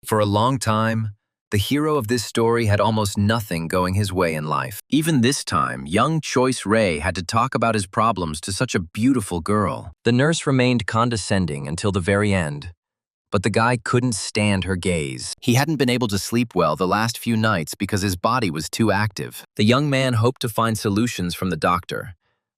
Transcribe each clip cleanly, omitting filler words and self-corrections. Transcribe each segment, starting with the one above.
For a long time, the hero of this story had almost nothing going his way in life. Even this time, young Choice Ray had to talk about his problems to such a beautiful girl. The nurse remained condescending until the very end, but the guy couldn't stand her gaze. He hadn't been able to sleep well the last few nights because his body was too active. The young man hoped to find solutions from the doctor,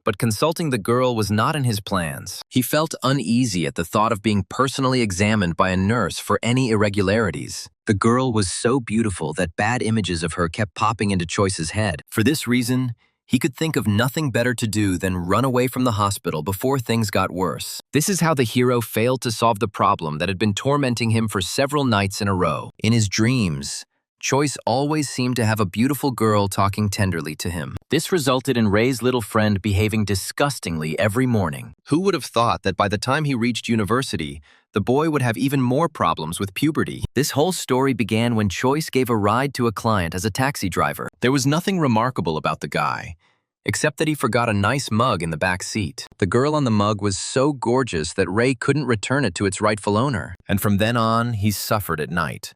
but consulting the girl was not in his plans. He felt uneasy at the thought of being personally examined by a nurse for any irregularities. The girl was so beautiful that bad images of her kept popping into Choice's head. For this reason, he could think of nothing better to do than run away from the hospital before things got worse. This is how the hero failed to solve the problem that had been tormenting him for several nights in a row. In his dreams, Choice always seemed to have a beautiful girl talking tenderly to him. This resulted in Ray's little friend behaving disgustingly every morning. Who would have thought that by the time he reached university, the boy would have even more problems with puberty? This whole story began when Choice gave a ride to a client as a taxi driver. There was nothing remarkable about the guy, except that he forgot a nice mug in the back seat. The girl on the mug was so gorgeous that Ray couldn't return it to its rightful owner. And from then on, he suffered at night,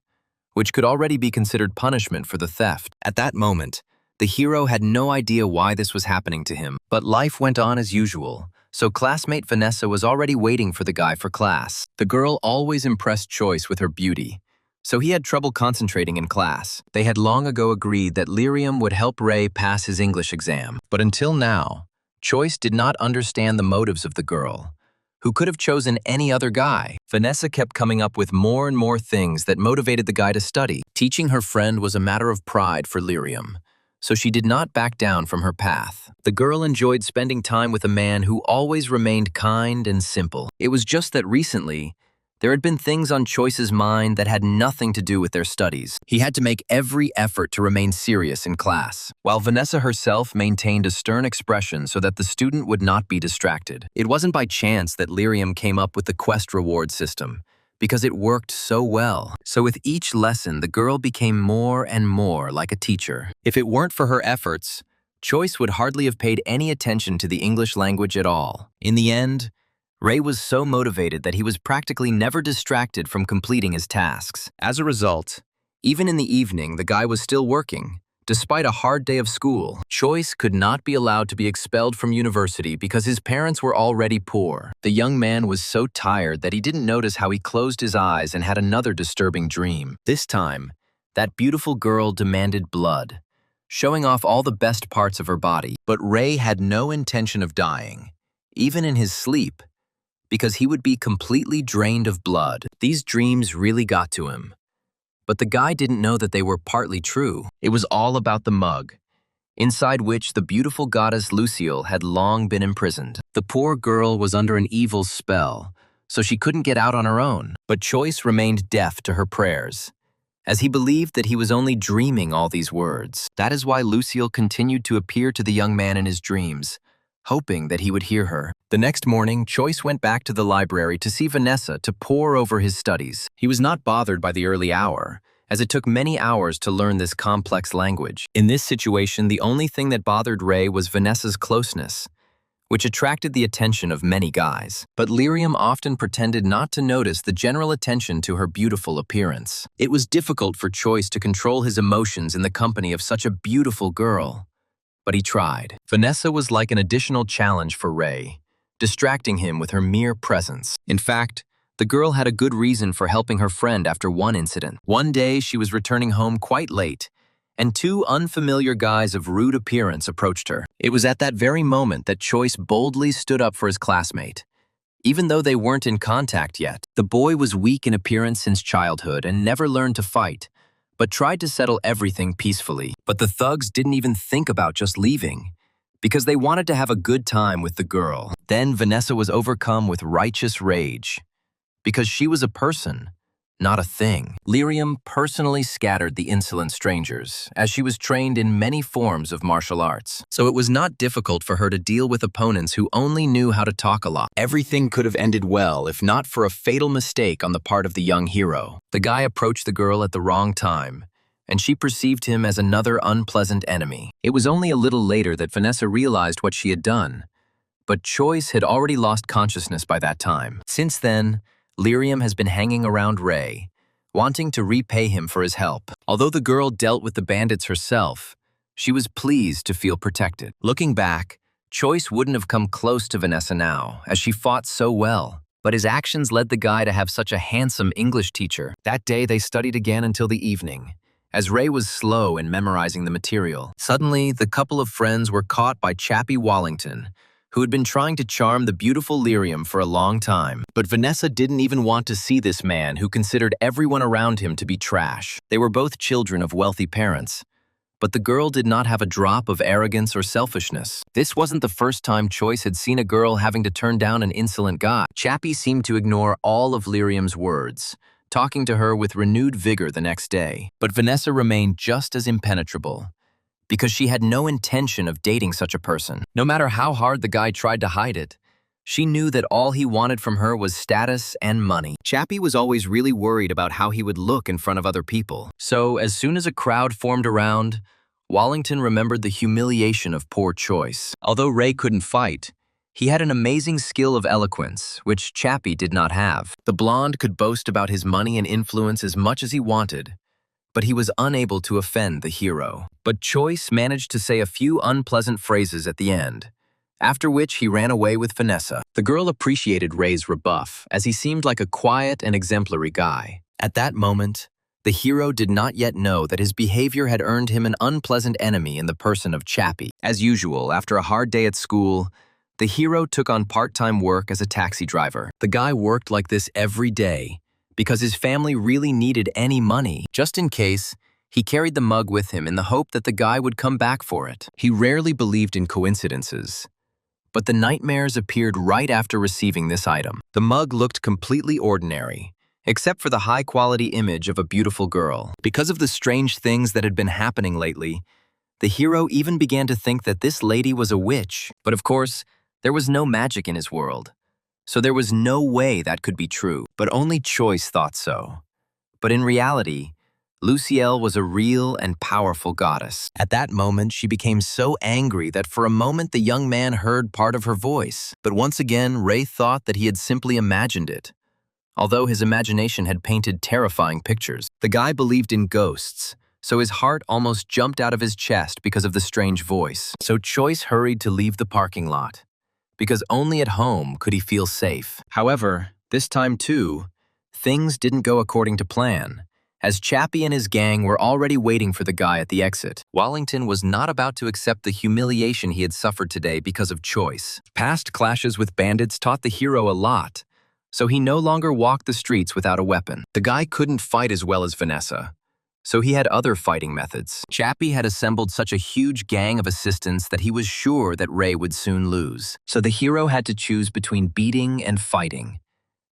which could already be considered punishment for the theft. At that moment, the hero had no idea why this was happening to him, but life went on as usual, so classmate Vanessa was already waiting for the guy for class. The girl always impressed Choice with her beauty, so he had trouble concentrating in class. They had long ago agreed that lyrium would help Ray pass his English exam, but until now, Choice did not understand the motives of the girl, who could have chosen any other guy. Vanessa kept coming up with more and more things that motivated the guy to study. Teaching her friend was a matter of pride for lyrium, so she did not back down from her path. The girl enjoyed spending time with a man who always remained kind and simple. It was just that recently, there had been things on Choice's mind that had nothing to do with their studies. He had to make every effort to remain serious in class, while Vanessa herself maintained a stern expression so that the student would not be distracted. It wasn't by chance that lyrium came up with the quest reward system, because it worked so well. So with each lesson, the girl became more and more like a teacher. If it weren't for her efforts, Choice would hardly have paid any attention to the English language at all. In the end, Ray was so motivated that he was practically never distracted from completing his tasks. As a result, even in the evening, the guy was still working, despite a hard day of school. Choice could not be allowed to be expelled from university because his parents were already poor. The young man was so tired that he didn't notice how he closed his eyes and had another disturbing dream. This time, that beautiful girl demanded blood, showing off all the best parts of her body. But Ray had no intention of dying, even in his sleep, because he would be completely drained of blood. These dreams really got to him. But the guy didn't know that they were partly true. It was all about the mug, inside which the beautiful goddess Lucille had long been imprisoned. The poor girl was under an evil spell, so she couldn't get out on her own. But Choice remained deaf to her prayers, as he believed that he was only dreaming all these words. That is why Lucille continued to appear to the young man in his dreams, hoping that he would hear her. The next morning, Choice went back to the library to see Vanessa to pore over his studies. He was not bothered by the early hour, as it took many hours to learn this complex language. In this situation, the only thing that bothered Ray was Vanessa's closeness, which attracted the attention of many guys. But lyrium often pretended not to notice the general attention to her beautiful appearance. It was difficult for Choice to control his emotions in the company of such a beautiful girl, but he tried. Vanessa was like an additional challenge for Ray, distracting him with her mere presence. In fact, the girl had a good reason for helping her friend after one incident. One day, she was returning home quite late, and two unfamiliar guys of rude appearance approached her. It was at that very moment that Choice boldly stood up for his classmate, even though they weren't in contact yet. The boy was weak in appearance since childhood and never learned to fight, but tried to settle everything peacefully. But the thugs didn't even think about just leaving, because they wanted to have a good time with the girl. Then Vanessa was overcome with righteous rage, because she was a person, not a thing. Lyrium personally scattered the insolent strangers, as she was trained in many forms of martial arts. So it was not difficult for her to deal with opponents who only knew how to talk a lot. Everything could have ended well if not for a fatal mistake on the part of the young hero. The guy approached the girl at the wrong time, and she perceived him as another unpleasant enemy. It was only a little later that Vanessa realized what she had done, but Choice had already lost consciousness by that time. Since then, Lyrium has been hanging around Ray, wanting to repay him for his help. Although the girl dealt with the bandits herself, she was pleased to feel protected. Looking back, Choice wouldn't have come close to Vanessa now, as she fought so well. But his actions led the guy to have such a handsome English teacher. That day they studied again until the evening, as Ray was slow in memorizing the material. Suddenly, the couple of friends were caught by Chappie Wallington, who had been trying to charm the beautiful Lyrium for a long time. But Vanessa didn't even want to see this man who considered everyone around him to be trash. They were both children of wealthy parents, but the girl did not have a drop of arrogance or selfishness. This wasn't the first time Choice had seen a girl having to turn down an insolent guy. Chappie seemed to ignore all of Lyrium's words, talking to her with renewed vigor the next day. But Vanessa remained just as impenetrable, because she had no intention of dating such a person. No matter how hard the guy tried to hide it, she knew that all he wanted from her was status and money. Chappie was always really worried about how he would look in front of other people. So as soon as a crowd formed around, Wallington remembered the humiliation of poor Choice. Although Ray couldn't fight, he had an amazing skill of eloquence, which Chappie did not have. The blonde could boast about his money and influence as much as he wanted, but he was unable to offend the hero. But Choice managed to say a few unpleasant phrases at the end, after which he ran away with Vanessa. The girl appreciated Ray's rebuff, as he seemed like a quiet and exemplary guy. At that moment, the hero did not yet know that his behavior had earned him an unpleasant enemy in the person of Chappie. As usual, after a hard day at school, the hero took on part-time work as a taxi driver. The guy worked like this every day, because his family really needed any money. Just in case, he carried the mug with him in the hope that the guy would come back for it. He rarely believed in coincidences, but the nightmares appeared right after receiving this item. The mug looked completely ordinary, except for the high-quality image of a beautiful girl. Because of the strange things that had been happening lately, the hero even began to think that this lady was a witch. But of course, there was no magic in his world, so there was no way that could be true. But only Choice thought so. But in reality, Lucielle was a real and powerful goddess. At that moment, she became so angry that for a moment the young man heard part of her voice. But once again, Ray thought that he had simply imagined it, although his imagination had painted terrifying pictures. The guy believed in ghosts, so his heart almost jumped out of his chest because of the strange voice. So Choice hurried to leave the parking lot, because only at home could he feel safe. However, this time too, things didn't go according to plan, as Chappie and his gang were already waiting for the guy at the exit. Wallington was not about to accept the humiliation he had suffered today because of Choice. Past clashes with bandits taught the hero a lot, so he no longer walked the streets without a weapon. The guy couldn't fight as well as Vanessa, so he had other fighting methods. Chappie had assembled such a huge gang of assistants that he was sure that Ray would soon lose. So the hero had to choose between beating and fighting,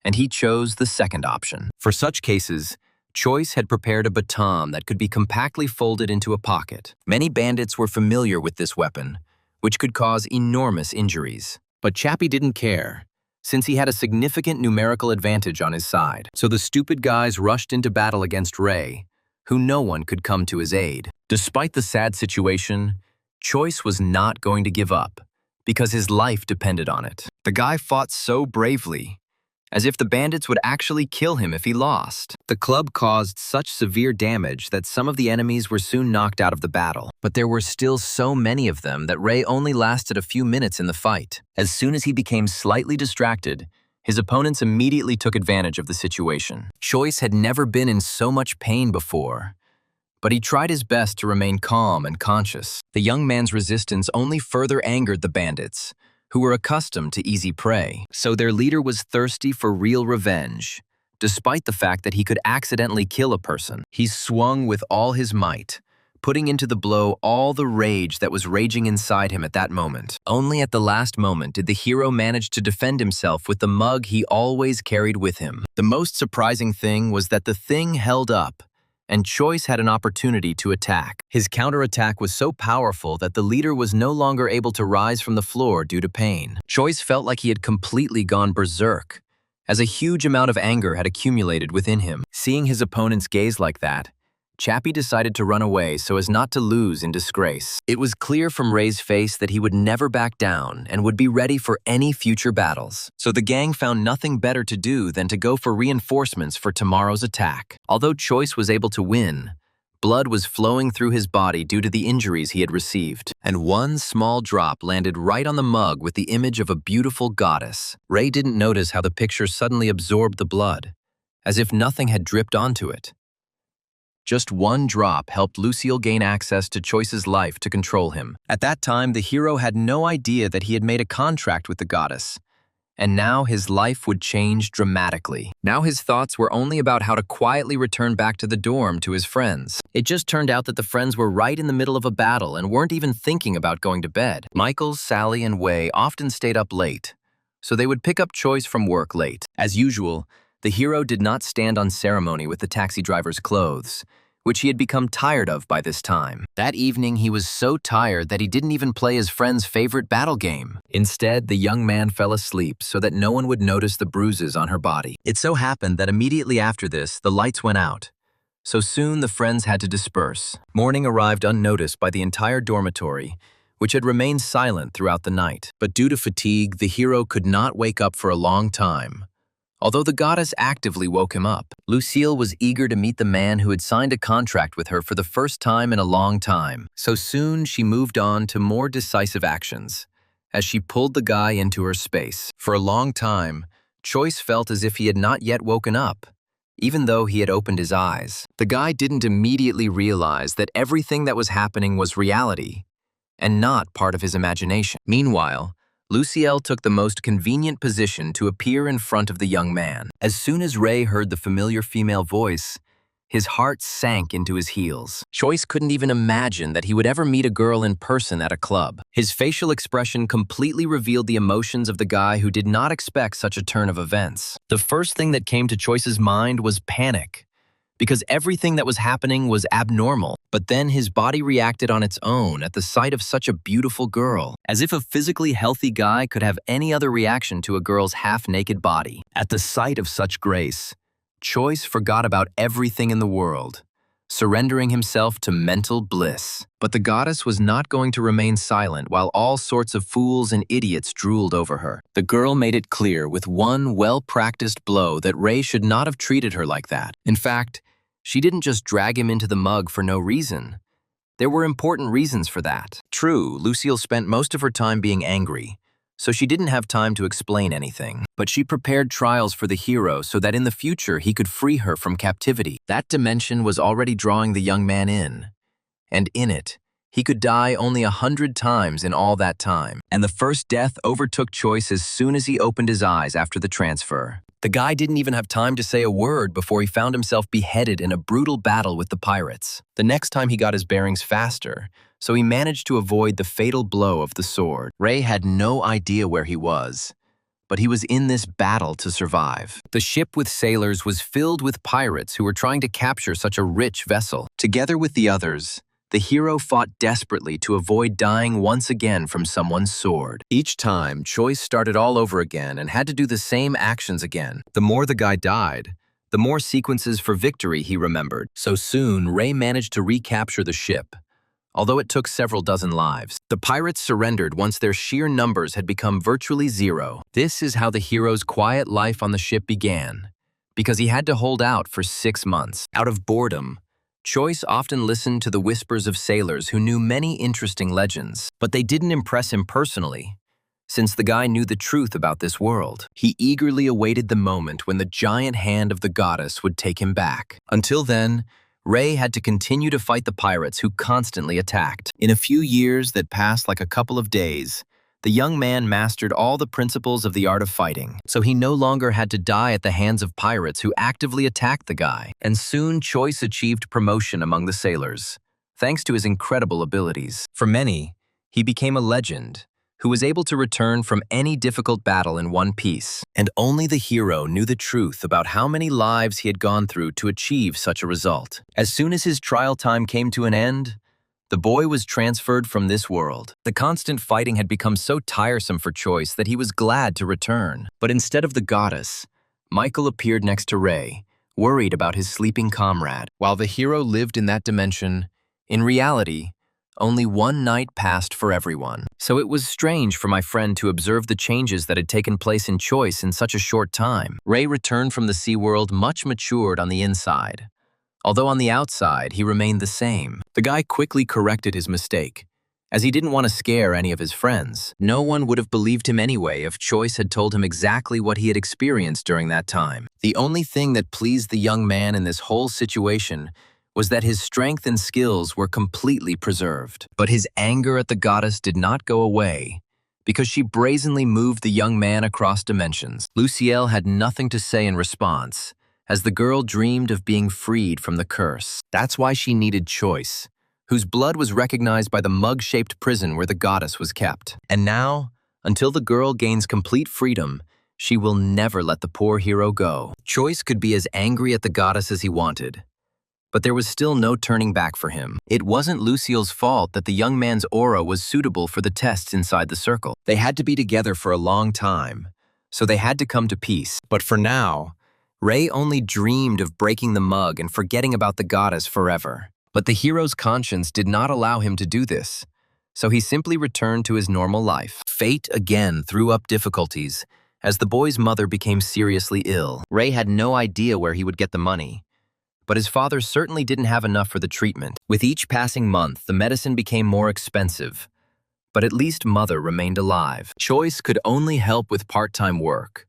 and he chose the second option. For such cases, Choice had prepared a baton that could be compactly folded into a pocket. Many bandits were familiar with this weapon, which could cause enormous injuries. But Chappie didn't care, since he had a significant numerical advantage on his side. So the stupid guys rushed into battle against Ray, who no one could come to his aid. Despite the sad situation, Choice was not going to give up, because his life depended on it. The guy fought so bravely, as if the bandits would actually kill him if he lost. The club caused such severe damage that some of the enemies were soon knocked out of the battle. But there were still so many of them that Ray only lasted a few minutes in the fight. As soon as he became slightly distracted, his opponents immediately took advantage of the situation. Choice had never been in so much pain before, but he tried his best to remain calm and conscious. The young man's resistance only further angered the bandits, who were accustomed to easy prey. So their leader was thirsty for real revenge. Despite the fact that he could accidentally kill a person, he swung with all his might, putting into the blow all the rage that was raging inside him at that moment. Only at the last moment did the hero manage to defend himself with the mug he always carried with him. The most surprising thing was that the thing held up, and Choice had an opportunity to attack. His counterattack was so powerful that the leader was no longer able to rise from the floor due to pain. Choice felt like he had completely gone berserk, as a huge amount of anger had accumulated within him. Seeing his opponent's gaze like that, Chappie decided to run away so as not to lose in disgrace. It was clear from Ray's face that he would never back down and would be ready for any future battles. So the gang found nothing better to do than to go for reinforcements for tomorrow's attack. Although Choice was able to win, blood was flowing through his body due to the injuries he had received, and one small drop landed right on the mug with the image of a beautiful goddess. Ray didn't notice how the picture suddenly absorbed the blood, as if nothing had dripped onto it. Just one drop helped Lucille gain access to Choice's life to control him. At that time, the hero had no idea that he had made a contract with the goddess, and now his life would change dramatically. Now his thoughts were only about how to quietly return back to the dorm to his friends. It just turned out that the friends were right in the middle of a battle and weren't even thinking about going to bed. Michael, Sally, and Wei often stayed up late, so they would pick up Choice from work late. As usual, the hero did not stand on ceremony with the taxi driver's clothes, which he had become tired of by this time. That evening, he was so tired that he didn't even play his friend's favorite battle game. Instead, the young man fell asleep so that no one would notice the bruises on her body. It so happened that immediately after this, the lights went out. So soon, the friends had to disperse. Morning arrived unnoticed by the entire dormitory, which had remained silent throughout the night. But due to fatigue, the hero could not wake up for a long time, although the goddess actively woke him up. Lucille was eager to meet the man who had signed a contract with her for the first time in a long time. So soon, she moved on to more decisive actions, as she pulled the guy into her space. For a long time, Choice felt as if he had not yet woken up, even though he had opened his eyes. The guy didn't immediately realize that everything that was happening was reality, and not part of his imagination. Meanwhile, Lucille took the most convenient position to appear in front of the young man. As soon as Ray heard the familiar female voice, his heart sank into his heels. Choice couldn't even imagine that he would ever meet a girl in person at a club. His facial expression completely revealed the emotions of the guy who did not expect such a turn of events. The first thing that came to Choice's mind was panic, because everything that was happening was abnormal. But then his body reacted on its own at the sight of such a beautiful girl, as if a physically healthy guy could have any other reaction to a girl's half-naked body. At the sight of such grace, Choice forgot about everything in the world, surrendering himself to mental bliss. But the goddess was not going to remain silent while all sorts of fools and idiots drooled over her. The girl made it clear with one well-practiced blow that Ray should not have treated her like that. In fact, she didn't just drag him into the mug for no reason. There were important reasons for that. True, Lucille spent most of her time being angry, so she didn't have time to explain anything. But she prepared trials for the hero so that in the future he could free her from captivity. That dimension was already drawing the young man in, and in it, he could die only 100 times in all that time. And the first death overtook Choice as soon as he opened his eyes after the transfer. The guy didn't even have time to say a word before he found himself beheaded in a brutal battle with the pirates. The next time he got his bearings faster, so he managed to avoid the fatal blow of the sword. Ray had no idea where he was, but he was in this battle to survive. The ship with sailors was filled with pirates who were trying to capture such a rich vessel. Together with the others, the hero fought desperately to avoid dying once again from someone's sword. Each time, Choice started all over again and had to do the same actions again. The more the guy died, the more sequences for victory he remembered. So soon, Ray managed to recapture the ship, although it took several dozen lives. The pirates surrendered once their sheer numbers had become virtually zero. This is how the hero's quiet life on the ship began, because he had to hold out for 6 months. Out of boredom, Choice often listened to the whispers of sailors who knew many interesting legends, but they didn't impress him personally, since the guy knew the truth about this world. He eagerly awaited the moment when the giant hand of the goddess would take him back. Until then, Ray had to continue to fight the pirates who constantly attacked. In a few years that passed like a couple of days, the young man mastered all the principles of the art of fighting, so he no longer had to die at the hands of pirates who actively attacked the guy. And soon Choice achieved promotion among the sailors, thanks to his incredible abilities. For many, he became a legend, who was able to return from any difficult battle in one piece. And only the hero knew the truth about how many lives he had gone through to achieve such a result. As soon as his trial time came to an end, the boy was transferred from this world. The constant fighting had become so tiresome for Choice that he was glad to return. But instead of the goddess, Michael appeared next to Ray, worried about his sleeping comrade. While the hero lived in that dimension, in reality, only one night passed for everyone. So it was strange for my friend to observe the changes that had taken place in Choice in such a short time. Ray returned from the Sea World much matured on the inside. Although on the outside, he remained the same. The guy quickly corrected his mistake, as he didn't want to scare any of his friends. No one would have believed him anyway if Choice had told him exactly what he had experienced during that time. The only thing that pleased the young man in this whole situation was that his strength and skills were completely preserved. But his anger at the goddess did not go away, because she brazenly moved the young man across dimensions. Luciel had nothing to say in response, as the girl dreamed of being freed from the curse. That's why she needed Choice, whose blood was recognized by the mug-shaped prison where the goddess was kept. And now, until the girl gains complete freedom, she will never let the poor hero go. Choice could be as angry at the goddess as he wanted, but there was still no turning back for him. It wasn't Lucille's fault that the young man's aura was suitable for the tests inside the circle. They had to be together for a long time, so they had to come to peace. But for now, Ray only dreamed of breaking the mug and forgetting about the goddess forever. But the hero's conscience did not allow him to do this, so he simply returned to his normal life. Fate again threw up difficulties as the boy's mother became seriously ill. Ray had no idea where he would get the money, but his father certainly didn't have enough for the treatment. With each passing month, the medicine became more expensive, but at least Mother remained alive. Choice could only help with part-time work,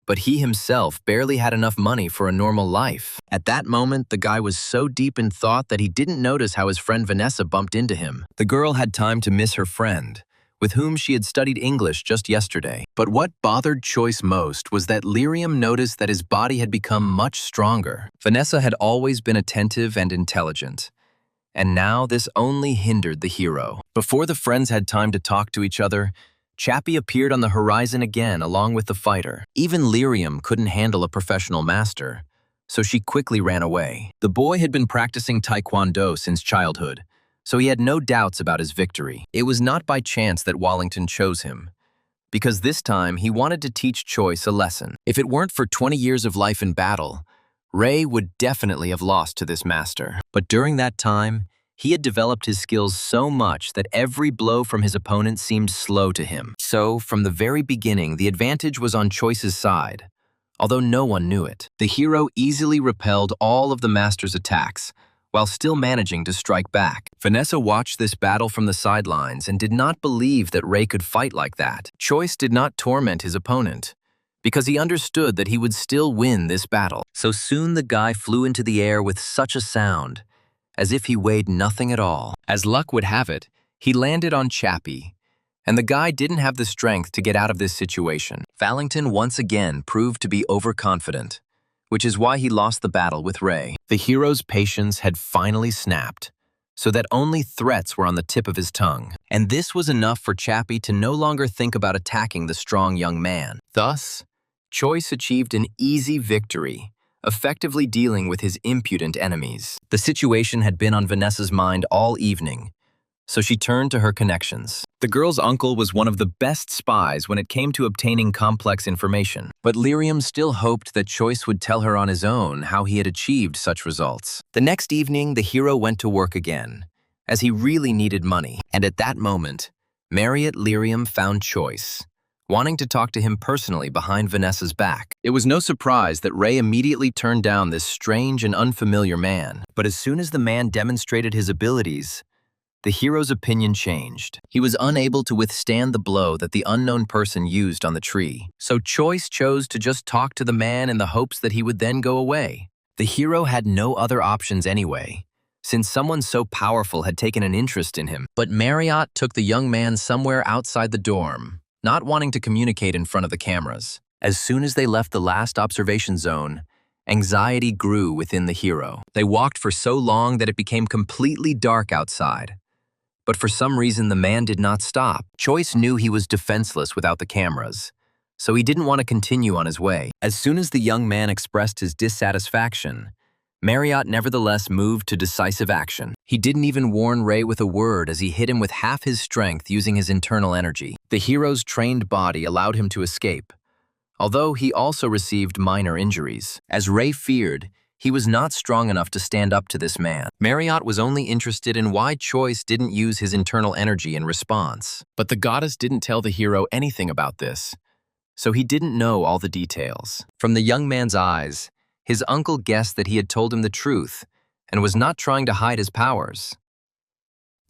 but he himself barely had enough money for a normal life. At that moment, the guy was so deep in thought that he didn't notice how his friend Vanessa bumped into him. The girl had time to miss her friend, with whom she had studied English just yesterday. But what bothered Choice most was that Lyrium noticed that his body had become much stronger. Vanessa had always been attentive and intelligent, and now this only hindered the hero. Before the friends had time to talk to each other, Chappie appeared on the horizon again along with the fighter. Even Lyrium couldn't handle a professional master, so she quickly ran away. The boy had been practicing Taekwondo since childhood, so he had no doubts about his victory. It was not by chance that Wallington chose him, because this time he wanted to teach Choice a lesson. If it weren't for 20 years of life in battle, Ray would definitely have lost to this master. But during that time, he had developed his skills so much that every blow from his opponent seemed slow to him. So, from the very beginning, the advantage was on Choice's side, although no one knew it. The hero easily repelled all of the master's attacks, while still managing to strike back. Vanessa watched this battle from the sidelines and did not believe that Ray could fight like that. Choice did not torment his opponent, because he understood that he would still win this battle. So soon the guy flew into the air with such a sound, as if he weighed nothing at all. As luck would have it, he landed on Chappie, and the guy didn't have the strength to get out of this situation. Wallington once again proved to be overconfident, which is why he lost the battle with Ray. The hero's patience had finally snapped, so that only threats were on the tip of his tongue. And this was enough for Chappie to no longer think about attacking the strong young man. Thus, Choice achieved an easy victory, effectively dealing with his impudent enemies. The situation had been on Vanessa's mind all evening, so she turned to her connections. The girl's uncle was one of the best spies when it came to obtaining complex information, but Lyrium still hoped that Choice would tell her on his own how he had achieved such results. The next evening, the hero went to work again, as he really needed money. And at that moment, Marriott Lyrium found Choice, wanting to talk to him personally behind Vanessa's back. It was no surprise that Ray immediately turned down this strange and unfamiliar man. But as soon as the man demonstrated his abilities, the hero's opinion changed. He was unable to withstand the blow that the unknown person used on the tree. So Choice chose to just talk to the man in the hopes that he would then go away. The hero had no other options anyway, since someone so powerful had taken an interest in him. But Marriott took the young man somewhere outside the dorm, not wanting to communicate in front of the cameras. As soon as they left the last observation zone, anxiety grew within the hero. They walked for so long that it became completely dark outside. But for some reason, the man did not stop. Choice knew he was defenseless without the cameras, so he didn't want to continue on his way. As soon as the young man expressed his dissatisfaction, Marriott nevertheless moved to decisive action. He didn't even warn Ray with a word as he hit him with half his strength using his internal energy. The hero's trained body allowed him to escape, although he also received minor injuries. As Ray feared, He was not strong enough to stand up to this man. Marriott was only interested in why Choice didn't use his internal energy in response. But the goddess didn't tell the hero anything about this, so he didn't know all the details. From the young man's eyes, his uncle guessed that he had told him the truth and was not trying to hide his powers.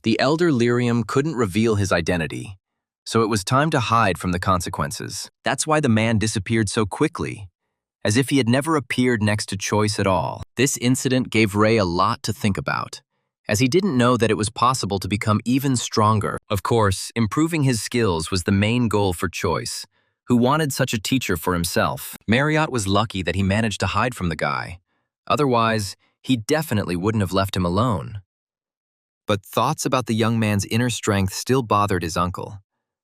The elder lyrium couldn't reveal his identity, so it was time to hide from the consequences. That's why the man disappeared so quickly, as if he had never appeared next to Choice at all. This incident gave Ray a lot to think about, as he didn't know that it was possible to become even stronger. Of course, improving his skills was the main goal for Choice, who wanted such a teacher for himself. Marriott was lucky that he managed to hide from the guy. Otherwise, he definitely wouldn't have left him alone. But thoughts about the young man's inner strength still bothered his uncle,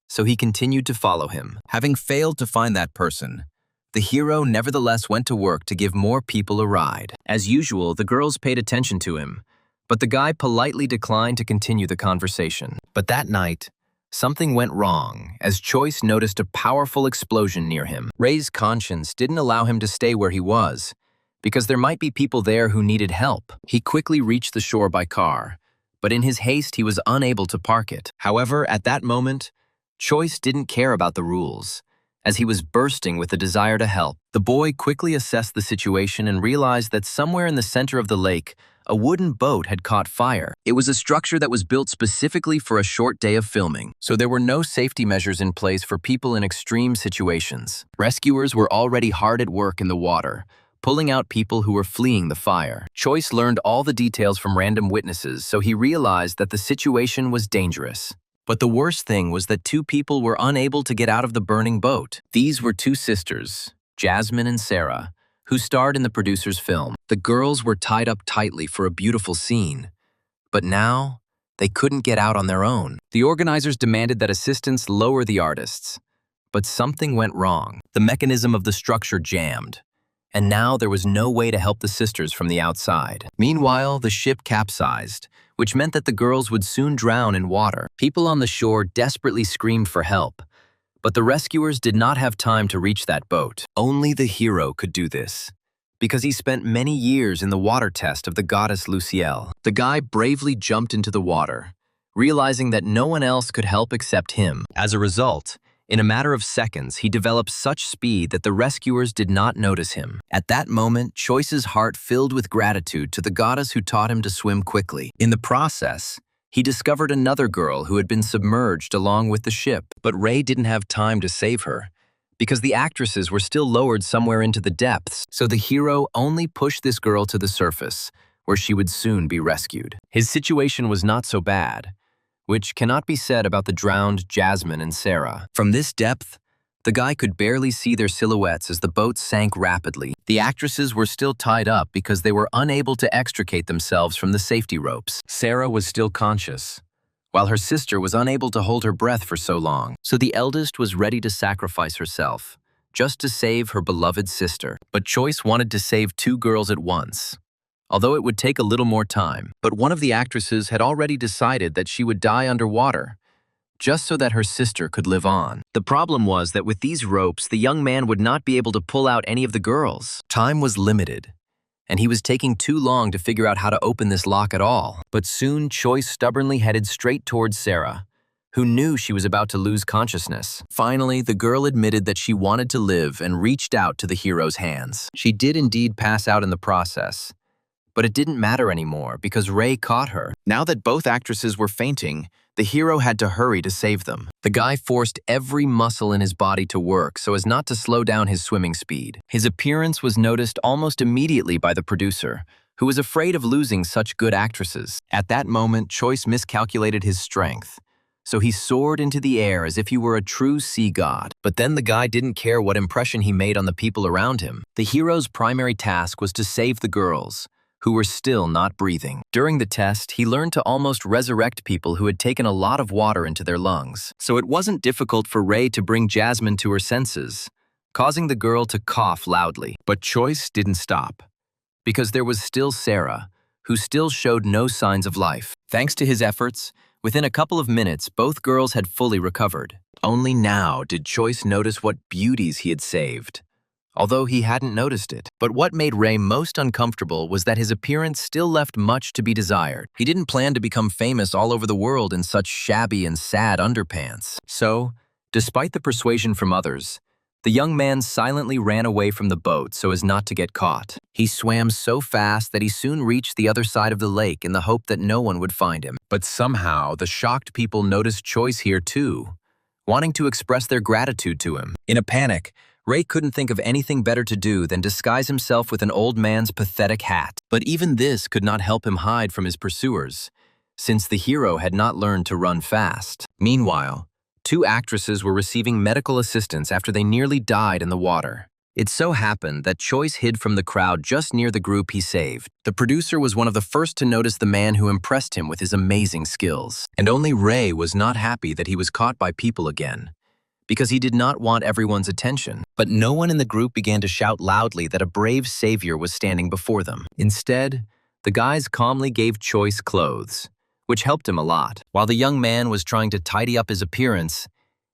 so he continued to follow him. Having failed to find that person, the hero nevertheless went to work to give more people a ride. As usual, the girls paid attention to him, but the guy politely declined to continue the conversation. But that night, something went wrong as Choice noticed a powerful explosion near him. Ray's conscience didn't allow him to stay where he was, because there might be people there who needed help. He quickly reached the shore by car, but in his haste he was unable to park it. However, at that moment, Choice didn't care about the rules, as he was bursting with the desire to help. The boy quickly assessed the situation and realized that somewhere in the center of the lake, a wooden boat had caught fire. It was a structure that was built specifically for a short day of filming, so there were no safety measures in place for people in extreme situations. Rescuers were already hard at work in the water, pulling out people who were fleeing the fire. Choice learned all the details from random witnesses, so he realized that the situation was dangerous. But the worst thing was that two people were unable to get out of the burning boat. These were two sisters, Jasmine and Sarah, who starred in the producer's film. The girls were tied up tightly for a beautiful scene, but now they couldn't get out on their own. The organizers demanded that assistants lower the artists, but something went wrong. The mechanism of the structure jammed, and now there was no way to help the sisters from the outside. Meanwhile, the ship capsized, which meant that the girls would soon drown in water. People on the shore desperately screamed for help, but the rescuers did not have time to reach that boat. Only the hero could do this, because he spent many years in the water test of the goddess Luciel. The guy bravely jumped into the water, realizing that no one else could help except him. As a result, in a matter of seconds, he developed such speed that the rescuers did not notice him. At that moment, Choice's heart filled with gratitude to the goddess who taught him to swim quickly. In the process, he discovered another girl who had been submerged along with the ship. But Ray didn't have time to save her, because the actresses were still lowered somewhere into the depths, so the hero only pushed this girl to the surface, where she would soon be rescued. His situation was not so bad, which cannot be said about the drowned Jasmine and Sarah. From this depth, the guy could barely see their silhouettes as the boat sank rapidly. The actresses were still tied up because they were unable to extricate themselves from the safety ropes. Sarah was still conscious, while her sister was unable to hold her breath for so long. So the eldest was ready to sacrifice herself, just to save her beloved sister. But Choice wanted to save two girls at once, although it would take a little more time. But one of the actresses had already decided that she would die underwater, just so that her sister could live on. The problem was that with these ropes, the young man would not be able to pull out any of the girls. Time was limited, and he was taking too long to figure out how to open this lock at all. But soon, Choice stubbornly headed straight towards Sarah, who knew she was about to lose consciousness. Finally, the girl admitted that she wanted to live and reached out to the hero's hands. She did indeed pass out in the process, but it didn't matter anymore because Ray caught her. Now that both actresses were fainting, the hero had to hurry to save them. The guy forced every muscle in his body to work so as not to slow down his swimming speed. His appearance was noticed almost immediately by the producer, who was afraid of losing such good actresses. At that moment, Choice miscalculated his strength, so he soared into the air as if he were a true sea god. But then the guy didn't care what impression he made on the people around him. The hero's primary task was to save the girls, who were still not breathing. During the test, he learned to almost resurrect people who had taken a lot of water into their lungs. So it wasn't difficult for Ray to bring Jasmine to her senses, causing the girl to cough loudly. But Choice didn't stop, because there was still Sarah, who still showed no signs of life. Thanks to his efforts, within a couple of minutes, both girls had fully recovered. Only now did Choice notice what beauties he had saved. although he hadn't noticed it. But what made Ray most uncomfortable was that his appearance still left much to be desired. He didn't plan to become famous all over the world in such shabby and sad underpants. So, despite the persuasion from others, the young man silently ran away from the boat so as not to get caught. He swam so fast that he soon reached the other side of the lake in the hope that no one would find him. But somehow, the shocked people noticed Choice here too, wanting to express their gratitude to him. In a panic, Ray couldn't think of anything better to do than disguise himself with an old man's pathetic hat. But even this could not help him hide from his pursuers, since the hero had not learned to run fast. Meanwhile, two actresses were receiving medical assistance after they nearly died in the water. It so happened that Choice hid from the crowd just near the group he saved. The producer was one of the first to notice the man who impressed him with his amazing skills. And only Ray was not happy that he was caught by people again, because he did not want everyone's attention. But no one in the group began to shout loudly that a brave savior was standing before them. Instead, the guys calmly gave Choice clothes, which helped him a lot. While the young man was trying to tidy up his appearance,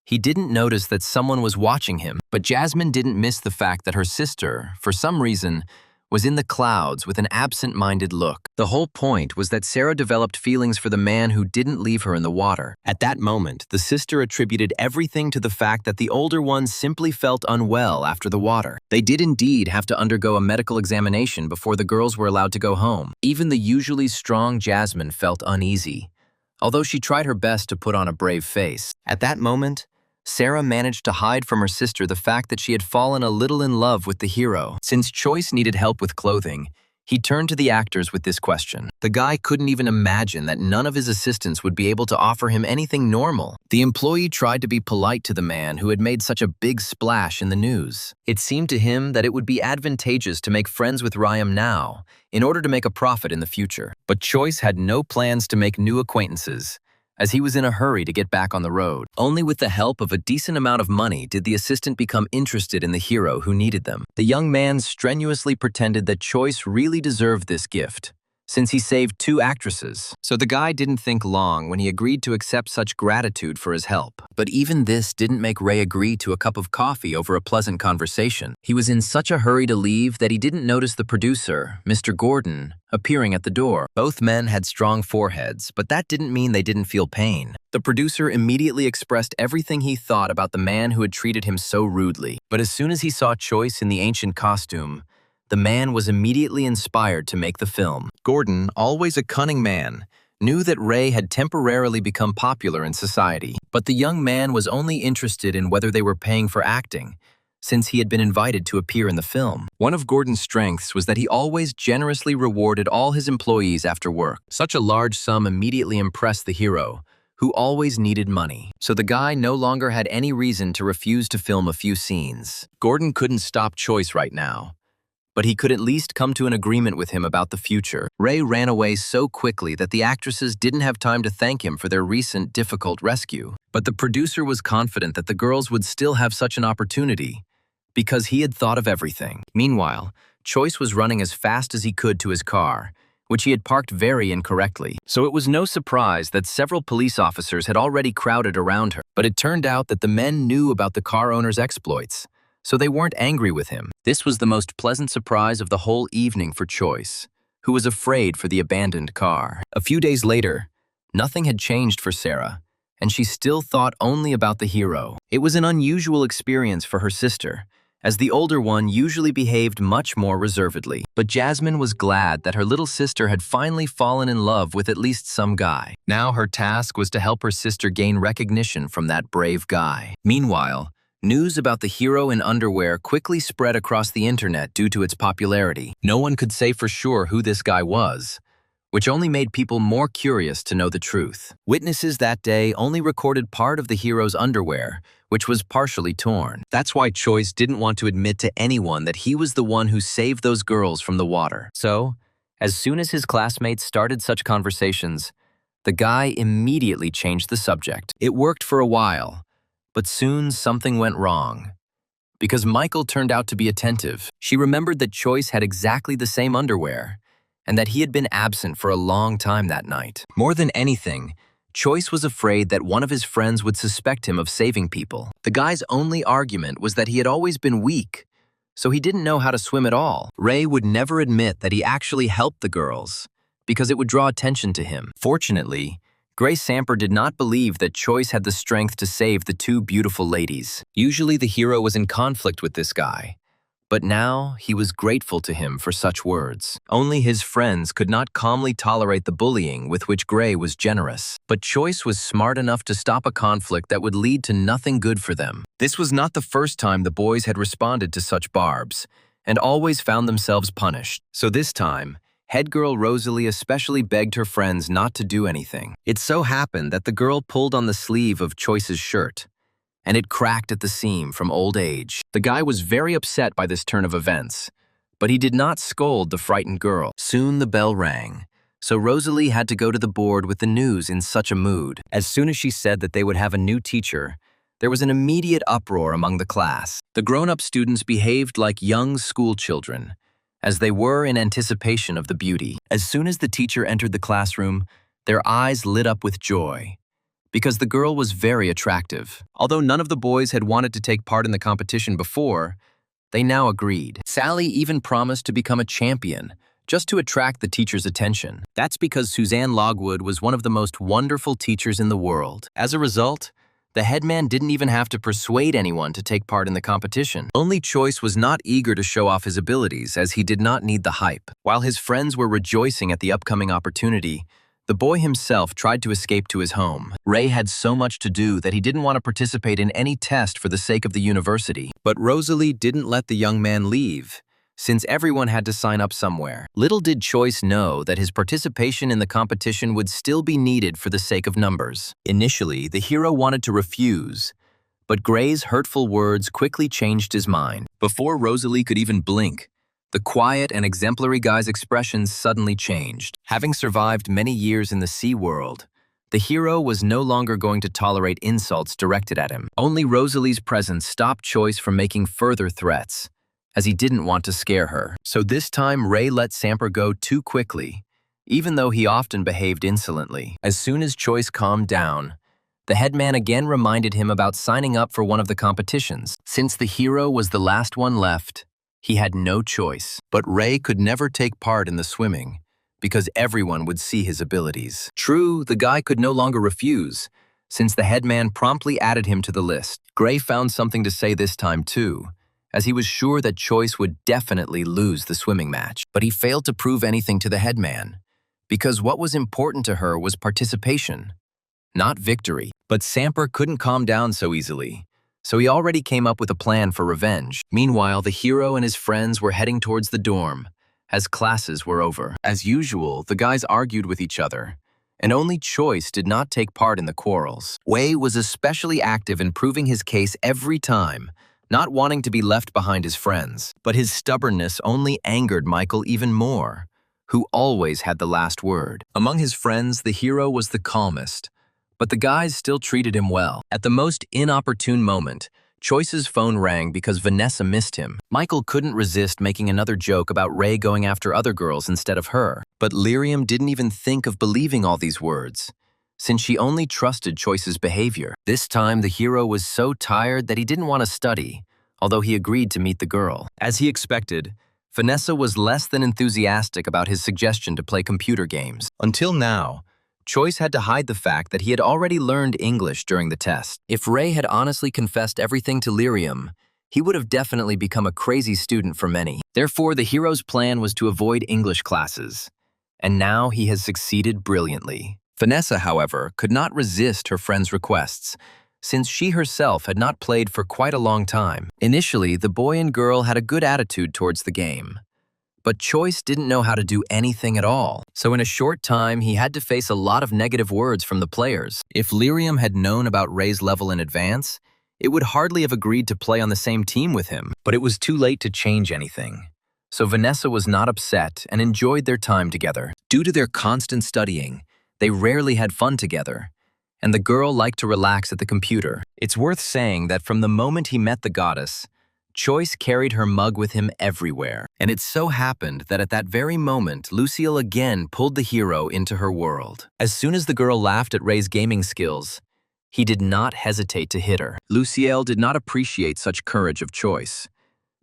he didn't notice that someone was watching him. But Jasmine didn't miss the fact that her sister, for some reason, was in the clouds with an absent-minded look. The whole point was that Sarah developed feelings for the man who didn't leave her in the water. At that moment, the sister attributed everything to the fact that the older one simply felt unwell after the water. They did indeed have to undergo a medical examination before the girls were allowed to go home. Even the usually strong Jasmine felt uneasy, although she tried her best to put on a brave face. At that moment, Sarah managed to hide from her sister the fact that she had fallen a little in love with the hero. Since Choice needed help with clothing, he turned to the actors with this question. The guy couldn't even imagine that none of his assistants would be able to offer him anything normal. The employee tried to be polite to the man who had made such a big splash in the news. It seemed to him that it would be advantageous to make friends with Ryam now, in order to make a profit in the future. But Choice had no plans to make new acquaintances, as he was in a hurry to get back on the road. Only with the help of a decent amount of money did the assistant become interested in the hero who needed them. The young man strenuously pretended that Choice really deserved this gift, since he saved two actresses. So the guy didn't think long when he agreed to accept such gratitude for his help. But even this didn't make Ray agree to a cup of coffee over a pleasant conversation. He was in such a hurry to leave that he didn't notice the producer, Mr. Gordon, appearing at the door. Both men had strong foreheads, but that didn't mean they didn't feel pain. The producer immediately expressed everything he thought about the man who had treated him so rudely. But as soon as he saw Choice in the ancient costume, the man was immediately inspired to make the film. Gordon, always a cunning man, knew that Ray had temporarily become popular in society. But the young man was only interested in whether they were paying for acting, since he had been invited to appear in the film. One of Gordon's strengths was that he always generously rewarded all his employees after work. Such a large sum immediately impressed the hero, who always needed money. So the guy no longer had any reason to refuse to film a few scenes. Gordon couldn't stop Choice right now, but he could at least come to an agreement with him about the future. Ray ran away so quickly that the actresses didn't have time to thank him for their recent difficult rescue. But the producer was confident that the girls would still have such an opportunity, because he had thought of everything. Meanwhile, Choice was running as fast as he could to his car, which he had parked very incorrectly. So it was no surprise that several police officers had already crowded around her. But it turned out that the men knew about the car owner's exploits, so they weren't angry with him. This was the most pleasant surprise of the whole evening for Choice, who was afraid for the abandoned car. A few days later, nothing had changed for Sarah, and she still thought only about the hero. It was an unusual experience for her sister, as the older one usually behaved much more reservedly. But Jasmine was glad that her little sister had finally fallen in love with at least some guy. Now her task was to help her sister gain recognition from that brave guy. Meanwhile, news about the hero in underwear quickly spread across the internet due to its popularity. No one could say for sure who this guy was, which only made people more curious to know the truth. Witnesses that day only recorded part of the hero's underwear, which was partially torn. That's why Choice didn't want to admit to anyone that he was the one who saved those girls from the water. So, as soon as his classmates started such conversations, the guy immediately changed the subject. It worked for a while, but soon something went wrong. Because Michael turned out to be attentive, she remembered that Choice had exactly the same underwear, and that he had been absent for a long time that night. More than anything, Choice was afraid that one of his friends would suspect him of saving people. The guy's only argument was that he had always been weak, so he didn't know how to swim at all. Ray would never admit that he actually helped the girls, because it would draw attention to him. Fortunately, Gray Samper did not believe that Choice had the strength to save the two beautiful ladies. Usually the hero was in conflict with this guy, but now he was grateful to him for such words. Only his friends could not calmly tolerate the bullying with which Gray was generous. But Choice was smart enough to stop a conflict that would lead to nothing good for them. This was not the first time the boys had responded to such barbs, and always found themselves punished. So this time, head girl Rosalie especially begged her friends not to do anything. It so happened that the girl pulled on the sleeve of Choice's shirt, and it cracked at the seam from old age. The guy was very upset by this turn of events, but he did not scold the frightened girl. Soon the bell rang, so Rosalie had to go to the board with the news in such a mood. As soon as she said that they would have a new teacher, there was an immediate uproar among the class. The grown-up students behaved like young school children, as they were in anticipation of the beauty. As soon as the teacher entered the classroom, their eyes lit up with joy, because the girl was very attractive. Although none of the boys had wanted to take part in the competition before, they now agreed. Sally even promised to become a champion, just to attract the teacher's attention. That's because Suzanne Logwood was one of the most wonderful teachers in the world. As a result, the headman didn't even have to persuade anyone to take part in the competition. Only Choice was not eager to show off his abilities, as he did not need the hype. While his friends were rejoicing at the upcoming opportunity, the boy himself tried to escape to his home. Ray had so much to do that he didn't want to participate in any test for the sake of the university. But Rosalie didn't let the young man leave, since everyone had to sign up somewhere. Little did Choice know that his participation in the competition would still be needed for the sake of numbers. Initially, the hero wanted to refuse, but Gray's hurtful words quickly changed his mind. Before Rosalie could even blink, the quiet and exemplary guy's expressions suddenly changed. Having survived many years in the sea world, the hero was no longer going to tolerate insults directed at him. Only Rosalie's presence stopped Choice from making further threats, as he didn't want to scare her. So this time Ray let Samper go too quickly, even though he often behaved insolently. As soon as Choice calmed down, the headman again reminded him about signing up for one of the competitions. Since the hero was the last one left, he had no choice. But Ray could never take part in the swimming, because everyone would see his abilities. True, the guy could no longer refuse, since the headman promptly added him to the list. Gray found something to say this time too, as he was sure that Choice would definitely lose the swimming match. But he failed to prove anything to the headman, because what was important to her was participation, not victory. But Samper couldn't calm down so easily, so he already came up with a plan for revenge. Meanwhile, the hero and his friends were heading towards the dorm, as classes were over. As usual, the guys argued with each other, and only Choice did not take part in the quarrels. Wei was especially active in proving his case every time, not wanting to be left behind his friends. But his stubbornness only angered Michael even more, who always had the last word. Among his friends, the hero was the calmest, but the guys still treated him well. At the most inopportune moment, Choice's phone rang because Vanessa missed him. Michael couldn't resist making another joke about Ray going after other girls instead of her. But Lyrium didn't even think of believing all these words, since she only trusted Choice's behavior. This time, the hero was so tired that he didn't want to study, although he agreed to meet the girl. As he expected, Vanessa was less than enthusiastic about his suggestion to play computer games. Until now, Choice had to hide the fact that he had already learned English during the test. If Ray had honestly confessed everything to Lyrium, he would have definitely become a crazy student for many. Therefore, the hero's plan was to avoid English classes, and now he has succeeded brilliantly. Vanessa, however, could not resist her friend's requests, since she herself had not played for quite a long time. Initially, the boy and girl had a good attitude towards the game, but Choice didn't know how to do anything at all. So in a short time, he had to face a lot of negative words from the players. If Lyrium had known about Ray's level in advance, it would hardly have agreed to play on the same team with him. But it was too late to change anything. So Vanessa was not upset and enjoyed their time together. Due to their constant studying, they rarely had fun together, and the girl liked to relax at the computer. It's worth saying that from the moment he met the goddess, Choice carried her mug with him everywhere. And it so happened that at that very moment, Lucille again pulled the hero into her world. As soon as the girl laughed at Ray's gaming skills, he did not hesitate to hit her. Lucille did not appreciate such courage of Choice,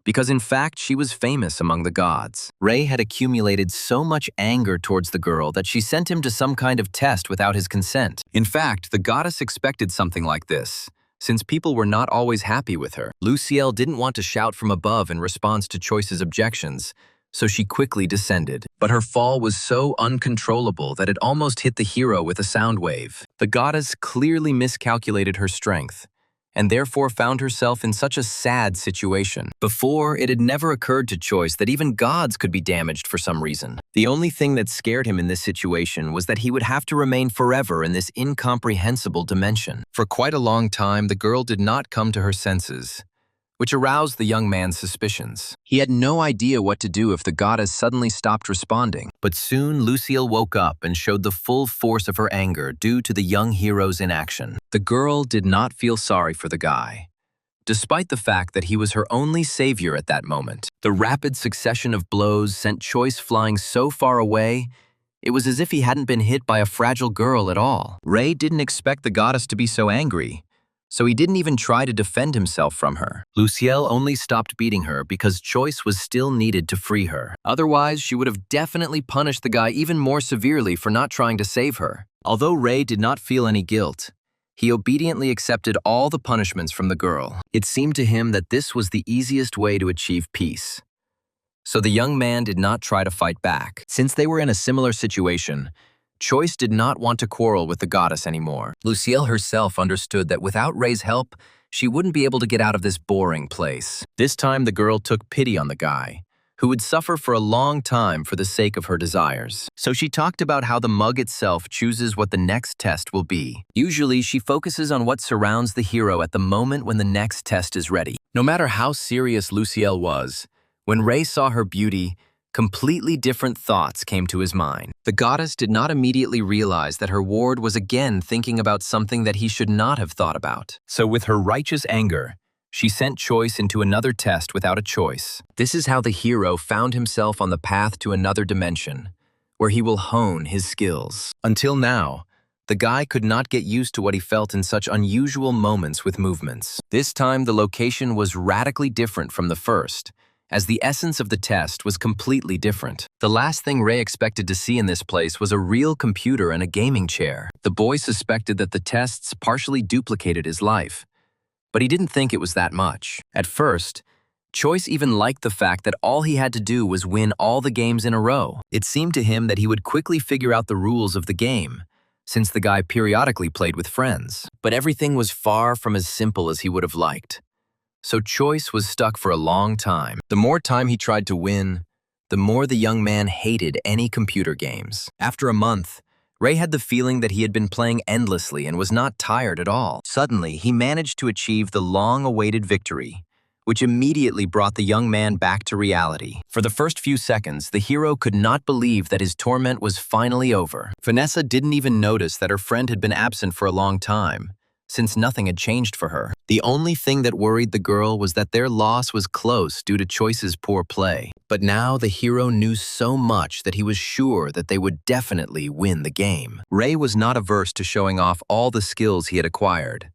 because in fact she was famous among the gods. Ray had accumulated so much anger towards the girl that she sent him to some kind of test without his consent. In fact, the goddess expected something like this, since people were not always happy with her. Luciel didn't want to shout from above in response to Choice's objections, so she quickly descended. But her fall was so uncontrollable that it almost hit the hero with a sound wave. The goddess clearly miscalculated her strength, and therefore found herself in such a sad situation. Before, it had never occurred to Choice that even gods could be damaged for some reason. The only thing that scared him in this situation was that he would have to remain forever in this incomprehensible dimension. For quite a long time, the girl did not come to her senses, which aroused the young man's suspicions. He had no idea what to do if the goddess suddenly stopped responding. But soon, Lucille woke up and showed the full force of her anger due to the young hero's inaction. The girl did not feel sorry for the guy, despite the fact that he was her only savior at that moment. The rapid succession of blows sent Choice flying so far away, it was as if he hadn't been hit by a fragile girl at all. Ray didn't expect the goddess to be so angry, so he didn't even try to defend himself from her. Luciel only stopped beating her because Choice was still needed to free her. Otherwise, she would have definitely punished the guy even more severely for not trying to save her. Although Ray did not feel any guilt, he obediently accepted all the punishments from the girl. It seemed to him that this was the easiest way to achieve peace. So the young man did not try to fight back. Since they were in a similar situation, Choice did not want to quarrel with the goddess anymore. Lucille herself understood that without Ray's help, she wouldn't be able to get out of this boring place. This time the girl took pity on the guy, who would suffer for a long time for the sake of her desires. So she talked about how the mug itself chooses what the next test will be. Usually, she focuses on what surrounds the hero at the moment when the next test is ready. No matter how serious Lucille was, when Ray saw her beauty, completely different thoughts came to his mind. The goddess did not immediately realize that her ward was again thinking about something that he should not have thought about. So with her righteous anger, she sent Choice into another test without a choice. This is how the hero found himself on the path to another dimension, where he will hone his skills. Until now, the guy could not get used to what he felt in such unusual moments with movements. This time, the location was radically different from the first, as the essence of the test was completely different. The last thing Ray expected to see in this place was a real computer and a gaming chair. The boy suspected that the tests partially duplicated his life, but he didn't think it was that much. At first, Choice even liked the fact that all he had to do was win all the games in a row. It seemed to him that he would quickly figure out the rules of the game, since the guy periodically played with friends. But everything was far from as simple as he would have liked. So Choice was stuck for a long time. The more time he tried to win, the more the young man hated any computer games. After a month, Ray had the feeling that he had been playing endlessly and was not tired at all. Suddenly, he managed to achieve the long-awaited victory, which immediately brought the young man back to reality. For the first few seconds, the hero could not believe that his torment was finally over. Vanessa didn't even notice that her friend had been absent for a long time, since nothing had changed for her. The only thing that worried the girl was that their loss was close due to Choice's poor play. But now the hero knew so much that he was sure that they would definitely win the game. Ray was not averse to showing off all the skills he had acquired.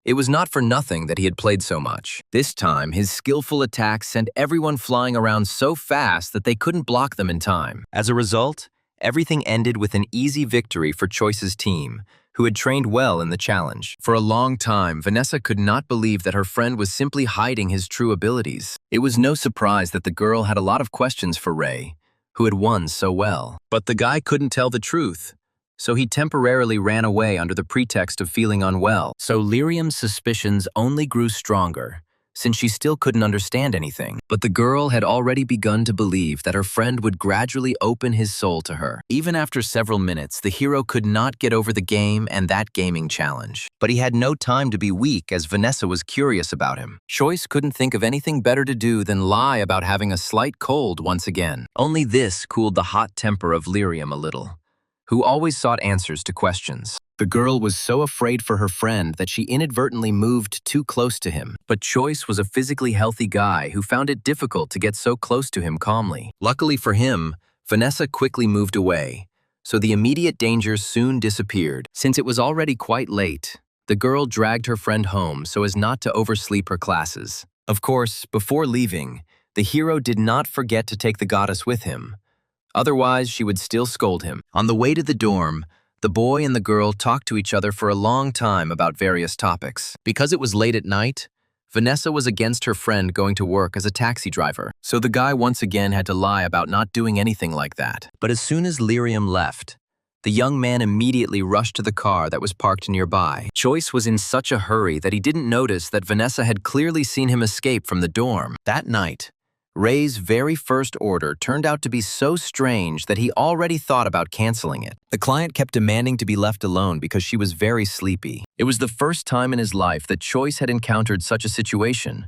It was not for nothing that he had played so much. This time, his skillful attacks sent everyone flying around so fast that they couldn't block them in time. As a result, everything ended with an easy victory for Choice's team, who had trained well in the challenge. For a long time, Vanessa could not believe that her friend was simply hiding his true abilities. It was no surprise that the girl had a lot of questions for Ray, who had won so well. But the guy couldn't tell the truth, so he temporarily ran away under the pretext of feeling unwell. So Lyrium's suspicions only grew stronger, since she still couldn't understand anything. But the girl had already begun to believe that her friend would gradually open his soul to her. Even after several minutes, the hero could not get over the game and that gaming challenge. But he had no time to be weak, as Vanessa was curious about him. Choice couldn't think of anything better to do than lie about having a slight cold once again. Only this cooled the hot temper of Lyrium a little, who always sought answers to questions. The girl was so afraid for her friend that she inadvertently moved too close to him. But Choice was a physically healthy guy who found it difficult to get so close to him calmly. Luckily for him, Vanessa quickly moved away, so the immediate danger soon disappeared. Since it was already quite late, the girl dragged her friend home so as not to oversleep her classes. Of course, before leaving, the hero did not forget to take the goddess with him. Otherwise, she would still scold him. On the way to the dorm, the boy and the girl talked to each other for a long time about various topics. Because it was late at night, Vanessa was against her friend going to work as a taxi driver, so the guy once again had to lie about not doing anything like that. But as soon as Lyrium left, the young man immediately rushed to the car that was parked nearby. Choice was in such a hurry that he didn't notice that Vanessa had clearly seen him escape from the dorm. That night, Ray's very first order turned out to be so strange that he already thought about canceling it. The client kept demanding to be left alone because she was very sleepy. It was the first time in his life that Choice had encountered such a situation,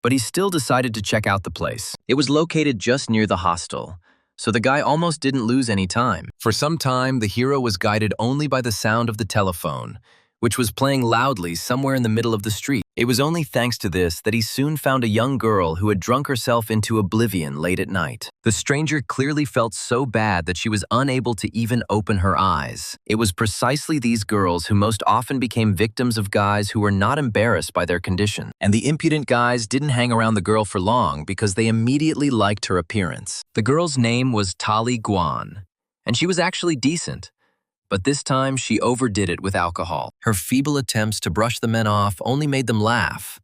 but he still decided to check out the place. It was located just near the hostel, so the guy almost didn't lose any time. For some time, the hero was guided only by the sound of the telephone, which was playing loudly somewhere in the middle of the street. It was only thanks to this that he soon found a young girl who had drunk herself into oblivion late at night. The stranger clearly felt so bad that she was unable to even open her eyes. It was precisely these girls who most often became victims of guys who were not embarrassed by their condition. And the impudent guys didn't hang around the girl for long because they immediately liked her appearance. The girl's name was Tali Guan, and she was actually decent. But this time, she overdid it with alcohol. Her feeble attempts to brush the men off only made them laugh,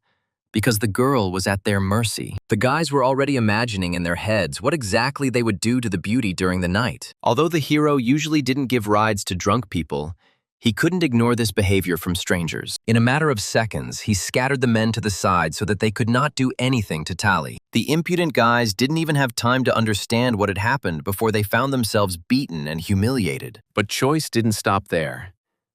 because the girl was at their mercy. The guys were already imagining in their heads what exactly they would do to the beauty during the night. Although the hero usually didn't give rides to drunk people, he couldn't ignore this behavior from strangers. In a matter of seconds, he scattered the men to the side so that they could not do anything to Tali. The impudent guys didn't even have time to understand what had happened before they found themselves beaten and humiliated. But Choice didn't stop there,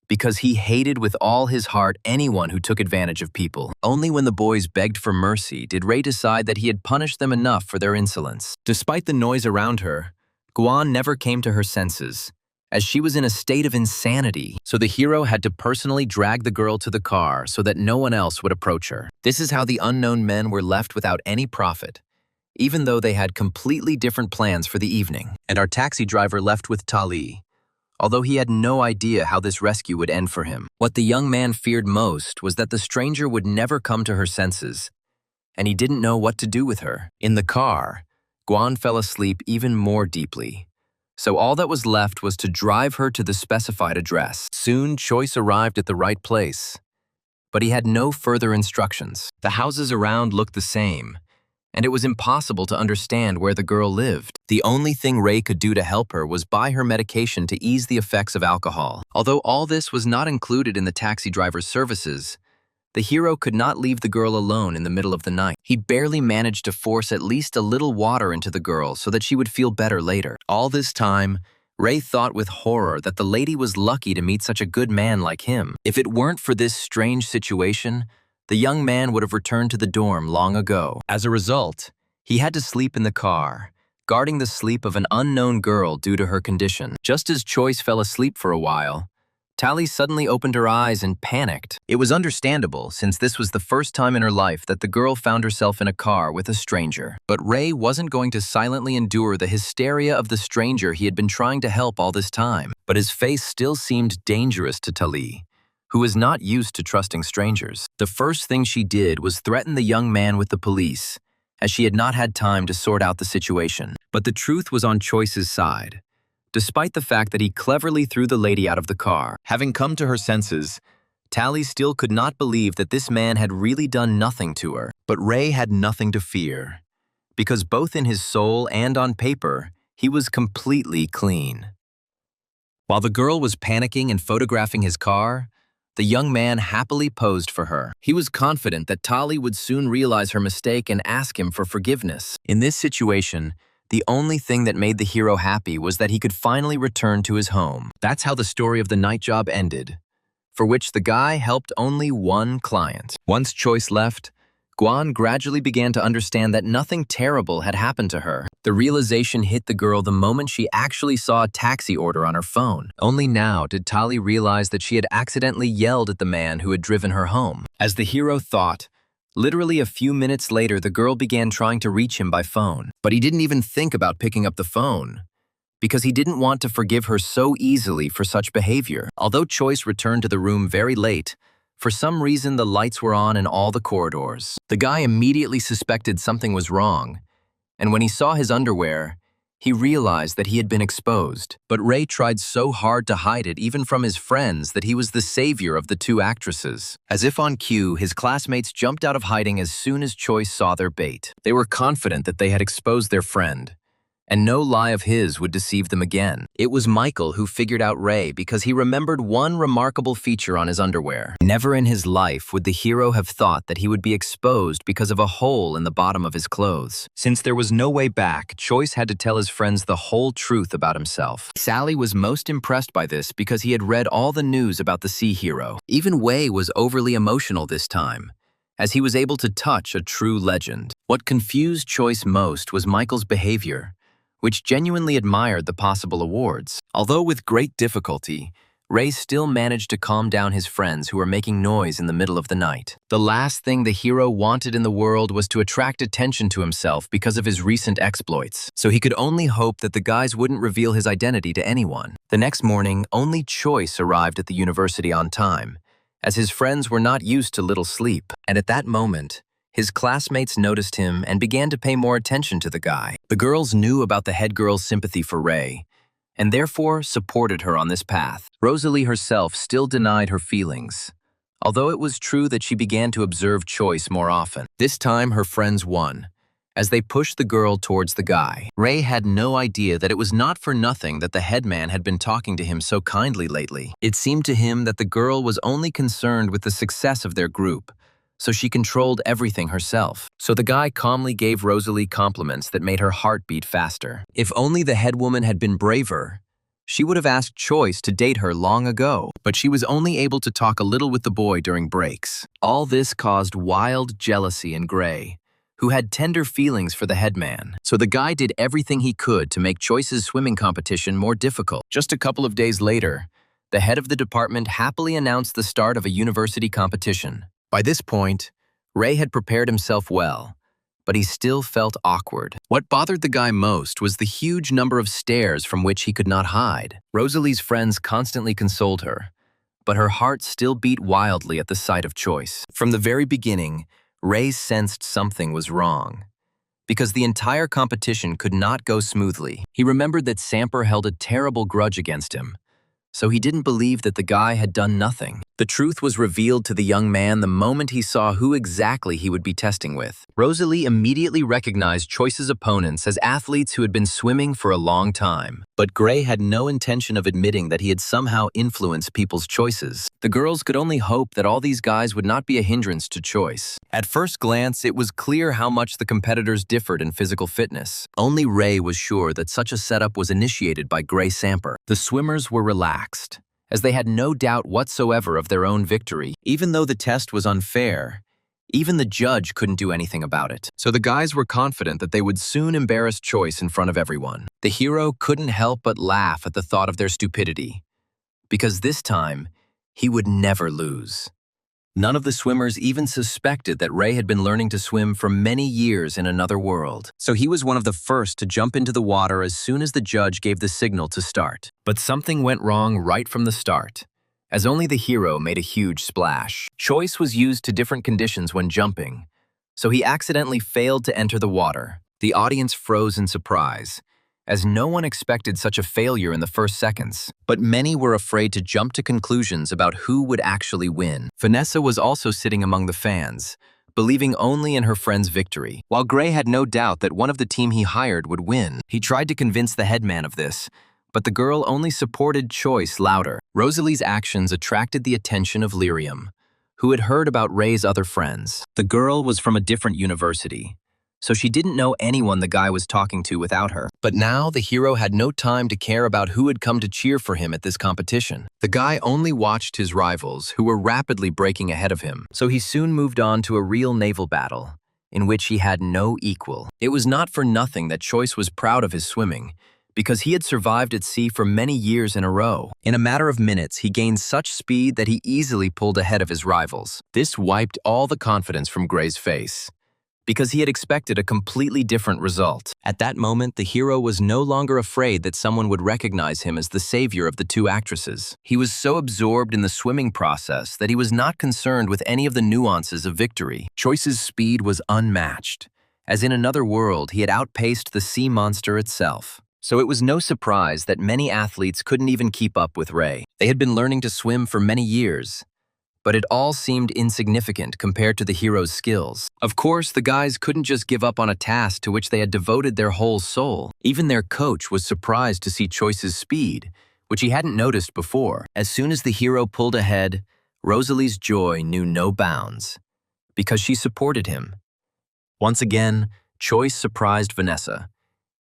because he hated with all his heart anyone who took advantage of people. Only when the boys begged for mercy did Ray decide that he had punished them enough for their insolence. Despite the noise around her, Guan never came to her senses, as she was in a state of insanity, so the hero had to personally drag the girl to the car so that no one else would approach her. This is how the unknown men were left without any profit, even though they had completely different plans for the evening. And our taxi driver left with Tali, although he had no idea how this rescue would end for him. What the young man feared most was that the stranger would never come to her senses, and he didn't know what to do with her. In the car, Guan fell asleep even more deeply, so all that was left was to drive her to the specified address. Soon, Choice arrived at the right place, but he had no further instructions. The houses around looked the same, and it was impossible to understand where the girl lived. The only thing Ray could do to help her was buy her medication to ease the effects of alcohol. Although all this was not included in the taxi driver's services, the hero could not leave the girl alone in the middle of the night. He barely managed to force at least a little water into the girl so that she would feel better later. All this time, Ray thought with horror that the lady was lucky to meet such a good man like him. If it weren't for this strange situation, the young man would have returned to the dorm long ago. As a result, he had to sleep in the car, guarding the sleep of an unknown girl due to her condition. Just as Choice fell asleep for a while, Tali suddenly opened her eyes and panicked. It was understandable, since this was the first time in her life that the girl found herself in a car with a stranger. But Ray wasn't going to silently endure the hysteria of the stranger he had been trying to help all this time. But his face still seemed dangerous to Tali, who was not used to trusting strangers. The first thing she did was threaten the young man with the police, as she had not had time to sort out the situation. But the truth was on Choice's side, despite the fact that he cleverly threw the lady out of the car. Having come to her senses, Tali still could not believe that this man had really done nothing to her. But Ray had nothing to fear, because both in his soul and on paper, he was completely clean. While the girl was panicking and photographing his car, the young man happily posed for her. He was confident that Tali would soon realize her mistake and ask him for forgiveness. In this situation, the only thing that made the hero happy was that he could finally return to his home. That's how the story of the night job ended, for which the guy helped only one client. Once Choice left, Guan gradually began to understand that nothing terrible had happened to her. The realization hit the girl the moment she actually saw a taxi order on her phone. Only now did Tali realize that she had accidentally yelled at the man who had driven her home. As the hero thought, literally a few minutes later, the girl began trying to reach him by phone. But he didn't even think about picking up the phone, because he didn't want to forgive her so easily for such behavior. Although Choice returned to the room very late, For some reason, the lights were on in all the corridors. The guy immediately suspected something was wrong, and when he saw his underwear, he realized that he had been exposed. But Ray tried so hard to hide it, even from his friends, that he was the savior of the two actresses. As if on cue, his classmates jumped out of hiding as soon as Choice saw their bait. They were confident that they had exposed their friend, and no lie of his would deceive them again. It was Michael who figured out Ray because he remembered one remarkable feature on his underwear. Never in his life would the hero have thought that he would be exposed because of a hole in the bottom of his clothes. Since there was no way back, Choice had to tell his friends the whole truth about himself. Sally was most impressed by this because he had read all the news about the sea hero. Even Wei was overly emotional this time, as he was able to touch a true legend. What confused Choice most was Michael's behavior, which genuinely admired the possible awards. Although with great difficulty, Ray still managed to calm down his friends who were making noise in the middle of the night. The last thing the hero wanted in the world was to attract attention to himself because of his recent exploits, so he could only hope that the guys wouldn't reveal his identity to anyone. The next morning, only Choice arrived at the university on time, as his friends were not used to little sleep, and at that moment, his classmates noticed him and began to pay more attention to the guy. The girls knew about the head girl's sympathy for Ray, and therefore supported her on this path. Rosalie herself still denied her feelings, although it was true that she began to observe Choice more often. This time her friends won, as they pushed the girl towards the guy. Ray had no idea that it was not for nothing that the headman had been talking to him so kindly lately. It seemed to him that the girl was only concerned with the success of their group, so she controlled everything herself. So the guy calmly gave Rosalie compliments that made her heart beat faster. If only the head woman had been braver, she would have asked Choice to date her long ago, but she was only able to talk a little with the boy during breaks. All this caused wild jealousy in Gray, who had tender feelings for the headman. So the guy did everything he could to make Choice's swimming competition more difficult. Just a couple of days later, the head of the department happily announced the start of a university competition. By this point, Ray had prepared himself well, but he still felt awkward. What bothered the guy most was the huge number of stairs from which he could not hide. Rosalie's friends constantly consoled her, but her heart still beat wildly at the sight of Choice. From the very beginning, Ray sensed something was wrong, because the entire competition could not go smoothly. He remembered that Samper held a terrible grudge against him, so he didn't believe that the guy had done nothing. The truth was revealed to the young man the moment he saw who exactly he would be testing with. Rosalie immediately recognized Choice's opponents as athletes who had been swimming for a long time. But Gray had no intention of admitting that he had somehow influenced people's choices. The girls could only hope that all these guys would not be a hindrance to Choice. At first glance, it was clear how much the competitors differed in physical fitness. Only Ray was sure that such a setup was initiated by Gray Samper. The swimmers were relaxed, as they had no doubt whatsoever of their own victory. Even though the test was unfair, even the judge couldn't do anything about it. So the guys were confident that they would soon embarrass Choice in front of everyone. The hero couldn't help but laugh at the thought of their stupidity, because this time, he would never lose. None of the swimmers even suspected that Ray had been learning to swim for many years in another world. So he was one of the first to jump into the water as soon as the judge gave the signal to start. But something went wrong right from the start, as only the hero made a huge splash. Choice was used to different conditions when jumping, so he accidentally failed to enter the water. The audience froze in surprise, as no one expected such a failure in the first seconds. But many were afraid to jump to conclusions about who would actually win. Vanessa was also sitting among the fans, believing only in her friend's victory, while Gray had no doubt that one of the team he hired would win. He tried to convince the headman of this, but the girl only supported Choice louder. Rosalie's actions attracted the attention of Lyrium, who had heard about Ray's other friends. The girl was from a different university, so she didn't know anyone the guy was talking to without her. But now the hero had no time to care about who had come to cheer for him at this competition. The guy only watched his rivals, who were rapidly breaking ahead of him, so he soon moved on to a real naval battle, in which he had no equal. It was not for nothing that Choice was proud of his swimming, because he had survived at sea for many years in a row. In a matter of minutes, he gained such speed that he easily pulled ahead of his rivals. This wiped all the confidence from Gray's face, because he had expected a completely different result. At that moment, the hero was no longer afraid that someone would recognize him as the savior of the two actresses. He was so absorbed in the swimming process that he was not concerned with any of the nuances of victory. Choice's speed was unmatched. As in another world, he had outpaced the sea monster itself. So it was no surprise that many athletes couldn't even keep up with Ray. They had been learning to swim for many years, but it all seemed insignificant compared to the hero's skills. Of course, the guys couldn't just give up on a task to which they had devoted their whole soul. Even their coach was surprised to see Choice's speed, which he hadn't noticed before. As soon as the hero pulled ahead, Rosalie's joy knew no bounds, because she supported him. Once again, Choice surprised Vanessa,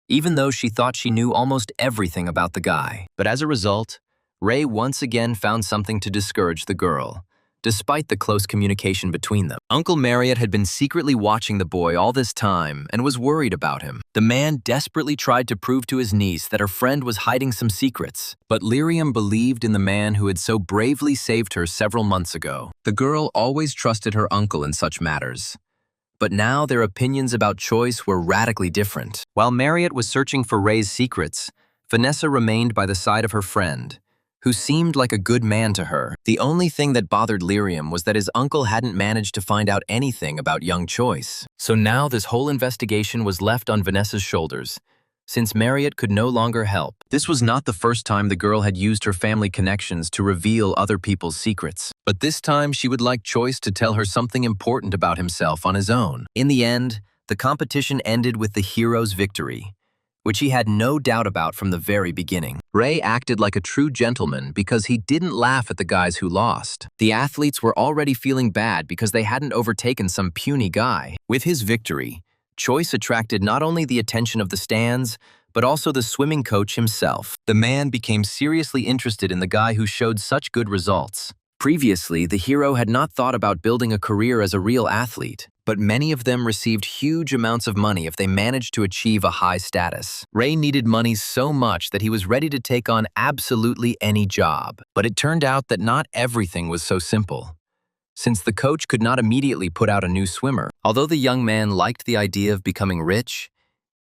even though she thought she knew almost everything about the guy. But as a result, Ray once again found something to discourage the girl, despite the close communication between them. Uncle Marriott had been secretly watching the boy all this time and was worried about him. The man desperately tried to prove to his niece that her friend was hiding some secrets, but Lyrium believed in the man who had so bravely saved her several months ago. The girl always trusted her uncle in such matters, but now their opinions about Choice were radically different. While Marriott was searching for Ray's secrets, Vanessa remained by the side of her friend, who seemed like a good man to her. The only thing that bothered Lyrium was that his uncle hadn't managed to find out anything about young Choice. So now this whole investigation was left on Vanessa's shoulders, since Marriott could no longer help. This was not the first time the girl had used her family connections to reveal other people's secrets. But this time she would like Choice to tell her something important about himself on his own. In the end, the competition ended with the hero's victory, which he had no doubt about from the very beginning. Ray acted like a true gentleman because he didn't laugh at the guys who lost. The athletes were already feeling bad because they hadn't overtaken some puny guy. With his victory, Choice attracted not only the attention of the stands, but also the swimming coach himself. The man became seriously interested in the guy who showed such good results. Previously, the hero had not thought about building a career as a real athlete, but many of them received huge amounts of money if they managed to achieve a high status. Ray needed money so much that he was ready to take on absolutely any job. But it turned out that not everything was so simple, since the coach could not immediately put out a new swimmer. Although the young man liked the idea of becoming rich,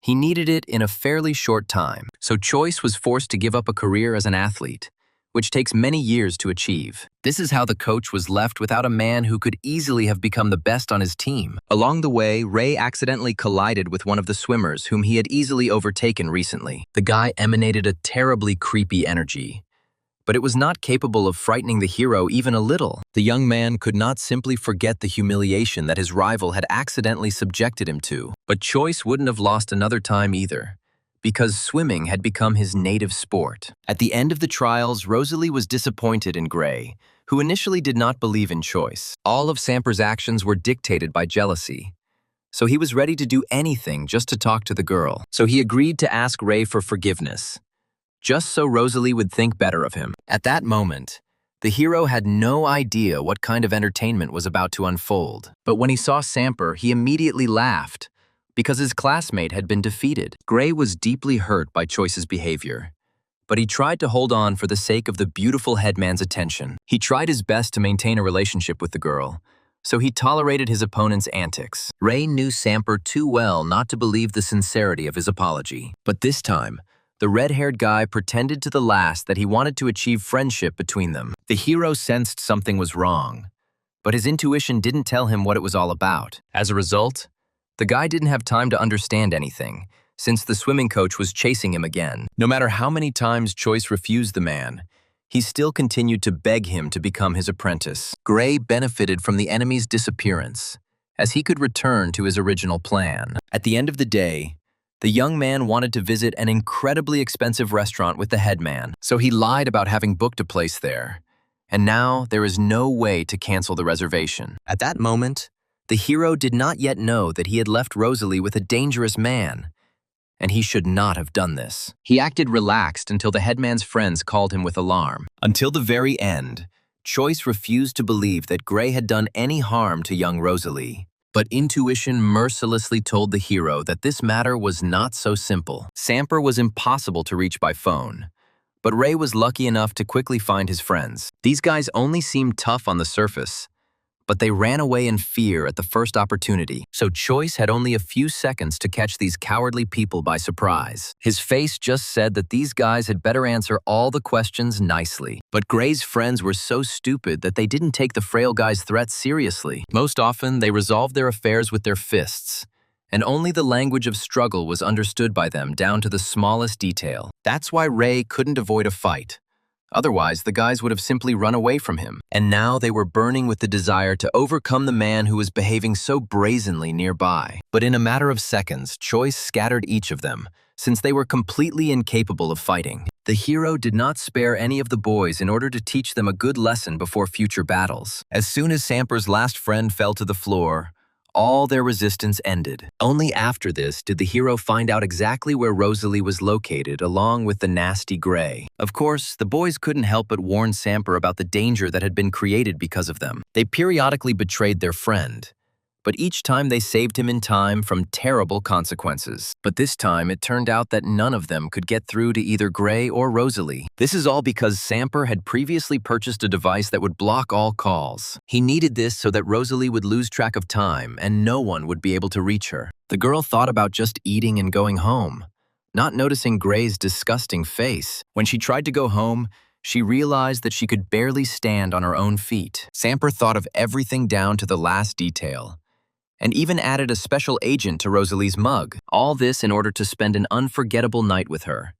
he needed it in a fairly short time. So Choice was forced to give up a career as an athlete, which takes many years to achieve. This is how the coach was left without a man who could easily have become the best on his team. Along the way, Ray accidentally collided with one of the swimmers whom he had easily overtaken recently. The guy emanated a terribly creepy energy, but it was not capable of frightening the hero even a little. The young man could not simply forget the humiliation that his rival had accidentally subjected him to. But Choice wouldn't have lost another time either, because swimming had become his native sport. At the end of the trials, Rosalie was disappointed in Gray, who initially did not believe in Choice. All of Samper's actions were dictated by jealousy, so he was ready to do anything just to talk to the girl. So he agreed to ask Ray for forgiveness, just so Rosalie would think better of him. At that moment, the hero had no idea what kind of entertainment was about to unfold. But when he saw Samper, he immediately laughed, because his classmate had been defeated. Gray was deeply hurt by Choice's behavior, but he tried to hold on for the sake of the beautiful headman's attention. He tried his best to maintain a relationship with the girl, so he tolerated his opponent's antics. Ray knew Samper too well not to believe the sincerity of his apology. But this time, the red-haired guy pretended to the last that he wanted to achieve friendship between them. The hero sensed something was wrong, but his intuition didn't tell him what it was all about. As a result, the guy didn't have time to understand anything, since the swimming coach was chasing him again. No matter how many times Choice refused the man, he still continued to beg him to become his apprentice. Gray benefited from the enemy's disappearance, as he could return to his original plan. At the end of the day, the young man wanted to visit an incredibly expensive restaurant with the headman, so he lied about having booked a place there. And now there is no way to cancel the reservation. At that moment, the hero did not yet know that he had left Rosalie with a dangerous man, and he should not have done this. He acted relaxed until the headman's friends called him with alarm. Until the very end, Choice refused to believe that Gray had done any harm to young Rosalie. But intuition mercilessly told the hero that this matter was not so simple. Samper was impossible to reach by phone, but Ray was lucky enough to quickly find his friends. These guys only seemed tough on the surface, but they ran away in fear at the first opportunity, so Choice had only a few seconds to catch these cowardly people by surprise. His face just said that these guys had better answer all the questions nicely. But Gray's friends were so stupid that they didn't take the frail guy's threats seriously. Most often, they resolved their affairs with their fists, and only the language of struggle was understood by them down to the smallest detail. That's why Ray couldn't avoid a fight. Otherwise, the guys would have simply run away from him. And now they were burning with the desire to overcome the man who was behaving so brazenly nearby. But in a matter of seconds, Choice scattered each of them, since they were completely incapable of fighting. The hero did not spare any of the boys in order to teach them a good lesson before future battles. As soon as Samper's last friend fell to the floor, all their resistance ended. Only after this did the hero find out exactly where Rosalie was located, along with the nasty Gray. Of course, the boys couldn't help but warn Samper about the danger that had been created because of them. They periodically betrayed their friend, but each time they saved him in time from terrible consequences. But this time, it turned out that none of them could get through to either Gray or Rosalie. This is all because Samper had previously purchased a device that would block all calls. He needed this so that Rosalie would lose track of time and no one would be able to reach her. The girl thought about just eating and going home, not noticing Gray's disgusting face. When she tried to go home, she realized that she could barely stand on her own feet. Samper thought of everything down to the last detail, and even added a special agent to Rosalie's mug. All this in order to spend an unforgettable night with her,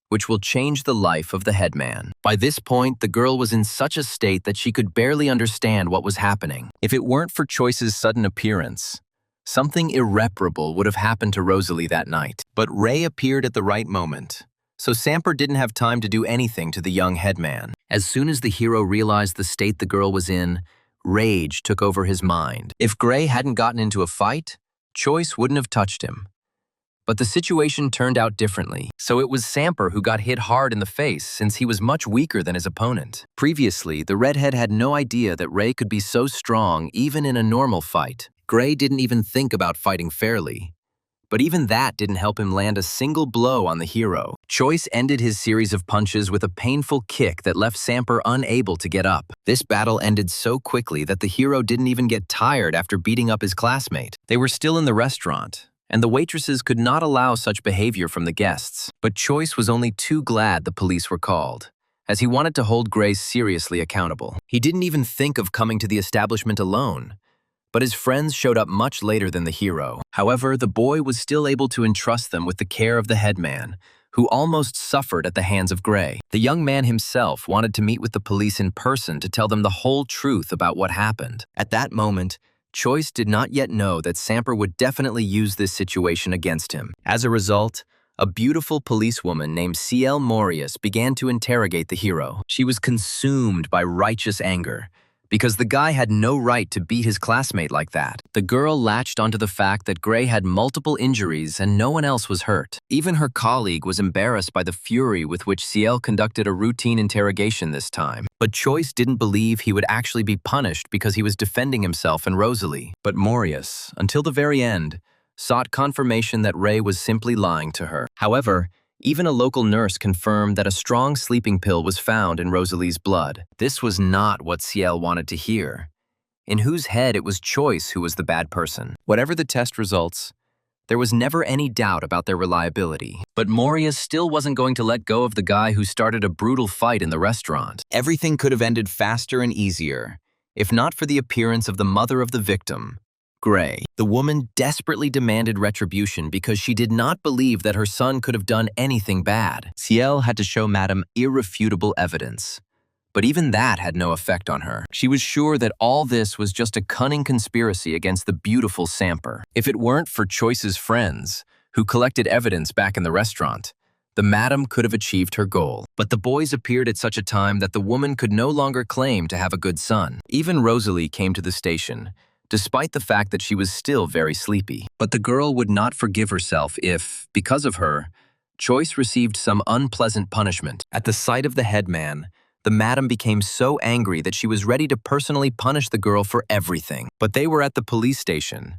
which will change the life of the headman. By this point, the girl was in such a state that she could barely understand what was happening. If it weren't for Choice's sudden appearance, something irreparable would have happened to Rosalie that night. But Ray appeared at the right moment, so Samper didn't have time to do anything to the young headman. As soon as the hero realized the state the girl was in, rage took over his mind. If Gray hadn't gotten into a fight, Choice wouldn't have touched him. But the situation turned out differently, so it was Samper who got hit hard in the face since he was much weaker than his opponent. Previously, the redhead had no idea that Ray could be so strong even in a normal fight. Gray didn't even think about fighting fairly. But even that didn't help him land a single blow on the hero. Choice ended his series of punches with a painful kick that left Samper unable to get up. This battle ended so quickly that the hero didn't even get tired after beating up his classmate. They were still in the restaurant, and the waitresses could not allow such behavior from the guests. But Choice was only too glad the police were called, as he wanted to hold Gray seriously accountable. He didn't even think of coming to the establishment alone, but his friends showed up much later than the hero. However, the boy was still able to entrust them with the care of the headman, who almost suffered at the hands of Gray. The young man himself wanted to meet with the police in person to tell them the whole truth about what happened. At that moment, Choice did not yet know that Samper would definitely use this situation against him. As a result, a beautiful policewoman named C.L. Morius began to interrogate the hero. She was consumed by righteous anger, because the guy had no right to beat his classmate like that. The girl latched onto the fact that Gray had multiple injuries and no one else was hurt. Even her colleague was embarrassed by the fury with which CL conducted a routine interrogation this time. But Choice didn't believe he would actually be punished because he was defending himself and Rosalie. But Morius, until the very end, sought confirmation that Ray was simply lying to her. However, even a local nurse confirmed that a strong sleeping pill was found in Rosalie's blood. This was not what CL wanted to hear, in whose head it was Choice who was the bad person. Whatever the test results, there was never any doubt about their reliability. But Morius still wasn't going to let go of the guy who started a brutal fight in the restaurant. Everything could have ended faster and easier, if not for the appearance of the mother of the victim, Gray. The woman desperately demanded retribution because she did not believe that her son could have done anything bad. Ciel had to show Madame irrefutable evidence, but even that had no effect on her. She was sure that all this was just a cunning conspiracy against the beautiful Samper. If it weren't for Choice's friends, who collected evidence back in the restaurant, the madam could have achieved her goal. But the boys appeared at such a time that the woman could no longer claim to have a good son. Even Rosalie came to the station, despite the fact that she was still very sleepy. But the girl would not forgive herself if, because of her, Choice received some unpleasant punishment. At the sight of the headman, the madam became so angry that she was ready to personally punish the girl for everything. But they were at the police station,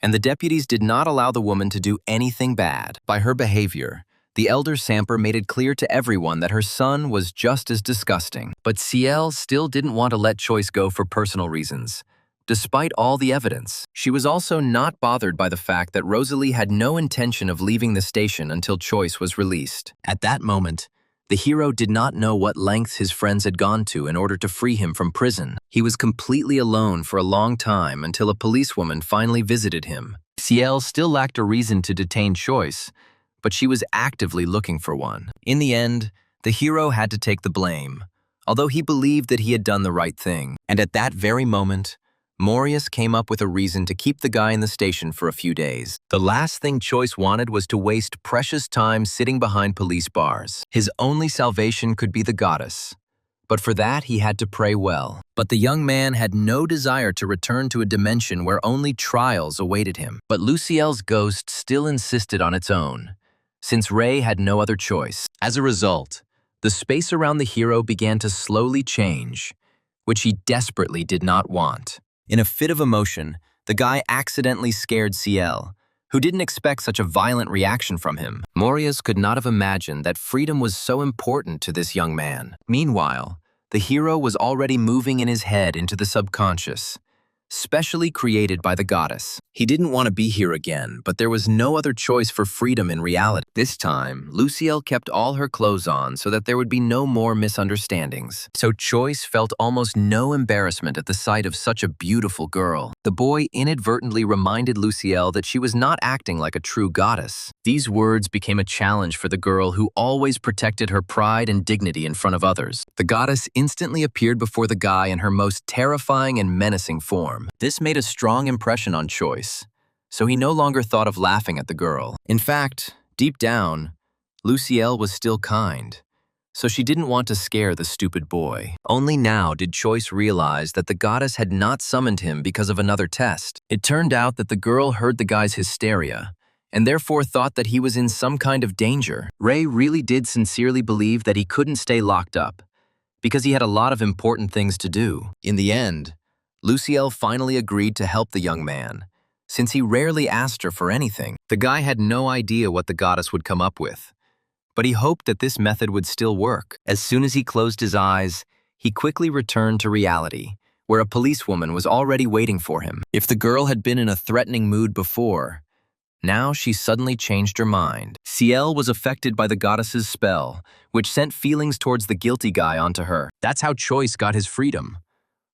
and the deputies did not allow the woman to do anything bad. By her behavior, the elder Samper made it clear to everyone that her son was just as disgusting. But Ciel still didn't want to let Choice go for personal reasons, despite all the evidence. She was also not bothered by the fact that Rosalie had no intention of leaving the station until Choice was released. At that moment, the hero did not know what lengths his friends had gone to in order to free him from prison. He was completely alone for a long time until a policewoman finally visited him. Ciel still lacked a reason to detain Choice, but she was actively looking for one. In the end, the hero had to take the blame, although he believed that he had done the right thing. And at that very moment, Morius came up with a reason to keep the guy in the station for a few days. The last thing Choice wanted was to waste precious time sitting behind police bars. His only salvation could be the goddess, but for that he had to pray well. But the young man had no desire to return to a dimension where only trials awaited him. But Luciel's ghost still insisted on its own, since Ray had no other choice. As a result, the space around the hero began to slowly change, which he desperately did not want. In a fit of emotion, the guy accidentally scared Ciel, who didn't expect such a violent reaction from him. Morius could not have imagined that freedom was so important to this young man. Meanwhile, the hero was already moving in his head into the subconscious, specially created by the goddess. He didn't want to be here again, but there was no other choice for freedom in reality. This time, Luciel kept all her clothes on so that there would be no more misunderstandings. So Choice felt almost no embarrassment at the sight of such a beautiful girl. The boy inadvertently reminded Luciel that she was not acting like a true goddess. These words became a challenge for the girl who always protected her pride and dignity in front of others. The goddess instantly appeared before the guy in her most terrifying and menacing form. This made a strong impression on Choice, so he no longer thought of laughing at the girl. In fact, deep down, Luciel was still kind, so she didn't want to scare the stupid boy. Only now did Choice realize that the goddess had not summoned him because of another test. It turned out that the girl heard the guy's hysteria, and therefore thought that he was in some kind of danger. Ray really did sincerely believe that he couldn't stay locked up, because he had a lot of important things to do. In the end, Luciel finally agreed to help the young man, since he rarely asked her for anything. The guy had no idea what the goddess would come up with, but he hoped that this method would still work. As soon as he closed his eyes, he quickly returned to reality, where a policewoman was already waiting for him. If the girl had been in a threatening mood before, now she suddenly changed her mind. Ciel was affected by the goddess's spell, which sent feelings towards the guilty guy onto her. That's how Choice got his freedom.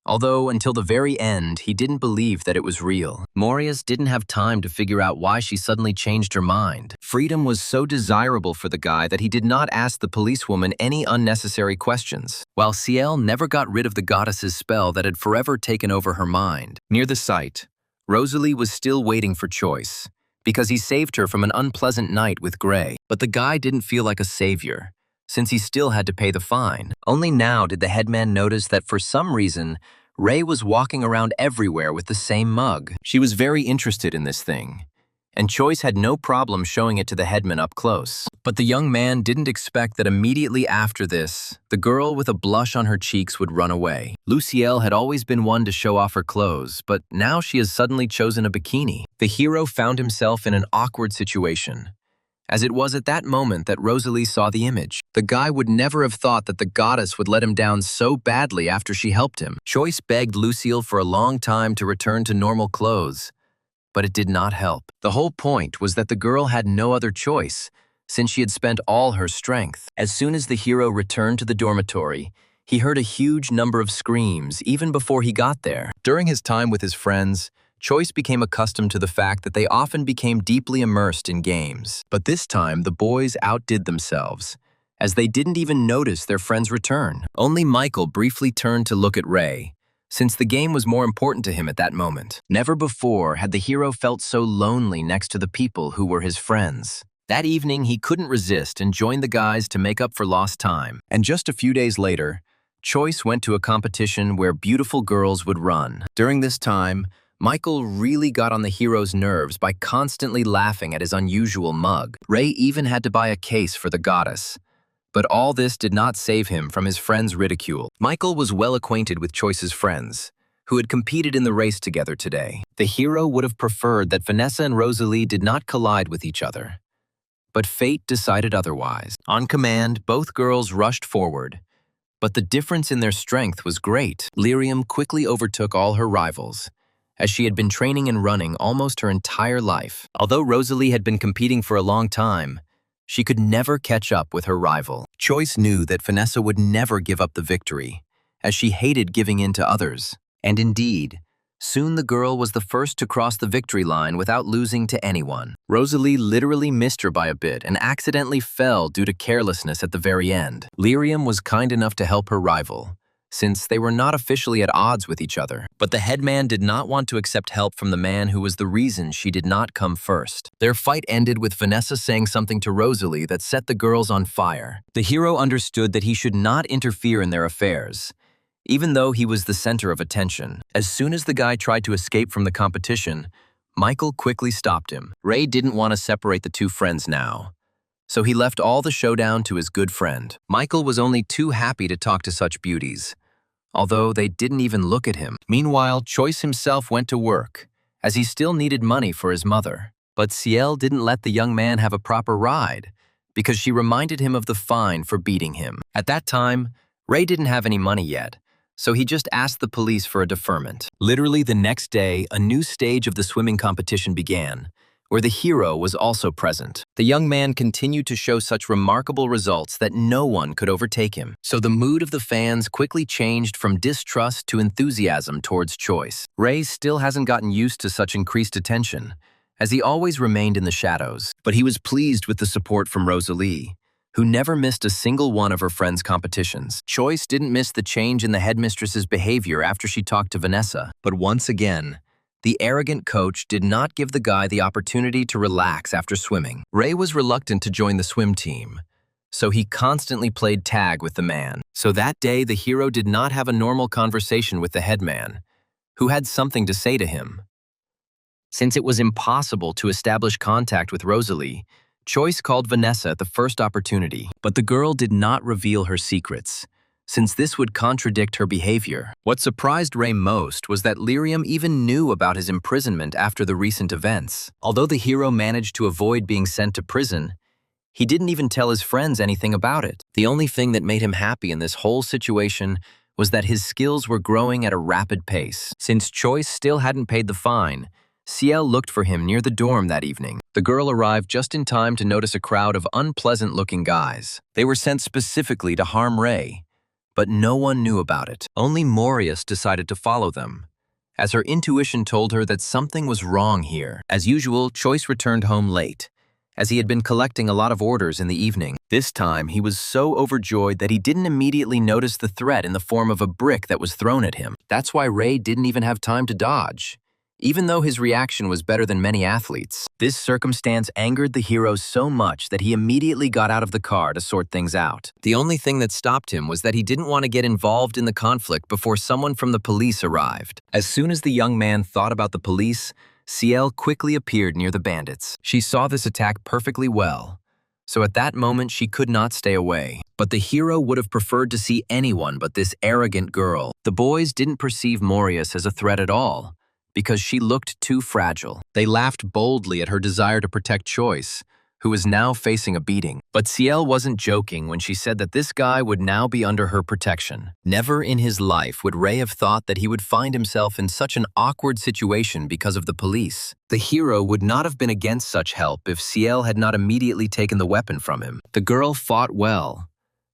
Although, until the very end, he didn't believe that it was real. Morius didn't have time to figure out why she suddenly changed her mind. Freedom was so desirable for the guy that he did not ask the policewoman any unnecessary questions, while Ciel never got rid of the goddess's spell that had forever taken over her mind. Near the site, Rosalie was still waiting for Choice, because he saved her from an unpleasant night with Gray. But the guy didn't feel like a savior, since he still had to pay the fine. Only now did the headman notice that for some reason, Ray was walking around everywhere with the same mug. She was very interested in this thing, and Choice had no problem showing it to the headman up close. But the young man didn't expect that immediately after this, the girl with a blush on her cheeks would run away. Luciel had always been one to show off her clothes, but now she has suddenly chosen a bikini. The hero found himself in an awkward situation, as it was at that moment that Rosalie saw the image. The guy would never have thought that the goddess would let him down so badly after she helped him. Choice begged Lucille for a long time to return to normal clothes, but it did not help. The whole point was that the girl had no other choice, since she had spent all her strength. As soon as the hero returned to the dormitory, he heard a huge number of screams even before he got there. During his time with his friends, Choice became accustomed to the fact that they often became deeply immersed in games. But this time, the boys outdid themselves, as they didn't even notice their friend's return. Only Michael briefly turned to look at Ray, since the game was more important to him at that moment. Never before had the hero felt so lonely next to the people who were his friends. That evening, he couldn't resist and joined the guys to make up for lost time. And just a few days later, Choice went to a competition where beautiful girls would run. During this time, Michael really got on the hero's nerves by constantly laughing at his unusual mug. Ray even had to buy a case for the goddess. But all this did not save him from his friend's ridicule. Michael was well acquainted with Choice's friends, who had competed in the race together today. The hero would have preferred that Vanessa and Rosalie did not collide with each other, but fate decided otherwise. On command, both girls rushed forward, but the difference in their strength was great. Lyrium quickly overtook all her rivals, as she had been training and running almost her entire life. Although Rosalie had been competing for a long time, she could never catch up with her rival. Choice knew that Vanessa would never give up the victory, as she hated giving in to others. And indeed, soon the girl was the first to cross the victory line without losing to anyone. Rosalie literally missed her by a bit and accidentally fell due to carelessness at the very end. Lyrium was kind enough to help her rival, since they were not officially at odds with each other. But the headman did not want to accept help from the man who was the reason she did not come first. Their fight ended with Vanessa saying something to Rosalie that set the girls on fire. The hero understood that he should not interfere in their affairs, even though he was the center of attention. As soon as the guy tried to escape from the competition, Michael quickly stopped him. Ray didn't want to separate the two friends now, so he left all the showdown to his good friend. Michael was only too happy to talk to such beauties, although they didn't even look at him. Meanwhile, Choice himself went to work, as he still needed money for his mother. But Ciel didn't let the young man have a proper ride, because she reminded him of the fine for beating him. At that time, Ray didn't have any money yet, so he just asked the police for a deferment. Literally the next day, a new stage of the swimming competition began, where the hero was also present. The young man continued to show such remarkable results that no one could overtake him. So the mood of the fans quickly changed from distrust to enthusiasm towards Choice. Ray still hasn't gotten used to such increased attention, as he always remained in the shadows. But he was pleased with the support from Rosalie, who never missed a single one of her friends' competitions. Choice didn't miss the change in the headmistress's behavior after she talked to Vanessa. But once again, the arrogant coach did not give the guy the opportunity to relax after swimming. Ray was reluctant to join the swim team, so he constantly played tag with the man. So that day, the hero did not have a normal conversation with the headman, who had something to say to him. Since it was impossible to establish contact with Rosalie, Choice called Vanessa at the first opportunity. But the girl did not reveal her secrets, since this would contradict her behavior. What surprised Ray most was that Lyrium even knew about his imprisonment after the recent events. Although the hero managed to avoid being sent to prison, he didn't even tell his friends anything about it. The only thing that made him happy in this whole situation was that his skills were growing at a rapid pace. Since Choice still hadn't paid the fine, Ciel looked for him near the dorm that evening. The girl arrived just in time to notice a crowd of unpleasant-looking guys. They were sent specifically to harm Ray, but no one knew about it. Only Morius decided to follow them, as her intuition told her that something was wrong here. As usual, Choice returned home late, as he had been collecting a lot of orders in the evening. This time, he was so overjoyed that he didn't immediately notice the threat in the form of a brick that was thrown at him. That's why Ray didn't even have time to dodge, even though his reaction was better than many athletes. This circumstance angered the hero so much that he immediately got out of the car to sort things out. The only thing that stopped him was that he didn't want to get involved in the conflict before someone from the police arrived. As soon as the young man thought about the police, Ciel quickly appeared near the bandits. She saw this attack perfectly well, so at that moment she could not stay away. But the hero would have preferred to see anyone but this arrogant girl. The boys didn't perceive Morius as a threat at all, because she looked too fragile. They laughed boldly at her desire to protect Choice, who was now facing a beating. But Ciel wasn't joking when she said that this guy would now be under her protection. Never in his life would Ray have thought that he would find himself in such an awkward situation because of the police. The hero would not have been against such help if Ciel had not immediately taken the weapon from him. The girl fought well,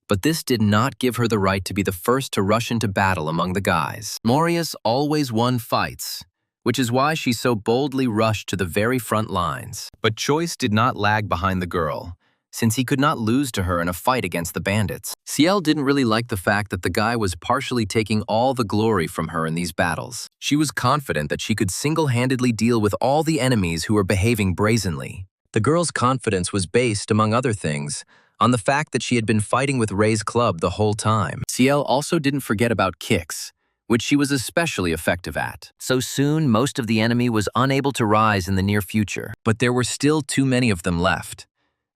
but this did not give her the right to be the first to rush into battle among the guys. Morius always won fights, which is why she so boldly rushed to the very front lines. But Choice did not lag behind the girl, since he could not lose to her in a fight against the bandits. Ciel didn't really like the fact that the guy was partially taking all the glory from her in these battles. She was confident that she could single-handedly deal with all the enemies who were behaving brazenly. The girl's confidence was based, among other things, on the fact that she had been fighting with Ray's club the whole time. Ciel also didn't forget about kicks, which she was especially effective at. So soon, most of the enemy was unable to rise in the near future. But there were still too many of them left,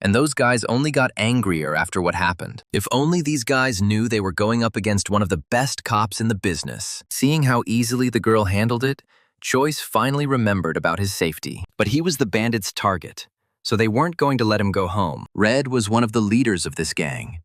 and those guys only got angrier after what happened. If only these guys knew they were going up against one of the best cops in the business. Seeing how easily the girl handled it, Choice finally remembered about his safety. But he was the bandits' target, so they weren't going to let him go home. Red was one of the leaders of this gang,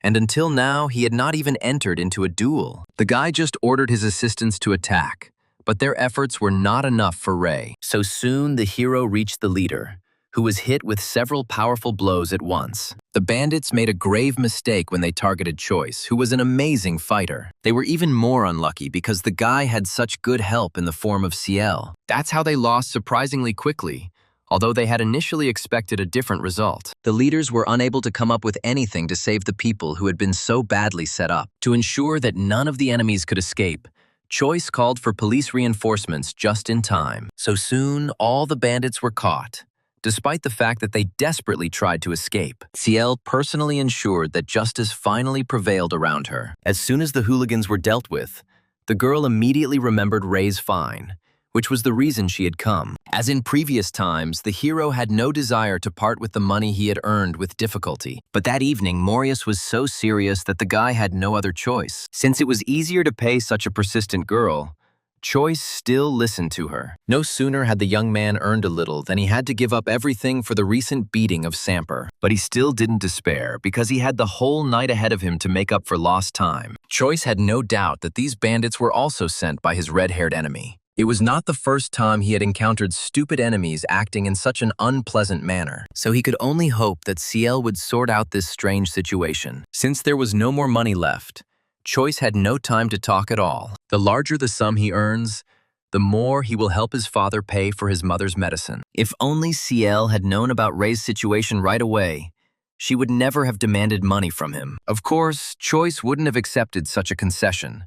and until now, he had not even entered into a duel. The guy just ordered his assistants to attack, But their efforts were not enough for Ray. So soon the hero reached the leader, who was hit with several powerful blows at once. The bandits made a grave mistake when they targeted Choice, who was an amazing fighter. They were even more unlucky because the guy had such good help in the form of CL. That's how they lost surprisingly quickly, although they had initially expected a different result. The leaders were unable to come up with anything to save the people who had been so badly set up. To ensure that none of the enemies could escape, Choice called for police reinforcements just in time. So soon, all the bandits were caught, despite the fact that they desperately tried to escape. CL personally ensured that justice finally prevailed around her. As soon as the hooligans were dealt with, the girl immediately remembered Ray's fine, which was the reason she had come. As in previous times, the hero had no desire to part with the money he had earned with difficulty. But that evening, Morius was so serious that the guy had no other choice. Since it was easier to pay such a persistent girl, Choice still listened to her. No sooner had the young man earned a little than he had to give up everything for the recent beating of Samper. But he still didn't despair because he had the whole night ahead of him to make up for lost time. Choice had no doubt that these bandits were also sent by his red-haired enemy. It was not the first time he had encountered stupid enemies acting in such an unpleasant manner, so he could only hope that CL would sort out this strange situation. Since there was no more money left, Choice had no time to talk at all. The larger the sum he earns, the more he will help his father pay for his mother's medicine. If only CL had known about Ray's situation right away, she would never have demanded money from him. Of course, Choice wouldn't have accepted such a concession,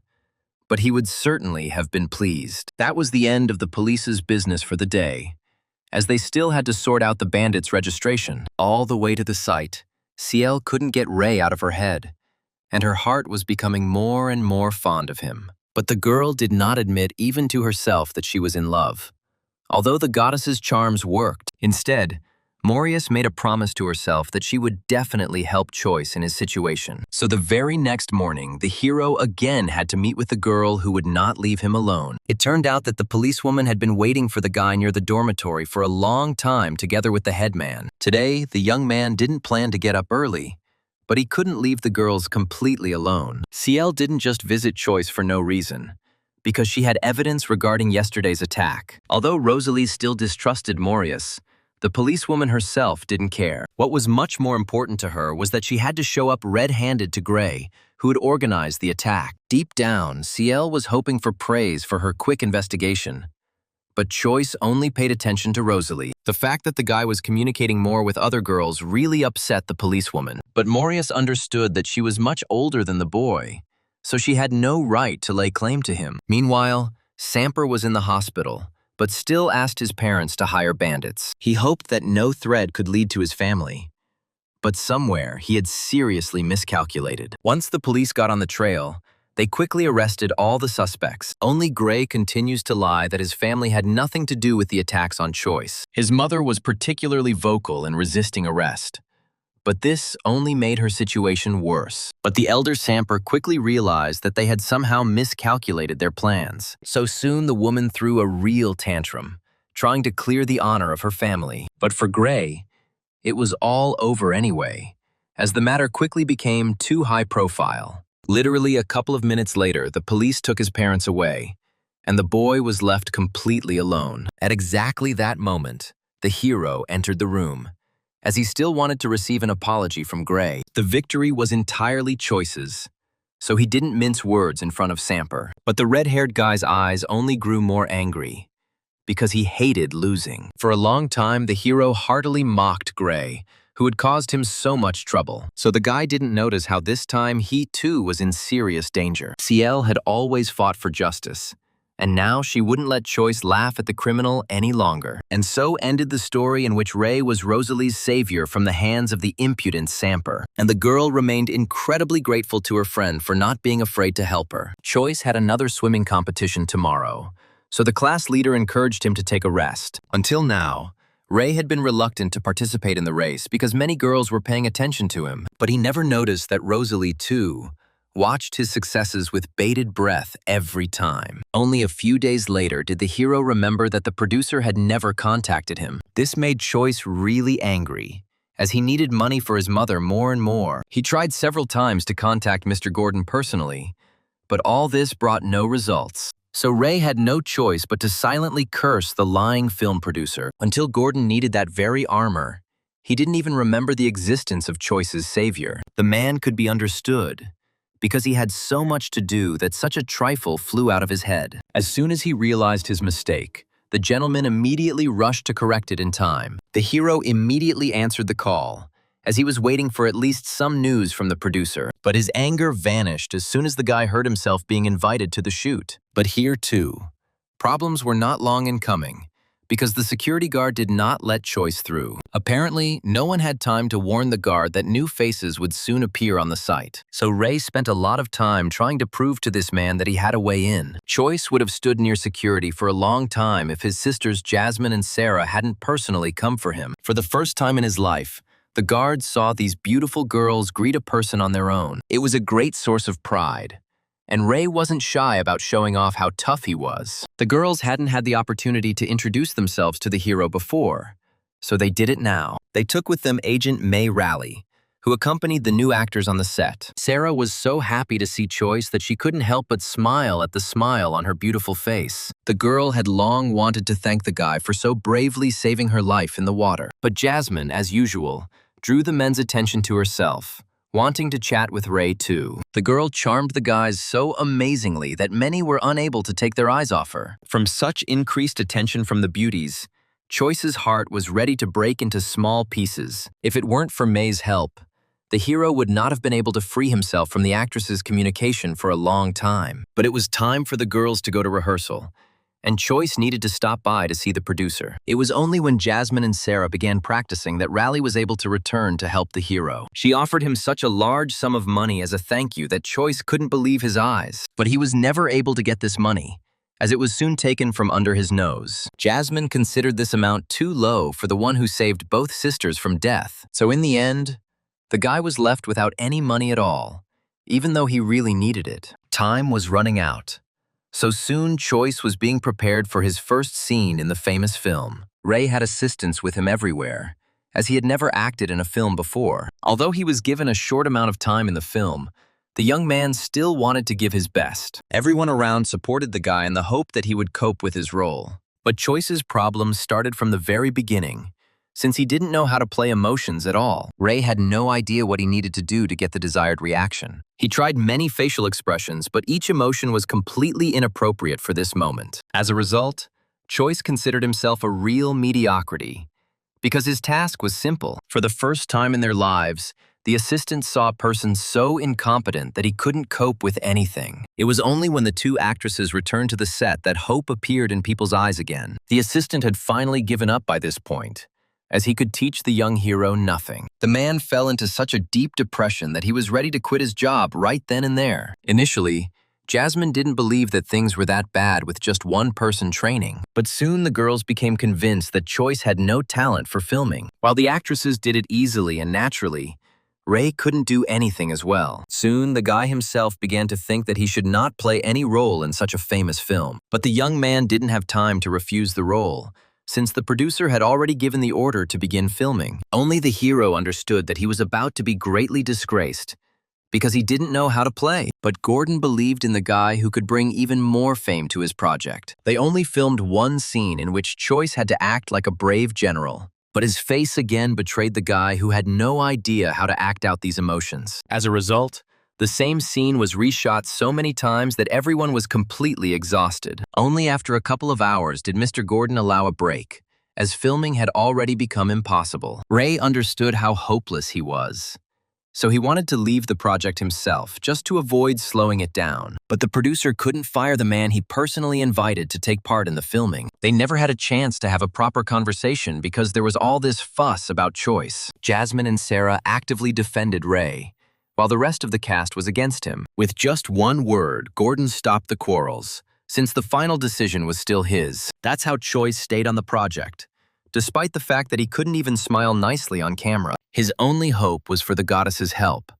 but he would certainly have been pleased. That was the end of the police's business for the day, as they still had to sort out the bandits' registration. All the way to the site, CL couldn't get Ray out of her head, and her heart was becoming more and more fond of him. But the girl did not admit even to herself that she was in love, although the goddess's charms worked. Instead, Morius made a promise to herself that she would definitely help Choice in his situation. So the very next morning, the hero again had to meet with the girl who would not leave him alone. It turned out that the policewoman had been waiting for the guy near the dormitory for a long time together with the headman. Today, the young man didn't plan to get up early, but he couldn't leave the girls completely alone. CL didn't just visit Choice for no reason, because she had evidence regarding yesterday's attack. Although Rosalie still distrusted Morius, the policewoman herself didn't care. What was much more important to her was that she had to show up red-handed to Gray, who had organized the attack. Deep down, CL was hoping for praise for her quick investigation, but Choice only paid attention to Rosalie. The fact that the guy was communicating more with other girls really upset the policewoman. But Morius understood that she was much older than the boy, so she had no right to lay claim to him. Meanwhile, Samper was in the hospital, but still asked his parents to hire bandits. He hoped that no threat could lead to his family, but somewhere he had seriously miscalculated. Once the police got on the trail, they quickly arrested all the suspects. Only Gray continues to lie that his family had nothing to do with the attacks on Choice. His mother was particularly vocal in resisting arrest, but this only made her situation worse. But the elder Samper quickly realized that they had somehow miscalculated their plans. So soon the woman threw a real tantrum, trying to clear the honor of her family. But for Gray, it was all over anyway, as the matter quickly became too high profile. Literally a couple of minutes later, the police took his parents away, and the boy was left completely alone. At exactly that moment, the hero entered the room, as he still wanted to receive an apology from Gray. The victory was entirely Choice's, so he didn't mince words in front of Samper. But the red-haired guy's eyes only grew more angry, because he hated losing. For a long time, the hero heartily mocked Gray, who had caused him so much trouble. So the guy didn't notice how this time he too was in serious danger. CL had always fought for justice, and now she wouldn't let Choice laugh at the criminal any longer. And so ended the story in which Ray was Rosalie's savior from the hands of the impudent Samper. And the girl remained incredibly grateful to her friend for not being afraid to help her. Choice had another swimming competition tomorrow, so the class leader encouraged him to take a rest. Until now, Ray had been reluctant to participate in the race because many girls were paying attention to him, but he never noticed that Rosalie, too, watched his successes with bated breath every time. Only a few days later did the hero remember that the producer had never contacted him. This made Choice really angry, as he needed money for his mother more and more. He tried several times to contact Mr. Gordon personally, but all this brought no results. So Ray had no choice but to silently curse the lying film producer. Until Gordon needed that very armor, he didn't even remember the existence of Choice's savior. The man could be understood, because he had so much to do that such a trifle flew out of his head. As soon as he realized his mistake, the gentleman immediately rushed to correct it in time. The hero immediately answered the call, as he was waiting for at least some news from the producer. But his anger vanished as soon as the guy heard himself being invited to the shoot. But here too, problems were not long in coming, because the security guard did not let Choice through. Apparently, no one had time to warn the guard that new faces would soon appear on the site. So Ray spent a lot of time trying to prove to this man that he had a way in. Choice would have stood near security for a long time if his sisters Jasmine and Sarah hadn't personally come for him. For the first time in his life, the guards saw these beautiful girls greet a person on their own. It was a great source of pride, and Ray wasn't shy about showing off how tough he was. The girls hadn't had the opportunity to introduce themselves to the hero before, so they did it now. They took with them Agent May Raleigh, who accompanied the new actors on the set. Sarah was so happy to see Choice that she couldn't help but smile at the smile on her beautiful face. The girl had long wanted to thank the guy for so bravely saving her life in the water. But Jasmine, as usual, drew the men's attention to herself, wanting to chat with Ray too. The girl charmed the guys so amazingly that many were unable to take their eyes off her. From such increased attention from the beauties, Choice's heart was ready to break into small pieces. If it weren't for May's help, the hero would not have been able to free himself from the actress's communication for a long time. But it was time for the girls to go to rehearsal, and Choice needed to stop by to see the producer. It was only when Jasmine and Sarah began practicing that Raleigh was able to return to help the hero. She offered him such a large sum of money as a thank you that Choice couldn't believe his eyes. But he was never able to get this money, as it was soon taken from under his nose. Jasmine considered this amount too low for the one who saved both sisters from death. So in the end, the guy was left without any money at all, even though he really needed it. Time was running out. So soon, Choice was being prepared for his first scene in the famous film. Ray had assistants with him everywhere, as he had never acted in a film before. Although he was given a short amount of time in the film, the young man still wanted to give his best. Everyone around supported the guy in the hope that he would cope with his role. But Choice's problems started from the very beginning, since he didn't know how to play emotions at all. Ray had no idea what he needed to do to get the desired reaction. He tried many facial expressions, but each emotion was completely inappropriate for this moment. As a result, Choice considered himself a real mediocrity, because his task was simple. For the first time in their lives, the assistant saw a person so incompetent that he couldn't cope with anything. It was only when the two actresses returned to the set that hope appeared in people's eyes again. The assistant had finally given up by this point, as he could teach the young hero nothing. The man fell into such a deep depression that he was ready to quit his job right then and there. Initially, Jasmine didn't believe that things were that bad with just one person training. But soon the girls became convinced that Choice had no talent for filming. While the actresses did it easily and naturally, Ray couldn't do anything as well. Soon, the guy himself began to think that he should not play any role in such a famous film. But the young man didn't have time to refuse the role, since the producer had already given the order to begin filming. Only the hero understood that he was about to be greatly disgraced, because he didn't know how to play. But Gordon believed in the guy who could bring even more fame to his project. They only filmed one scene in which Choice had to act like a brave general, but his face again betrayed the guy who had no idea how to act out these emotions. As a result, the same scene was reshot so many times that everyone was completely exhausted. Only after a couple of hours did Mr. Gordon allow a break, as filming had already become impossible. Ray understood how hopeless he was, so he wanted to leave the project himself, just to avoid slowing it down. But the producer couldn't fire the man he personally invited to take part in the filming. They never had a chance to have a proper conversation because there was all this fuss about Choice. Jasmine and Sarah actively defended Ray, while the rest of the cast was against him. With just one word, Gordon stopped the quarrels, since the final decision was still his. That's how Choice stayed on the project, despite the fact that he couldn't even smile nicely on camera. His only hope was for the goddess's help,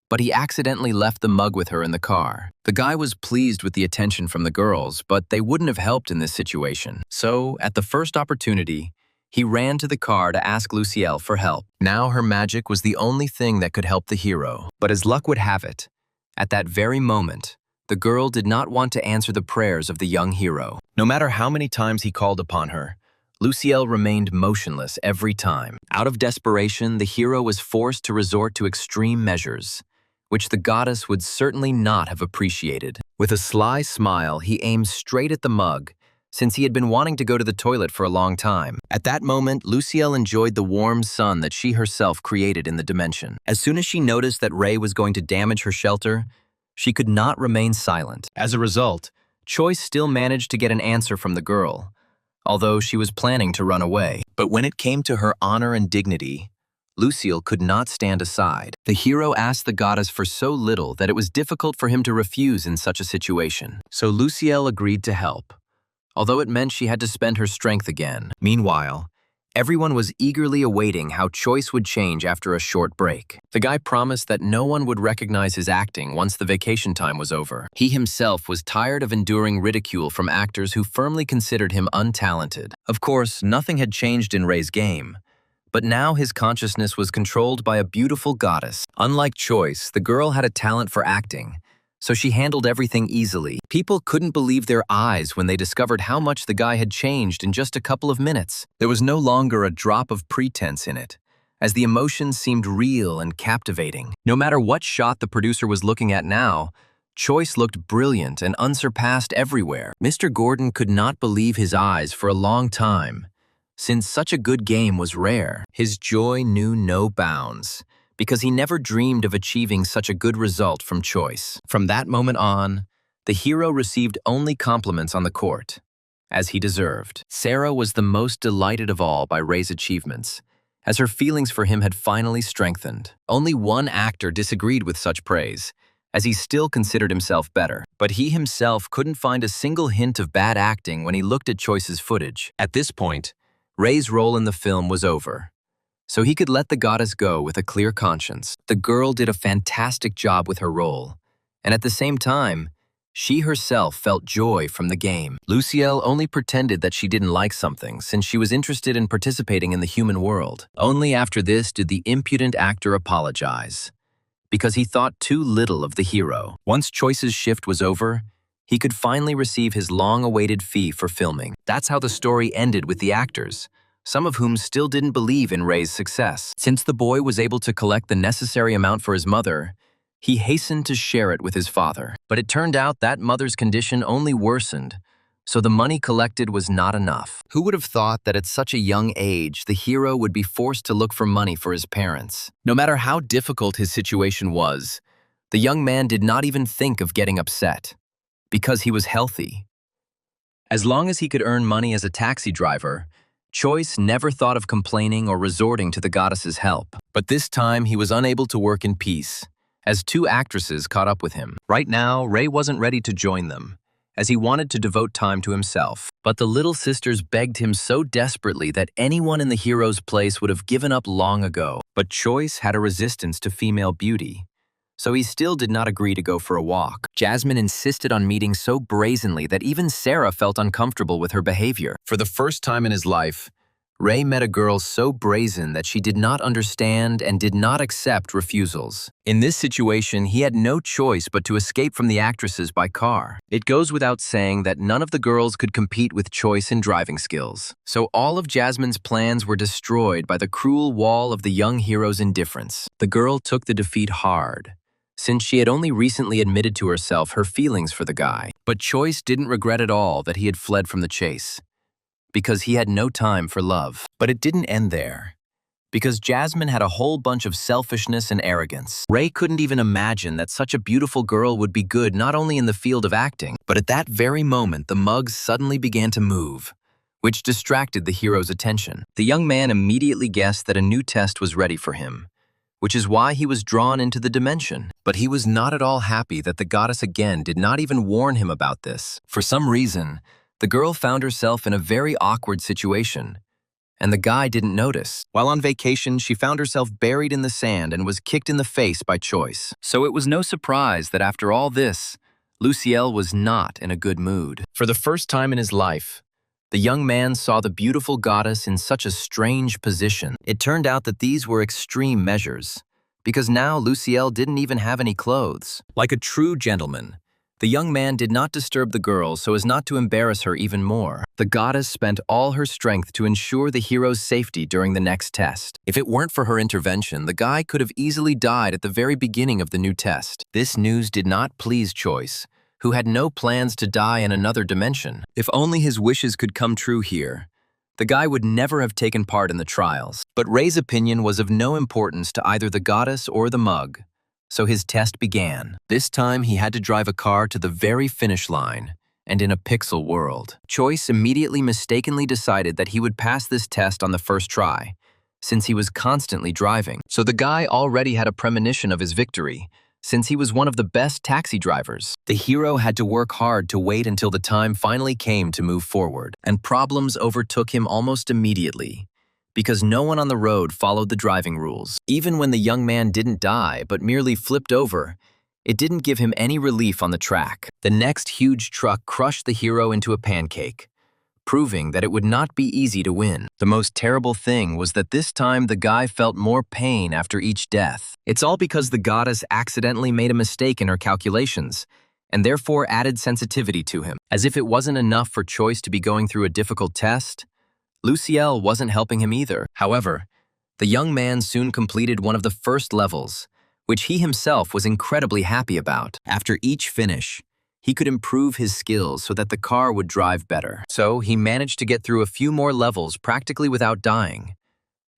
but he accidentally left the mug with her in the car. The guy was pleased with the attention from the girls, but they wouldn't have helped in this situation. So, at the first opportunity, he ran to the car to ask Lucielle for help. Now her magic was the only thing that could help the hero. But as luck would have it, at that very moment, the girl did not want to answer the prayers of the young hero. No matter how many times he called upon her, Luciel remained motionless every time. Out of desperation, the hero was forced to resort to extreme measures, which the goddess would certainly not have appreciated. With a sly smile, he aimed straight at the mug, since he had been wanting to go to the toilet for a long time. At that moment, Luciel enjoyed the warm sun that she herself created in the dimension. As soon as she noticed that Ray was going to damage her shelter, she could not remain silent. As a result, Choice still managed to get an answer from the girl, although she was planning to run away. But when it came to her honor and dignity, Luciel could not stand aside. The hero asked the goddess for so little that it was difficult for him to refuse in such a situation. So Luciel agreed to help, although it meant she had to spend her strength again. Meanwhile, everyone was eagerly awaiting how Choice would change after a short break. The guy promised that no one would recognize his acting once the vacation time was over. He himself was tired of enduring ridicule from actors who firmly considered him untalented. Of course, nothing had changed in Ray's game, but now his consciousness was controlled by a beautiful goddess. Unlike Choice, the girl had a talent for acting, so she handled everything easily. People couldn't believe their eyes when they discovered how much the guy had changed in just a couple of minutes. There was no longer a drop of pretense in it, as the emotions seemed real and captivating. No matter what shot the producer was looking at now, Choice looked brilliant and unsurpassed everywhere. Mr. Gordon could not believe his eyes for a long time, since such a good game was rare. His joy knew no bounds, because he never dreamed of achieving such a good result from Choice. From that moment on, the hero received only compliments on the court, as he deserved. Sarah was the most delighted of all by Ray's achievements, as her feelings for him had finally strengthened. Only one actor disagreed with such praise, as he still considered himself better. But he himself couldn't find a single hint of bad acting when he looked at Choice's footage. At this point, Ray's role in the film was over, so he could let the goddess go with a clear conscience. The girl did a fantastic job with her role, and at the same time, she herself felt joy from the game. Luciel only pretended that she didn't like something, since she was interested in participating in the human world. Only after this did the impudent actor apologize, because he thought too little of the hero. Once Choice's shift was over, he could finally receive his long-awaited fee for filming. That's how the story ended with the actors, some of whom still didn't believe in Ray's success. Since the boy was able to collect the necessary amount for his mother, he hastened to share it with his father. But it turned out that mother's condition only worsened, so the money collected was not enough. Who would have thought that at such a young age, the hero would be forced to look for money for his parents? No matter how difficult his situation was, the young man did not even think of getting upset, because he was healthy. As long as he could earn money as a taxi driver, Choice never thought of complaining or resorting to the goddess's help. But this time he was unable to work in peace, as two actresses caught up with him. Right now, Ray wasn't ready to join them, as he wanted to devote time to himself. But the little sisters begged him so desperately that anyone in the hero's place would have given up long ago. But Choice had a resistance to female beauty, so he still did not agree to go for a walk. Jasmine insisted on meeting so brazenly that even Sarah felt uncomfortable with her behavior. For the first time in his life, Ray met a girl so brazen that she did not understand and did not accept refusals. In this situation, he had no choice but to escape from the actresses by car. It goes without saying that none of the girls could compete with Choice in driving skills. So all of Jasmine's plans were destroyed by the cruel wall of the young hero's indifference. The girl took the defeat hard, since she had only recently admitted to herself her feelings for the guy. But Choice didn't regret at all that he had fled from the chase, because he had no time for love. But it didn't end there, because Jasmine had a whole bunch of selfishness and arrogance. Ray couldn't even imagine that such a beautiful girl would be good not only in the field of acting, but at that very moment the mugs suddenly began to move, which distracted the hero's attention. The young man immediately guessed that a new test was ready for him, which is why he was drawn into the dimension. But he was not at all happy that the goddess again did not even warn him about this. For some reason, the girl found herself in a very awkward situation, and the guy didn't notice. While on vacation, she found herself buried in the sand and was kicked in the face by Choice. So it was no surprise that after all this, Luciel was not in a good mood. For the first time in his life, the young man saw the beautiful goddess in such a strange position. It turned out that these were extreme measures, because now Luciel didn't even have any clothes. Like a true gentleman, The young man did not disturb the girl so as not to embarrass her even more. The goddess spent all her strength to ensure the hero's safety during the next test. If it weren't for her intervention, the guy could have easily died at the very beginning of the new test. This news did not please Choice, who had no plans to die in another dimension. If only his wishes could come true here, the guy would never have taken part in the trials. But Ray's opinion was of no importance to either the goddess or the mug. So his test began. This time he had to drive a car to the very finish line, and in a pixel world. Choice immediately mistakenly decided that he would pass this test on the first try, since he was constantly driving. So the guy already had a premonition of his victory, since he was one of the best taxi drivers. The hero had to work hard to wait until the time finally came to move forward, and problems overtook him almost immediately, because no one on the road followed the driving rules. Even when the young man didn't die but merely flipped over, it didn't give him any relief on the track. The next huge truck crushed the hero into a pancake, proving that it would not be easy to win. The most terrible thing was that this time the guy felt more pain after each death. It's all because the goddess accidentally made a mistake in her calculations, and therefore added sensitivity to him. As if it wasn't enough for Choice to be going through a difficult test, Luciel wasn't helping him either. However, the young man soon completed one of the first levels, which he himself was incredibly happy about. After each finish, he could improve his skills so that the car would drive better. So he managed to get through a few more levels practically without dying.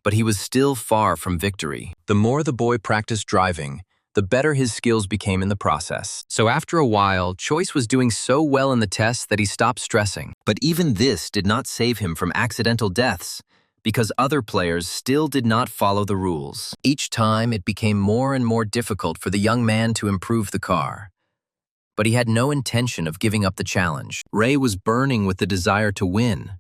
But he was still far from victory. The more the boy practiced driving, the better his skills became in the process. So after a while, Choice was doing so well in the tests that he stopped stressing. But even this did not save him from accidental deaths, because other players still did not follow the rules. Each time, it became more and more difficult for the young man to improve the car. But he had no intention of giving up the challenge. Ray was burning with the desire to win,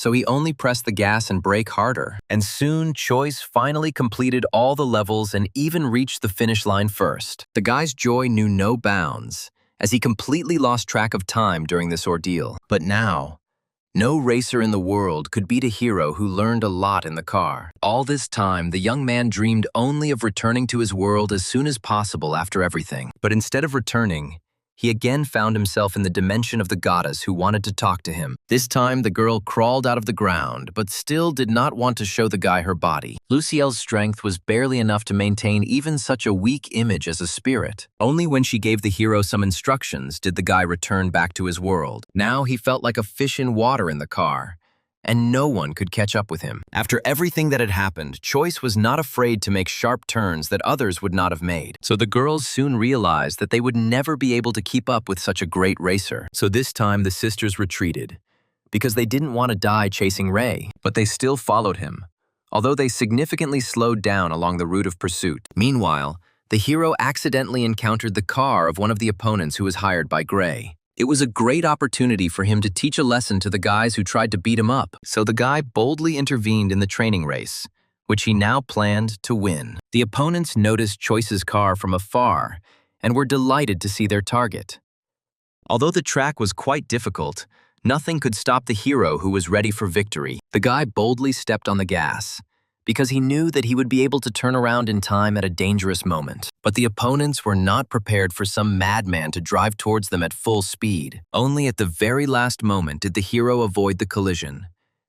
so he only pressed the gas and brake harder. And soon, Choice finally completed all the levels and even reached the finish line first. The guy's joy knew no bounds, as he completely lost track of time during this ordeal. But now, no racer in the world could beat a hero who learned a lot in the car. All this time, the young man dreamed only of returning to his world as soon as possible after everything. But instead of returning, he again found himself in the dimension of the goddess who wanted to talk to him. This time, the girl crawled out of the ground, but still did not want to show the guy her body. Luciel's strength was barely enough to maintain even such a weak image as a spirit. Only when she gave the hero some instructions did the guy return back to his world. Now he felt like a fish in water in the car, and no one could catch up with him. After everything that had happened, Choice was not afraid to make sharp turns that others would not have made. So the girls soon realized that they would never be able to keep up with such a great racer. So this time the sisters retreated, because they didn't want to die chasing Ray, but they still followed him, although they significantly slowed down along the route of pursuit. Meanwhile, the hero accidentally encountered the car of one of the opponents who was hired by Gray. It was a great opportunity for him to teach a lesson to the guys who tried to beat him up, so the guy boldly intervened in the training race, which he now planned to win. The opponents noticed Choice's car from afar and were delighted to see their target. Although the track was quite difficult, nothing could stop the hero who was ready for victory. The guy boldly stepped on the gas, because he knew that he would be able to turn around in time at a dangerous moment. But the opponents were not prepared for some madman to drive towards them at full speed. Only at the very last moment did the hero avoid the collision,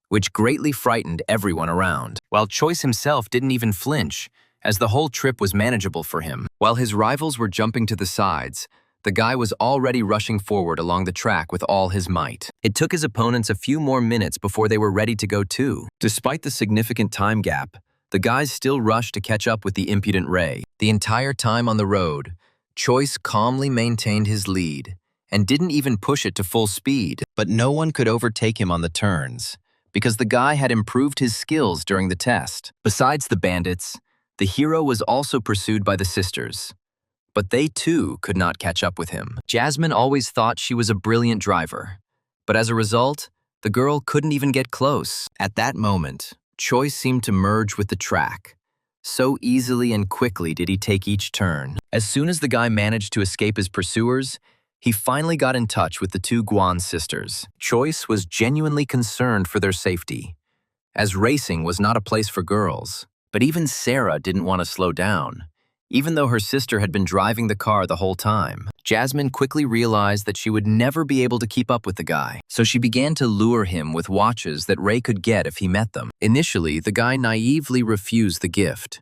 which greatly frightened everyone around, while Choice himself didn't even flinch, as the whole trip was manageable for him. While his rivals were jumping to the sides, the guy was already rushing forward along the track with all his might. It took his opponents a few more minutes before they were ready to go too. Despite the significant time gap, the guys still rushed to catch up with the impudent Ray. The entire time on the road, Choice calmly maintained his lead and didn't even push it to full speed. But no one could overtake him on the turns, because the guy had improved his skills during the test. Besides the bandits, the hero was also pursued by the sisters, but they too could not catch up with him. Jasmine always thought she was a brilliant driver, but as a result, the girl couldn't even get close. At that moment, Choice seemed to merge with the track. So easily and quickly did he take each turn. As soon as the guy managed to escape his pursuers, he finally got in touch with the two Guan sisters. Choice was genuinely concerned for their safety, as racing was not a place for girls. But even Sarah didn't want to slow down, even though her sister had been driving the car the whole time. Jasmine quickly realized that she would never be able to keep up with the guy, so she began to lure him with watches that Ray could get if he met them. Initially, the guy naively refused the gift,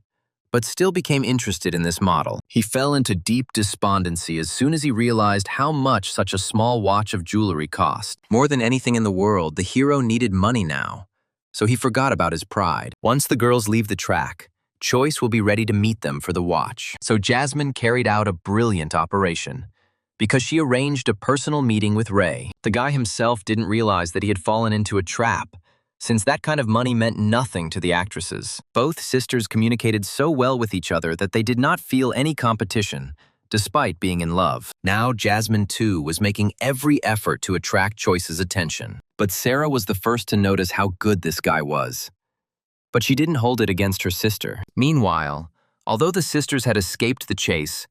but still became interested in this model. He fell into deep despondency as soon as he realized how much such a small watch of jewelry cost. More than anything in the world, the hero needed money now, so he forgot about his pride. Once the girls leave the track, Choice will be ready to meet them for the watch. So Jasmine carried out a brilliant operation, because she arranged a personal meeting with Ray. The guy himself didn't realize that he had fallen into a trap, since that kind of money meant nothing to the actresses. Both sisters communicated so well with each other that they did not feel any competition, despite being in love. Now Jasmine, too, was making every effort to attract Choice's attention. But Sarah was the first to notice how good this guy was. But she didn't hold it against her sister. Meanwhile, although the sisters had escaped the chase,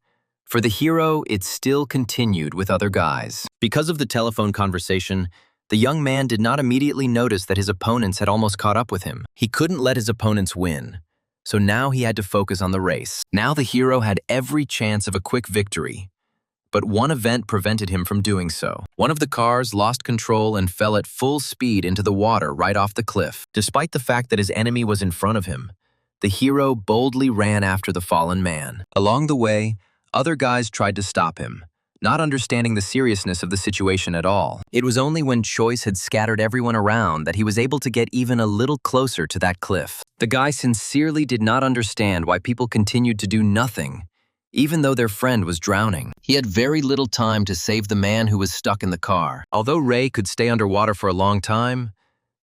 for the hero, it still continued with other guys. Because of the telephone conversation, the young man did not immediately notice that his opponents had almost caught up with him. He couldn't let his opponents win, so now he had to focus on the race. Now the hero had every chance of a quick victory, but one event prevented him from doing so. One of the cars lost control and fell at full speed into the water right off the cliff. Despite the fact that his enemy was in front of him, the hero boldly ran after the fallen man. Along the way, other guys tried to stop him, not understanding the seriousness of the situation at all. It was only when Choice had scattered everyone around that he was able to get even a little closer to that cliff. The guy sincerely did not understand why people continued to do nothing, even though their friend was drowning. He had very little time to save the man who was stuck in the car. Although Ray could stay underwater for a long time,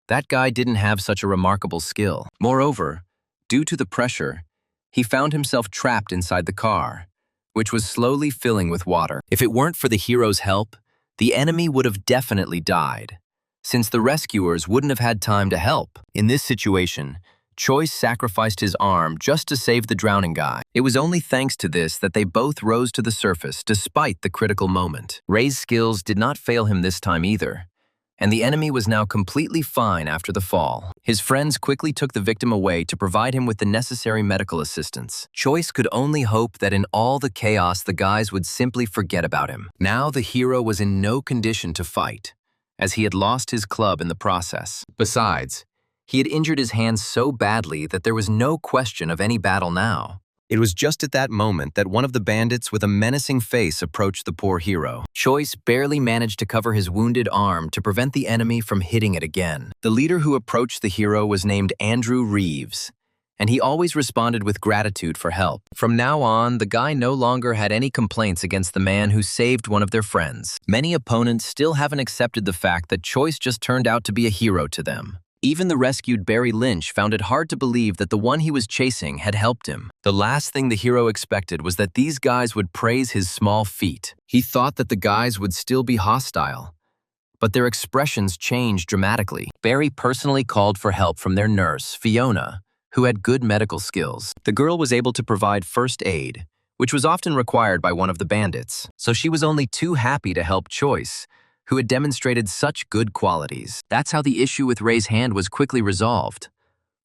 that guy didn't have such a remarkable skill. Moreover, due to the pressure, he found himself trapped inside the car, which was slowly filling with water. If it weren't for the hero's help, the enemy would have definitely died, since the rescuers wouldn't have had time to help. In this situation, Choice sacrificed his arm just to save the drowning guy. It was only thanks to this that they both rose to the surface despite the critical moment. Ray's skills did not fail him this time either, and the enemy was now completely fine after the fall. His friends quickly took the victim away to provide him with the necessary medical assistance. Choice could only hope that in all the chaos the guys would simply forget about him. Now the hero was in no condition to fight, as he had lost his club in the process. Besides, he had injured his hands so badly that there was no question of any battle now. It was just at that moment that one of the bandits with a menacing face approached the poor hero. Choice barely managed to cover his wounded arm to prevent the enemy from hitting it again. The leader who approached the hero was named Andrew Reeves, and he always responded with gratitude for help. From now on, the guy no longer had any complaints against the man who saved one of their friends. Many opponents still haven't accepted the fact that Choice just turned out to be a hero to them. Even the rescued Barry Lynch found it hard to believe that the one he was chasing had helped him. The last thing the hero expected was that these guys would praise his small feat. He thought that the guys would still be hostile, but their expressions changed dramatically. Barry personally called for help from their nurse, Fiona, who had good medical skills. The girl was able to provide first aid, which was often required by one of the bandits, so she was only too happy to help Choice, who had demonstrated such good qualities. That's how the issue with Ray's hand was quickly resolved,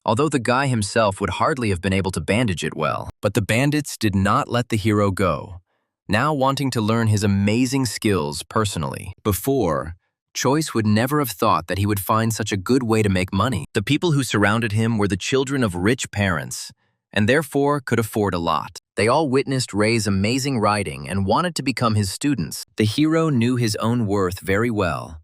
although the guy himself would hardly have been able to bandage it well. But the bandits did not let the hero go, now wanting to learn his amazing skills personally. Before, Choice would never have thought that he would find such a good way to make money. The people who surrounded him were the children of rich parents, and therefore could afford a lot. They all witnessed Ray's amazing writing and wanted to become his students. The hero knew his own worth very well,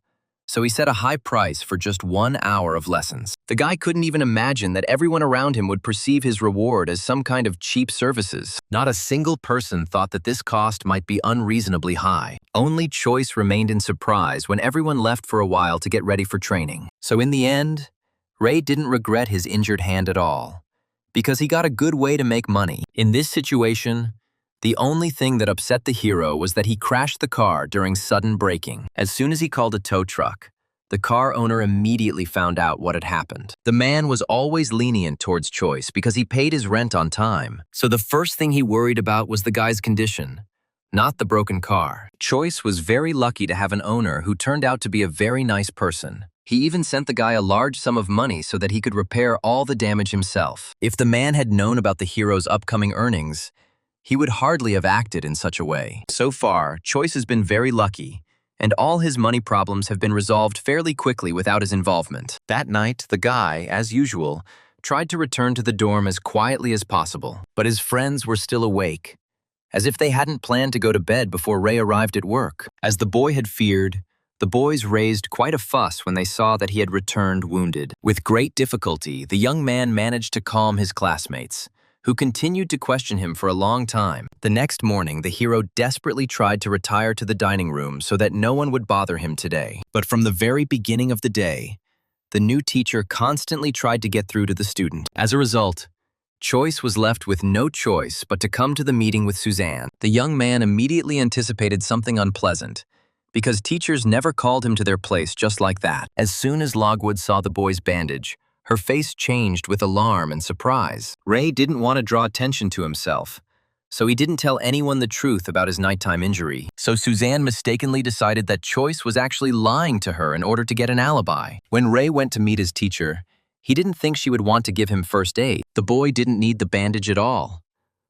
so he set a high price for just 1 hour of lessons. The guy couldn't even imagine that everyone around him would perceive his reward as some kind of cheap services. Not a single person thought that this cost might be unreasonably high. Only Choice remained in surprise when everyone left for a while to get ready for training. So in the end, Ray didn't regret his injured hand at all, because he got a good way to make money. In this situation, the only thing that upset the hero was that he crashed the car during sudden braking. As soon as he called a tow truck, the car owner immediately found out what had happened. The man was always lenient towards Choice because he paid his rent on time, so the first thing he worried about was the guy's condition, not the broken car. Choice was very lucky to have an owner who turned out to be a very nice person. He even sent the guy a large sum of money so that he could repair all the damage himself. If the man had known about the hero's upcoming earnings, he would hardly have acted in such a way. So far, Choice has been very lucky, and all his money problems have been resolved fairly quickly without his involvement. That night, the guy, as usual, tried to return to the dorm as quietly as possible, but his friends were still awake, as if they hadn't planned to go to bed before Ray arrived at work. As the boy had feared, the boys raised quite a fuss when they saw that he had returned wounded. With great difficulty, the young man managed to calm his classmates, who continued to question him for a long time. The next morning, the hero desperately tried to retire to the dining room so that no one would bother him today. But from the very beginning of the day, the new teacher constantly tried to get through to the student. As a result, Choice was left with no choice but to come to the meeting with Suzanne. The young man immediately anticipated something unpleasant, because teachers never called him to their place just like that. As soon as Logwood saw the boy's bandage, her face changed with alarm and surprise. Ray didn't want to draw attention to himself, so he didn't tell anyone the truth about his nighttime injury. So Suzanne mistakenly decided that Choice was actually lying to her in order to get an alibi. When Ray went to meet his teacher, he didn't think she would want to give him first aid. The boy didn't need the bandage at all,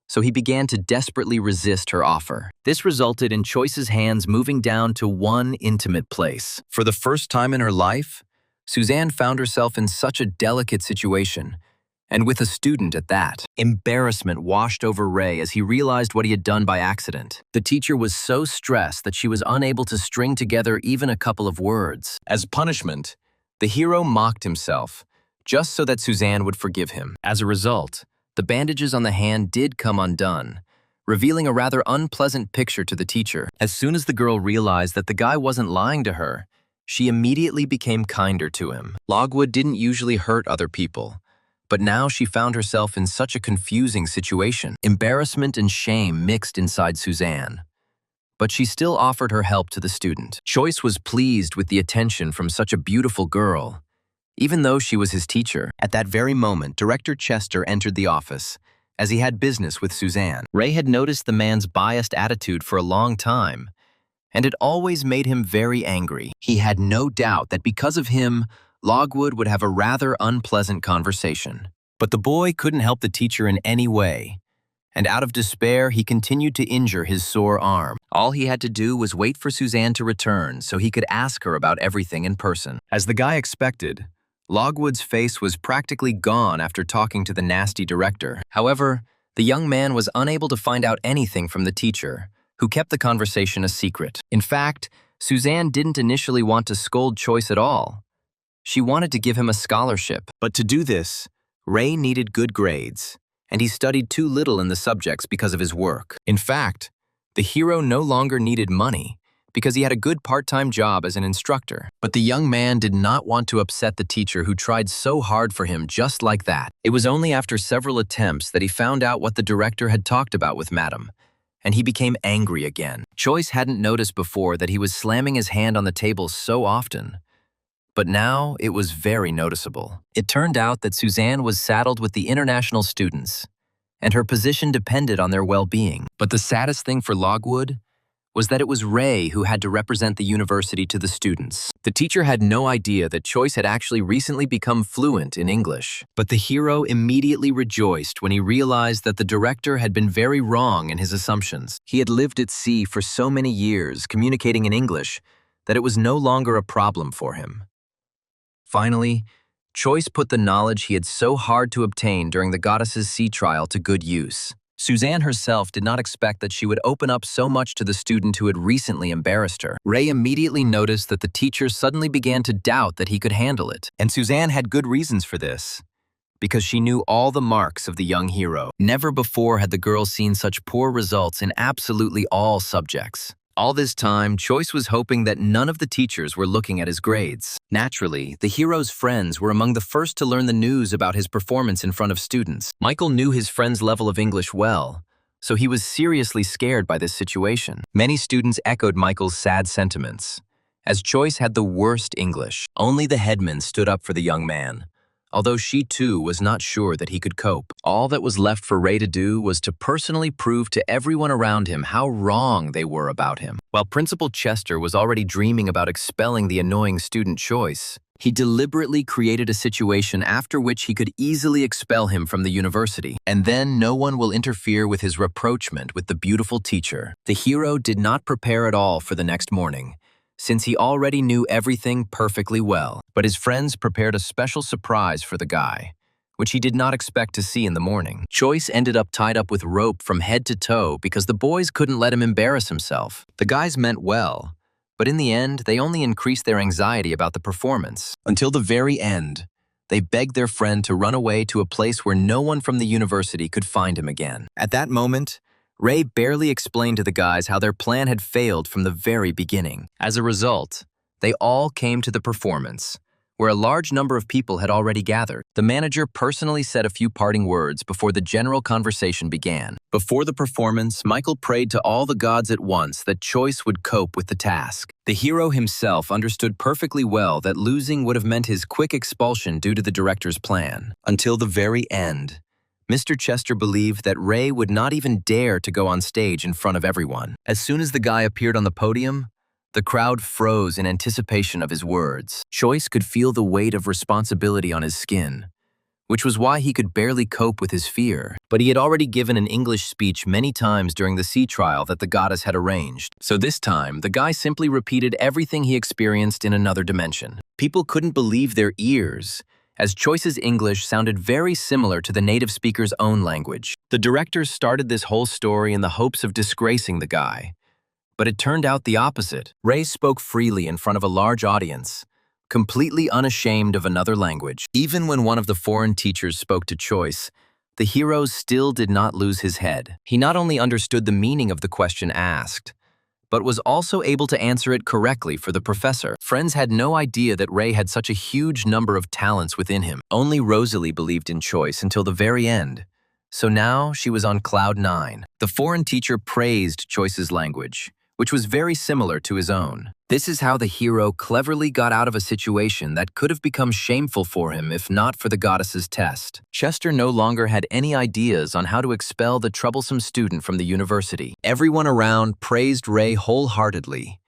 so he began to desperately resist her offer. This resulted in Choice's hands moving down to one intimate place. For the first time in her life, Suzanne found herself in such a delicate situation, and with a student at that. Embarrassment washed over Ray as he realized what he had done by accident. The teacher was so stressed that she was unable to string together even a couple of words. As punishment, the hero mocked himself, just so that Suzanne would forgive him. As a result, the bandages on the hand did come undone, revealing a rather unpleasant picture to the teacher. As soon as the girl realized that the guy wasn't lying to her, she immediately became kinder to him. Logwood didn't usually hurt other people, but now she found herself in such a confusing situation. Embarrassment and shame mixed inside Suzanne, but she still offered her help to the student. Choice was pleased with the attention from such a beautiful girl, even though she was his teacher. At that very moment, Director Chester entered the office, as he had business with Suzanne. Ray had noticed the man's biased attitude for a long time, and it always made him very angry. He had no doubt that because of him, Logwood would have a rather unpleasant conversation. But the boy couldn't help the teacher in any way, and out of despair, he continued to injure his sore arm. All he had to do was wait for Suzanne to return so he could ask her about everything in person. As the guy expected, Logwood's face was practically gone after talking to the nasty director. However, the young man was unable to find out anything from the teacher, who kept the conversation a secret. In fact, Suzanne didn't initially want to scold Choice at all. She wanted to give him a scholarship. But to do this, Ray needed good grades, and he studied too little in the subjects because of his work. In fact, the hero no longer needed money, because he had a good part-time job as an instructor. But the young man did not want to upset the teacher who tried so hard for him just like that. It was only after several attempts that he found out what the director had talked about with Madam, and he became angry again. Choice hadn't noticed before that he was slamming his hand on the table so often, but now it was very noticeable. It turned out that Suzanne was saddled with the international students, and her position depended on their well-being. But the saddest thing for Logwood was that it was Ray who had to represent the university to the students. The teacher had no idea that Choice had actually recently become fluent in English. But the hero immediately rejoiced when he realized that the director had been very wrong in his assumptions. He had lived at sea for so many years, communicating in English, that it was no longer a problem for him. Finally, Choice put the knowledge he had so hard to obtain during the goddess's sea trial to good use. Suzanne herself did not expect that she would open up so much to the student who had recently embarrassed her. Ray immediately noticed that the teacher suddenly began to doubt that he could handle it. And Suzanne had good reasons for this, because she knew all the marks of the young hero. Never before had the girl seen such poor results in absolutely all subjects. All this time, Choice was hoping that none of the teachers were looking at his grades. Naturally, the hero's friends were among the first to learn the news about his performance in front of students. Michael knew his friend's level of English well, so he was seriously scared by this situation. Many students echoed Michael's sad sentiments, as Choice had the worst English. Only the headman stood up for the young man, although she too was not sure that he could cope. All that was left for Ray to do was to personally prove to everyone around him how wrong they were about him. While Principal Chester was already dreaming about expelling the annoying student Choice, He deliberately created a situation after which he could easily expel him from the university, and then no one will interfere with his rapprochement with the beautiful teacher. The hero did not prepare at all for the next morning, since he already knew everything perfectly well. But his friends prepared a special surprise for the guy, which he did not expect to see in the morning. Choice ended up tied up with rope from head to toe because the boys couldn't let him embarrass himself. The guys meant well, but in the end, they only increased their anxiety about the performance. Until the very end, they begged their friend to run away to a place where no one from the university could find him again. At that moment, Ray barely explained to the guys how their plan had failed from the very beginning. As a result, they all came to the performance, where a large number of people had already gathered. The manager personally said a few parting words before the general conversation began. Before the performance, Michael prayed to all the gods at once that Choice would cope with the task. The hero himself understood perfectly well that losing would have meant his quick expulsion due to the director's plan. Until the very end, Mr. Chester believed that Ray would not even dare to go on stage in front of everyone. As soon as the guy appeared on the podium, the crowd froze in anticipation of his words. Choice could feel the weight of responsibility on his skin, which was why he could barely cope with his fear. But he had already given an English speech many times during the sea trial that the goddess had arranged. So this time, the guy simply repeated everything he experienced in another dimension. People couldn't believe their ears, as Choice's English sounded very similar to the native speaker's own language. The directors started this whole story in the hopes of disgracing the guy, but it turned out the opposite. Ray spoke freely in front of a large audience, completely unashamed of another language. Even when one of the foreign teachers spoke to Choice, the hero still did not lose his head. He not only understood the meaning of the question asked, but was also able to answer it correctly for the professor. Friends had no idea that Ray had such a huge number of talents within him. Only Rosalie believed in Choice until the very end, so now she was on cloud 9. The foreign teacher praised Choice's language, which was very similar to his own. This is how the hero cleverly got out of a situation that could have become shameful for him if not for the goddess's test. Chester no longer had any ideas on how to expel the troublesome student from the university. Everyone around praised Ray wholeheartedly,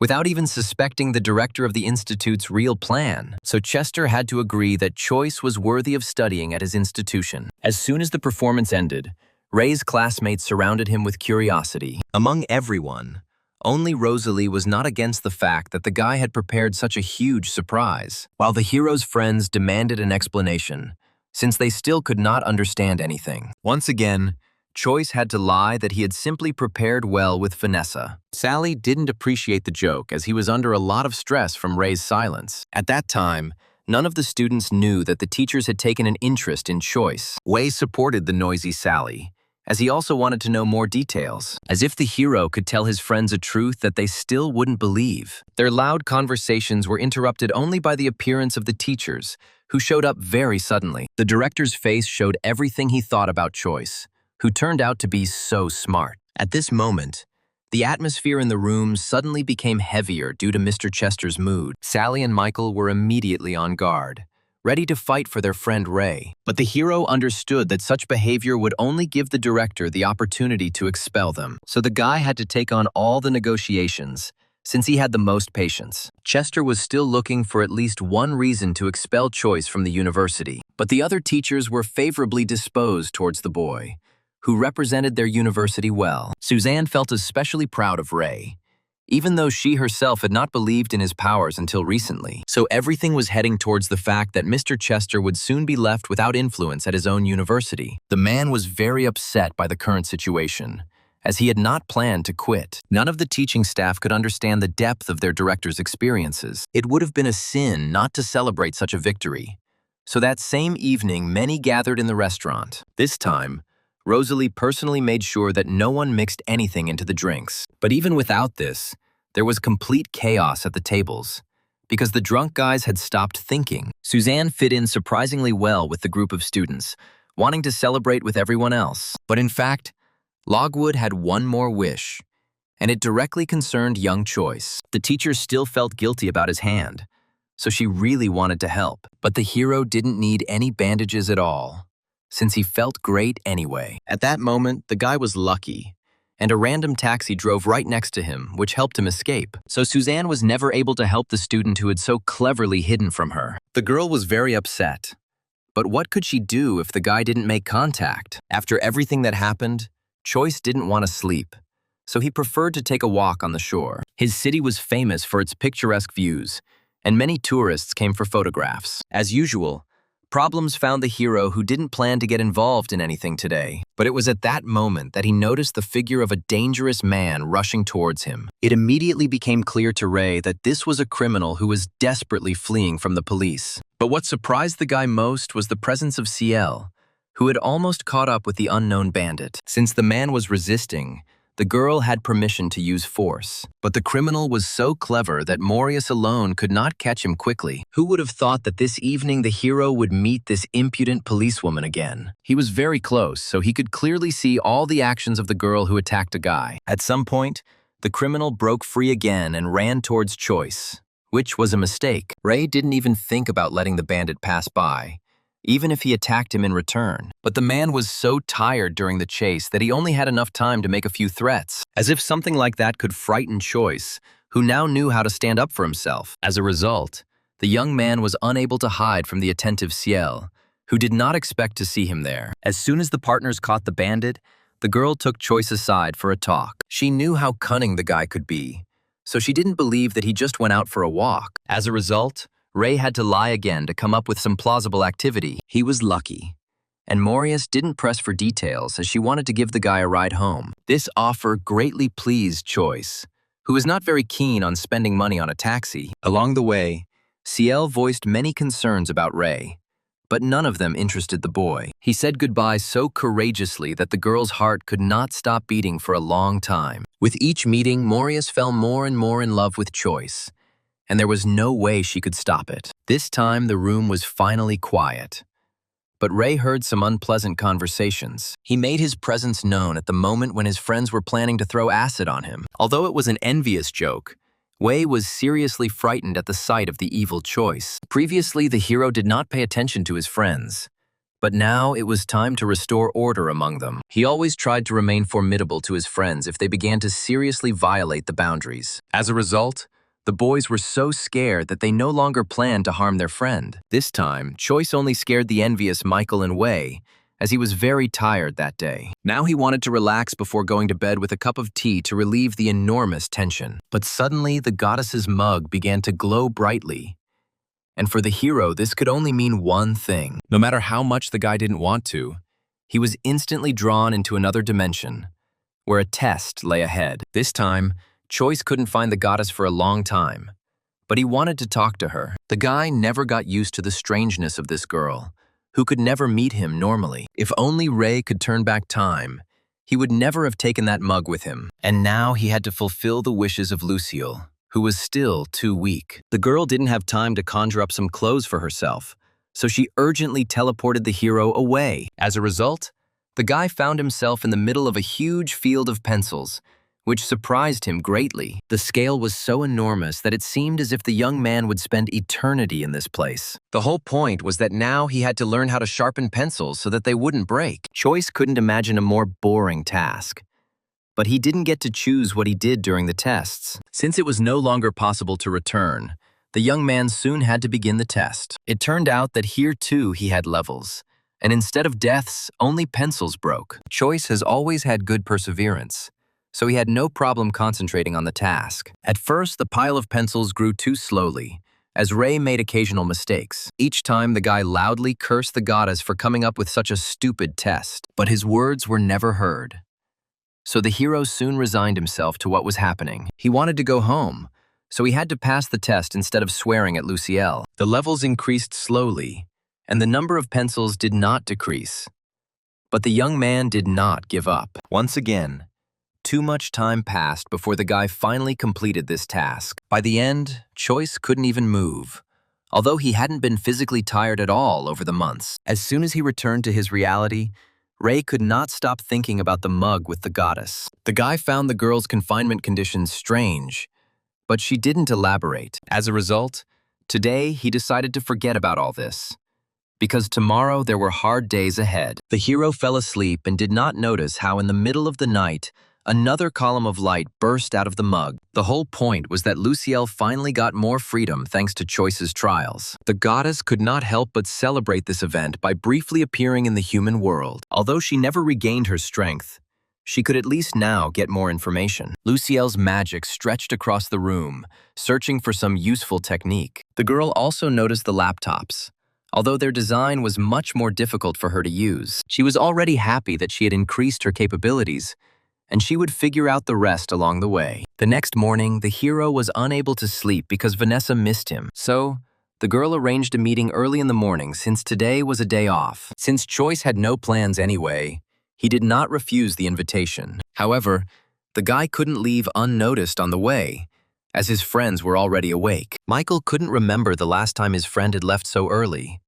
without even suspecting the director of the institute's real plan. So Chester had to agree that Choice was worthy of studying at his institution. As soon as the performance ended, Ray's classmates surrounded him with curiosity. Among everyone, only Rosalie was not against the fact that the guy had prepared such a huge surprise, while the hero's friends demanded an explanation, since they still could not understand anything. Once again, Choice had to lie that he had simply prepared well with Vanessa. Sally didn't appreciate the joke as he was under a lot of stress from Ray's silence. At that time, none of the students knew that the teachers had taken an interest in Choice. Wei supported the noisy Sally, as he also wanted to know more details, as if the hero could tell his friends a truth that they still wouldn't believe. Their loud conversations were interrupted only by the appearance of the teachers, who showed up very suddenly. The director's face showed everything he thought about Choice, who turned out to be so smart. At this moment, the atmosphere in the room suddenly became heavier due to Mr. Chester's mood. Sally and Michael were immediately on guard, ready to fight for their friend Ray. But the hero understood that such behavior would only give the director the opportunity to expel them. So the guy had to take on all the negotiations, since he had the most patience. Chester was still looking for at least one reason to expel Choice from the university, but the other teachers were favorably disposed towards the boy, who represented their university well. Suzanne felt especially proud of Ray, even though she herself had not believed in his powers until recently. So everything was heading towards the fact that Mr. Chester would soon be left without influence at his own university. The man was very upset by the current situation, as he had not planned to quit. None of the teaching staff could understand the depth of their director's experiences. It would have been a sin not to celebrate such a victory. So that same evening, many gathered in the restaurant. This time, Rosalie personally made sure that no one mixed anything into the drinks. But even without this, there was complete chaos at the tables, because the drunk guys had stopped thinking. Suzanne fit in surprisingly well with the group of students, wanting to celebrate with everyone else. But in fact, Logwood had one more wish, and it directly concerned young Choice. The teacher still felt guilty about his hand, so she really wanted to help. But the hero didn't need any bandages at all, since he felt great anyway. At that moment, the guy was lucky, and a random taxi drove right next to him, which helped him escape. So Suzanne was never able to help the student who had so cleverly hidden from her. The girl was very upset. But what could she do if the guy didn't make contact? After everything that happened, Choice didn't want to sleep, so he preferred to take a walk on the shore. His city was famous for its picturesque views, and many tourists came for photographs. As usual, problems found the hero who didn't plan to get involved in anything today. But it was at that moment that he noticed the figure of a dangerous man rushing towards him. It immediately became clear to Ray that this was a criminal who was desperately fleeing from the police. But what surprised the guy most was the presence of CL, who had almost caught up with the unknown bandit. Since the man was resisting, the girl had permission to use force. But the criminal was so clever that Morius alone could not catch him quickly. Who would have thought that this evening the hero would meet this impudent policewoman again? He was very close, so he could clearly see all the actions of the girl who attacked a guy. At some point, the criminal broke free again and ran towards Choice, which was a mistake. Ray didn't even think about letting the bandit pass by, even if he attacked him in return. But the man was so tired during the chase that he only had enough time to make a few threats, as if something like that could frighten Choice, who now knew how to stand up for himself. As a result, the young man was unable to hide from the attentive Ciel, who did not expect to see him there. As soon as the partners caught the bandit, the girl took Choice aside for a talk. She knew how cunning the guy could be, so she didn't believe that he just went out for a walk. As a result, Ray had to lie again to come up with some plausible activity. He was lucky, and Morius didn't press for details as she wanted to give the guy a ride home. This offer greatly pleased Choice, who was not very keen on spending money on a taxi. Along the way, Ciel voiced many concerns about Ray, but none of them interested the boy. He said goodbye so courageously that the girl's heart could not stop beating for a long time. With each meeting, Morius fell more and more in love with Choice, and there was no way she could stop it. This time, the room was finally quiet. But Ray heard some unpleasant conversations. He made his presence known at the moment when his friends were planning to throw acid on him. Although it was an envious joke, Wei was seriously frightened at the sight of the evil Choice. Previously, the hero did not pay attention to his friends, but now it was time to restore order among them. He always tried to remain formidable to his friends if they began to seriously violate the boundaries. As a result, the boys were so scared that they no longer planned to harm their friend. This time, Choice only scared the envious Michael and Wei, as he was very tired that day. Now he wanted to relax before going to bed with a cup of tea to relieve the enormous tension. But suddenly, the goddess's mug began to glow brightly. And for the hero, this could only mean one thing. No matter how much the guy didn't want to, he was instantly drawn into another dimension, where a test lay ahead. This time, Choice couldn't find the goddess for a long time, but he wanted to talk to her. The guy never got used to the strangeness of this girl, who could never meet him normally. If only Ray could turn back time, he would never have taken that mug with him. And now he had to fulfill the wishes of Lucille, who was still too weak. The girl didn't have time to conjure up some clothes for herself, so she urgently teleported the hero away. As a result, the guy found himself in the middle of a huge field of pencils, which surprised him greatly. The scale was so enormous that it seemed as if the young man would spend eternity in this place. The whole point was that now he had to learn how to sharpen pencils so that they wouldn't break. Choice couldn't imagine a more boring task. But he didn't get to choose what he did during the tests. Since it was no longer possible to return, the young man soon had to begin the test. It turned out that here too he had levels, and instead of deaths, only pencils broke. Choice has always had good perseverance, so he had no problem concentrating on the task. At first, the pile of pencils grew too slowly, as Ray made occasional mistakes. Each time, the guy loudly cursed the goddess for coming up with such a stupid test, but his words were never heard. So the hero soon resigned himself to what was happening. He wanted to go home, so he had to pass the test instead of swearing at Lucille. The levels increased slowly, and the number of pencils did not decrease. But the young man did not give up. Once again, too much time passed before the guy finally completed this task. By the end, Choice couldn't even move, although he hadn't been physically tired at all over the months. As soon as he returned to his reality, Ray could not stop thinking about the mug with the goddess. The guy found the girl's confinement conditions strange, but she didn't elaborate. As a result, today he decided to forget about all this, because tomorrow there were hard days ahead. The hero fell asleep and did not notice how in the middle of the night, another column of light burst out of the mug. The whole point was that Luciel finally got more freedom thanks to Choice's trials. The goddess could not help but celebrate this event by briefly appearing in the human world. Although she never regained her strength, she could at least now get more information. Luciel's magic stretched across the room, searching for some useful technique. The girl also noticed the laptops. Although their design was much more difficult for her to use, she was already happy that she had increased her capabilities, and she would figure out the rest along the way. The next morning, the hero was unable to sleep because Vanessa missed him. So, the girl arranged a meeting early in the morning since today was a day off. Since Choice had no plans anyway, he did not refuse the invitation. However, the guy couldn't leave unnoticed on the way, as his friends were already awake. Michael couldn't remember the last time his friend had left so early,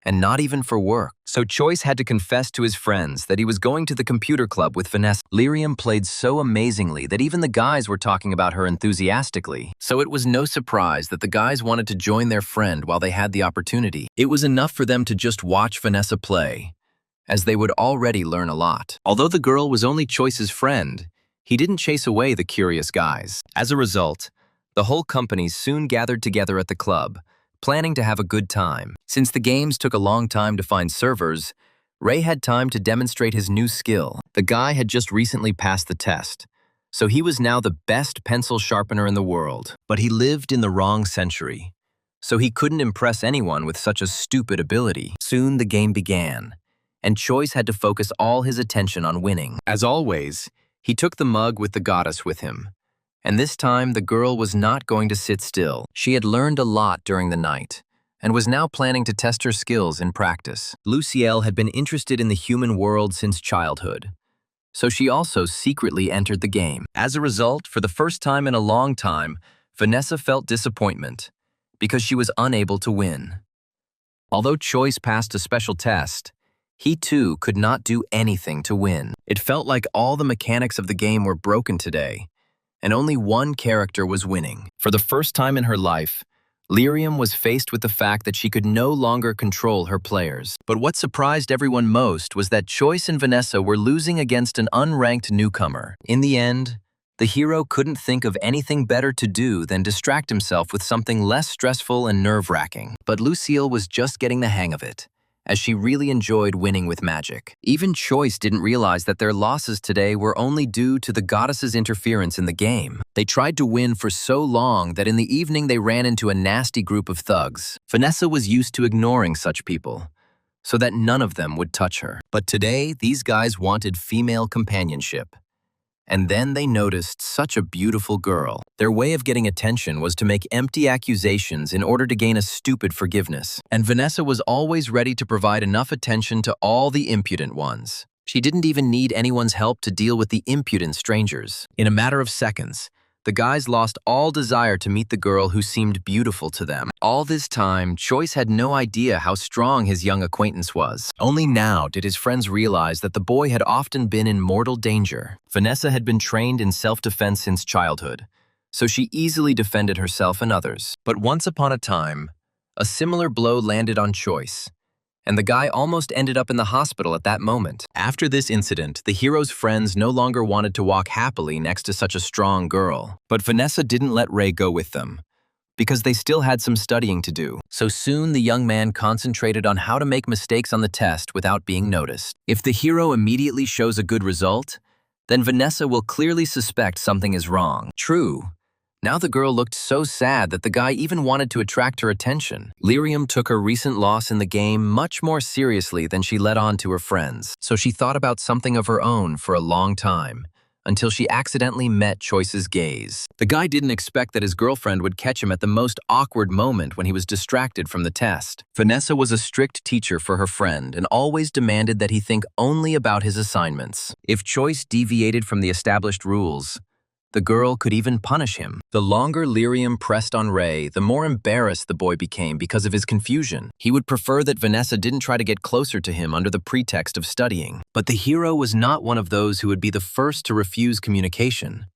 and not even for work. So Choice had to confess to his friends that he was going to the computer club with Vanessa. Lyrium played so amazingly that even the guys were talking about her enthusiastically. So it was no surprise that the guys wanted to join their friend while they had the opportunity. It was enough for them to just watch Vanessa play, as they would already learn a lot. Although the girl was only Choice's friend, he didn't chase away the curious guys. As a result, the whole company soon gathered together at the club, planning to have a good time. Since the games took a long time to find servers, Ray had time to demonstrate his new skill. The guy had just recently passed the test, so he was now the best pencil sharpener in the world. But he lived in the wrong century, so he couldn't impress anyone with such a stupid ability. Soon the game began, and Choice had to focus all his attention on winning. As always, he took the mug with the goddess with him. And this time, the girl was not going to sit still. She had learned a lot during the night, and was now planning to test her skills in practice. Luciel had been interested in the human world since childhood, so she also secretly entered the game. As a result, for the first time in a long time, Vanessa felt disappointment, because she was unable to win. Although Choice passed a special test, he too could not do anything to win. It felt like all the mechanics of the game were broken today, and only one character was winning. For the first time in her life, Lyrium was faced with the fact that she could no longer control her players. But what surprised everyone most was that Choice and Vanessa were losing against an unranked newcomer. In the end, the hero couldn't think of anything better to do than distract himself with something less stressful and nerve-wracking. But Lucille was just getting the hang of it, as she really enjoyed winning with magic. Even Choice didn't realize that their losses today were only due to the goddess's interference in the game. They tried to win for so long that in the evening they ran into a nasty group of thugs. Vanessa was used to ignoring such people, so that none of them would touch her. But today, these guys wanted female companionship. And then they noticed such a beautiful girl. Their way of getting attention was to make empty accusations in order to gain a stupid forgiveness. And Vanessa was always ready to provide enough attention to all the impudent ones. She didn't even need anyone's help to deal with the impudent strangers. In a matter of seconds, the guys lost all desire to meet the girl who seemed beautiful to them. All this time, Choice had no idea how strong his young acquaintance was. Only now did his friends realize that the boy had often been in mortal danger. Vanessa had been trained in self-defense since childhood, so she easily defended herself and others. But once upon a time, a similar blow landed on Choice, and the guy almost ended up in the hospital at that moment. After this incident, the hero's friends no longer wanted to walk happily next to such a strong girl. But Vanessa didn't let Ray go with them, because they still had some studying to do. So soon the young man concentrated on how to make mistakes on the test without being noticed. If the hero immediately shows a good result, then Vanessa will clearly suspect something is wrong. True. Now the girl looked so sad that the guy even wanted to attract her attention. Lyrium took her recent loss in the game much more seriously than she let on to her friends, so she thought about something of her own for a long time, until she accidentally met Choice's gaze. The guy didn't expect that his girlfriend would catch him at the most awkward moment when he was distracted from the test. Vanessa was a strict teacher for her friend and always demanded that he think only about his assignments. If Choice deviated from the established rules, the girl could even punish him. The longer Lyrium pressed on Ray, the more embarrassed the boy became because of his confusion. He would prefer that Vanessa didn't try to get closer to him under the pretext of studying. But the hero was not one of those who would be the first to refuse communication,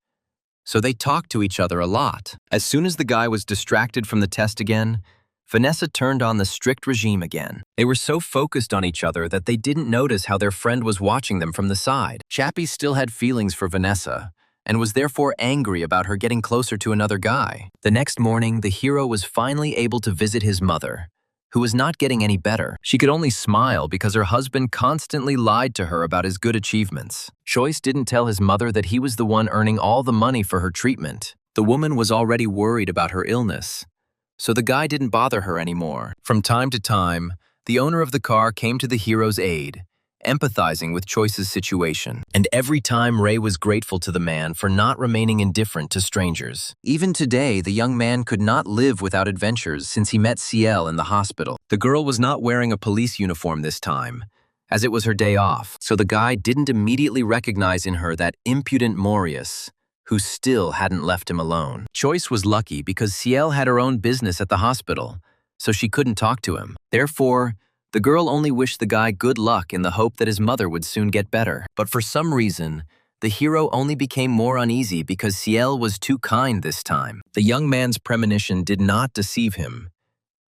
so they talked to each other a lot. As soon as the guy was distracted from the test again, Vanessa turned on the strict regime again. They were so focused on each other that they didn't notice how their friend was watching them from the side. Chappie still had feelings for Vanessa and was therefore angry about her getting closer to another guy. The next morning, the hero was finally able to visit his mother, who was not getting any better. She could only smile because her husband constantly lied to her about his good achievements. Choice didn't tell his mother that he was the one earning all the money for her treatment. The woman was already worried about her illness, so the guy didn't bother her anymore. From time to time, the owner of the car came to the hero's aid, empathizing with Choice's situation. And every time Ray was grateful to the man for not remaining indifferent to strangers. Even today, the young man could not live without adventures since he met CL in the hospital. The girl was not wearing a police uniform this time, as it was her day off, so the guy didn't immediately recognize in her that impudent Morius, who still hadn't left him alone. Choice was lucky because CL had her own business at the hospital, so she couldn't talk to him. Therefore, the girl only wished the guy good luck in the hope that his mother would soon get better. But for some reason, the hero only became more uneasy because CL was too kind this time. The young man's premonition did not deceive him,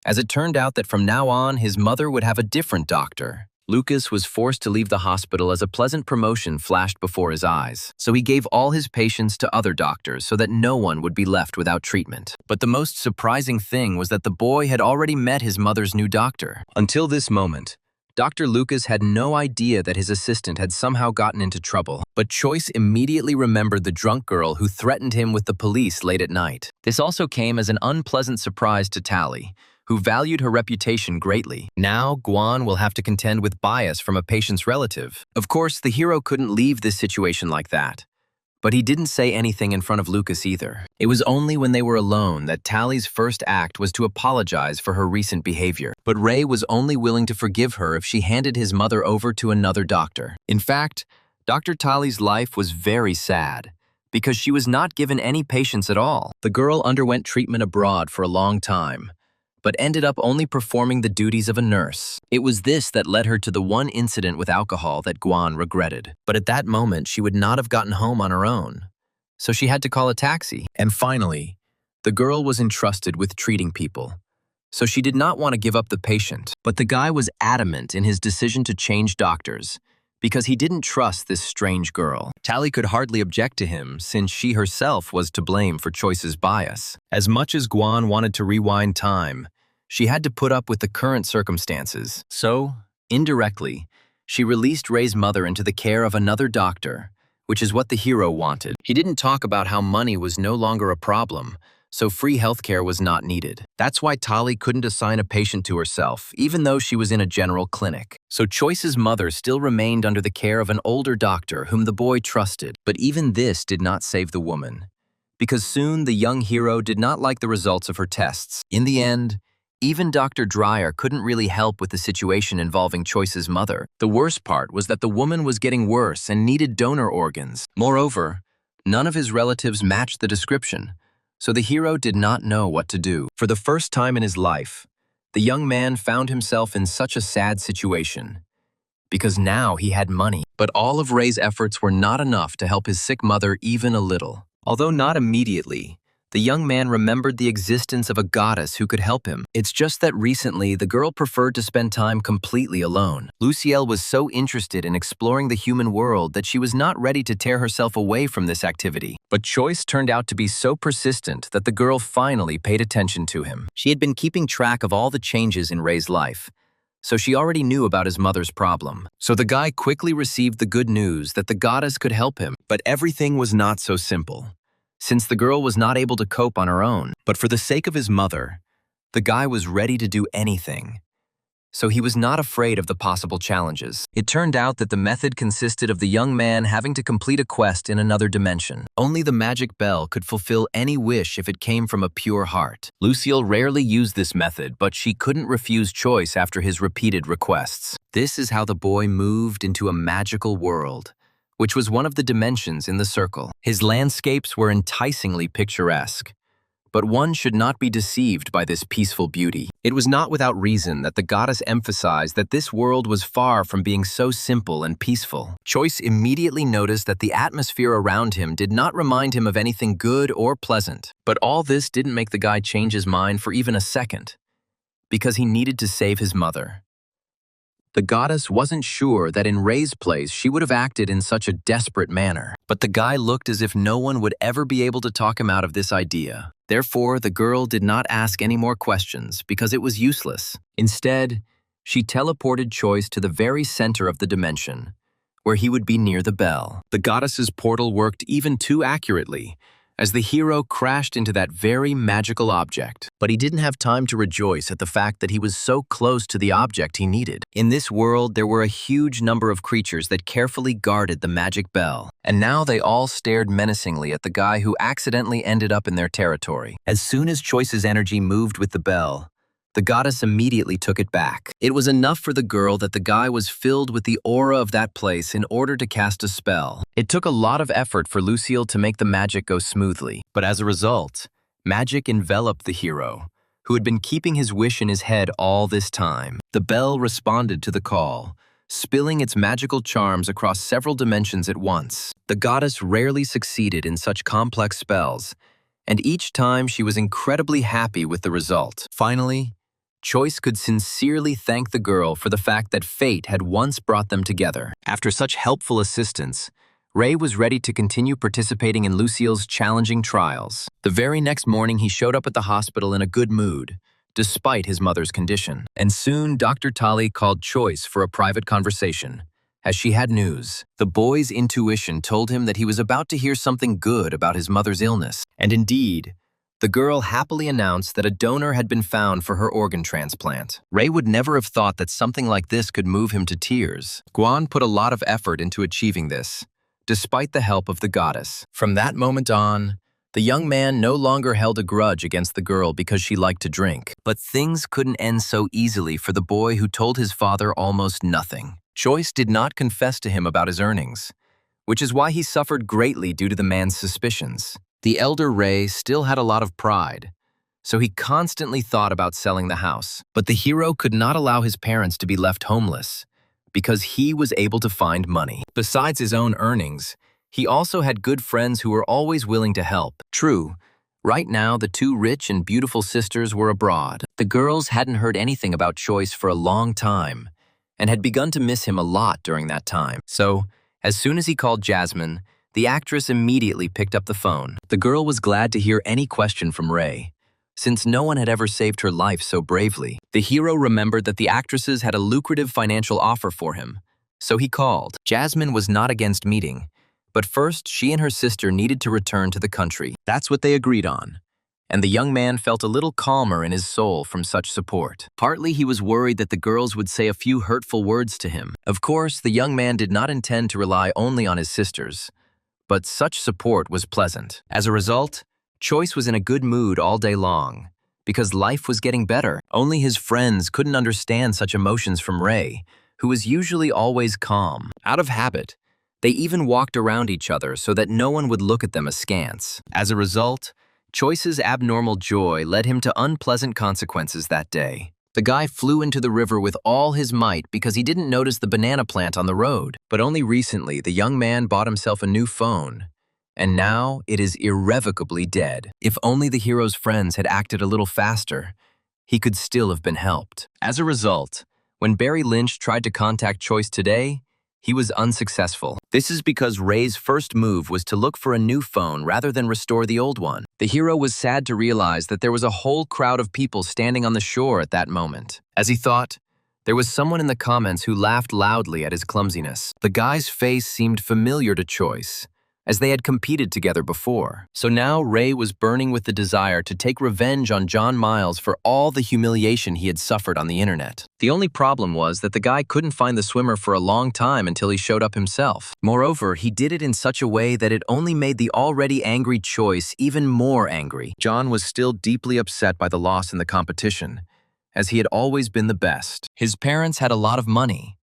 as it turned out that from now on his mother would have a different doctor. Lucas was forced to leave the hospital as a pleasant promotion flashed before his eyes, so he gave all his patients to other doctors so that no one would be left without treatment. But the most surprising thing was that the boy had already met his mother's new doctor. Until this moment, Dr. Lucas had no idea that his assistant had somehow gotten into trouble, but Choice immediately remembered the drunk girl who threatened him with the police late at night. This also came as an unpleasant surprise to Tally, who valued her reputation greatly. Now, Guan will have to contend with bias from a patient's relative. Of course, the hero couldn't leave this situation like that, but he didn't say anything in front of Lucas either. It was only when they were alone that Tally's first act was to apologize for her recent behavior. But Ray was only willing to forgive her if she handed his mother over to another doctor. In fact, Dr. Tally's life was very sad, because she was not given any patients at all. The girl underwent treatment abroad for a long time, but ended up only performing the duties of a nurse. It was this that led her to the one incident with alcohol that Guan regretted. But at that moment, she would not have gotten home on her own, so she had to call a taxi. And finally, the girl was entrusted with treating people, so she did not want to give up the patient. But the guy was adamant in his decision to change doctors, because he didn't trust this strange girl. Tally could hardly object to him, since she herself was to blame for Choice's bias. As much as Guan wanted to rewind time, she had to put up with the current circumstances. So, indirectly, she released Ray's mother into the care of another doctor, which is what the hero wanted. He didn't talk about how money was no longer a problem, so free healthcare was not needed. That's why Tali couldn't assign a patient to herself, even though she was in a general clinic. So Choice's mother still remained under the care of an older doctor whom the boy trusted. But even this did not save the woman, because soon the young hero did not like the results of her tests. In the end, even Dr. Dreyer couldn't really help with the situation involving Choice's mother. The worst part was that the woman was getting worse and needed donor organs. Moreover, none of his relatives matched the description, so the hero did not know what to do. For the first time in his life, the young man found himself in such a sad situation, because now he had money. But all of Ray's efforts were not enough to help his sick mother even a little. Although not immediately, the young man remembered the existence of a goddess who could help him. It's just that recently, the girl preferred to spend time completely alone. Lucielle was so interested in exploring the human world that she was not ready to tear herself away from this activity. But Choice turned out to be so persistent that the girl finally paid attention to him. She had been keeping track of all the changes in Ray's life, so she already knew about his mother's problem. So the guy quickly received the good news that the goddess could help him. But everything was not so simple, since the girl was not able to cope on her own. But for the sake of his mother, the guy was ready to do anything. So he was not afraid of the possible challenges. It turned out that the method consisted of the young man having to complete a quest in another dimension. Only the magic bell could fulfill any wish if it came from a pure heart. Lucille rarely used this method, but she couldn't refuse Choice after his repeated requests. This is how the boy moved into a magical world, which was one of the dimensions in the circle. His landscapes were enticingly picturesque, but one should not be deceived by this peaceful beauty. It was not without reason that the goddess emphasized that this world was far from being so simple and peaceful. Choice immediately noticed that the atmosphere around him did not remind him of anything good or pleasant. But all this didn't make the guy change his mind for even a second. because he needed to save his mother. The goddess wasn't sure that in Ray's place she would have acted in such a desperate manner, but the guy looked as if no one would ever be able to talk him out of this idea. Therefore, the girl did not ask any more questions because it was useless. Instead, she teleported Choice to the very center of the dimension, where he would be near the bell. The goddess's portal worked even too accurately, as the hero crashed into that very magical object. But he didn't have time to rejoice at the fact that he was so close to the object he needed. In this world, there were a huge number of creatures that carefully guarded the magic bell, and now they all stared menacingly at the guy who accidentally ended up in their territory. As soon as Choice's energy moved with the bell, the goddess immediately took it back. It was enough for the girl that the guy was filled with the aura of that place in order to cast a spell. It took a lot of effort for Lucille to make the magic go smoothly, but as a result, magic enveloped the hero, who had been keeping his wish in his head all this time. The bell responded to the call, spilling its magical charms across several dimensions at once. The goddess rarely succeeded in such complex spells, and each time she was incredibly happy with the result. Finally, Choice could sincerely thank the girl for the fact that fate had once brought them together. After such helpful assistance, Ray was ready to continue participating in Lucille's challenging trials. The very next morning, he showed up at the hospital in a good mood, despite his mother's condition. And soon, Dr. Tali called Choice for a private conversation, as she had news. The boy's intuition told him that he was about to hear something good about his mother's illness. And indeed, the girl happily announced that a donor had been found for her organ transplant. Ray would never have thought that something like this could move him to tears. Guan put a lot of effort into achieving this, despite the help of the goddess. From that moment on, the young man no longer held a grudge against the girl because she liked to drink. But things couldn't end so easily for the boy who told his father almost nothing. Choice did not confess to him about his earnings, which is why he suffered greatly due to the man's suspicions. The elder Ray still had a lot of pride, so he constantly thought about selling the house. But the hero could not allow his parents to be left homeless, because he was able to find money. Besides his own earnings, he also had good friends who were always willing to help. True, right now the two rich and beautiful sisters were abroad. The girls hadn't heard anything about Choice for a long time, and had begun to miss him a lot during that time. So, as soon as he called Jasmine, the actress immediately picked up the phone. The girl was glad to hear any question from Ray, since no one had ever saved her life so bravely. The hero remembered that the actresses had a lucrative financial offer for him, so he called. Jasmine was not against meeting, but first she and her sister needed to return to the country. That's what they agreed on, and the young man felt a little calmer in his soul from such support. Partly he was worried that the girls would say a few hurtful words to him. Of course, the young man did not intend to rely only on his sisters, but such support was pleasant. As a result, Choice was in a good mood all day long, because life was getting better. Only his friends couldn't understand such emotions from Ray, who was usually always calm. Out of habit, they even walked around each other so that no one would look at them askance. As a result, Choice's abnormal joy led him to unpleasant consequences that day. The guy flew into the river with all his might because he didn't notice the banana plant on the road. But only recently, the young man bought himself a new phone, and now it is irrevocably dead. If only the hero's friends had acted a little faster, he could still have been helped. As a result, when Barry Lynch tried to contact Choice today, he was unsuccessful. This is because Ray's first move was to look for a new phone rather than restore the old one. The hero was sad to realize that there was a whole crowd of people standing on the shore at that moment. As he thought, there was someone in the comments who laughed loudly at his clumsiness. The guy's face seemed familiar to Choice, as they had competed together before. So now Ray was burning with the desire to take revenge on John Miles for all the humiliation he had suffered on the internet. The only problem was that the guy couldn't find the swimmer for a long time until he showed up himself. Moreover, he did it in such a way that it only made the already angry Choice even more angry. John was still deeply upset by the loss in the competition, as he had always been the best. His parents had a lot of money,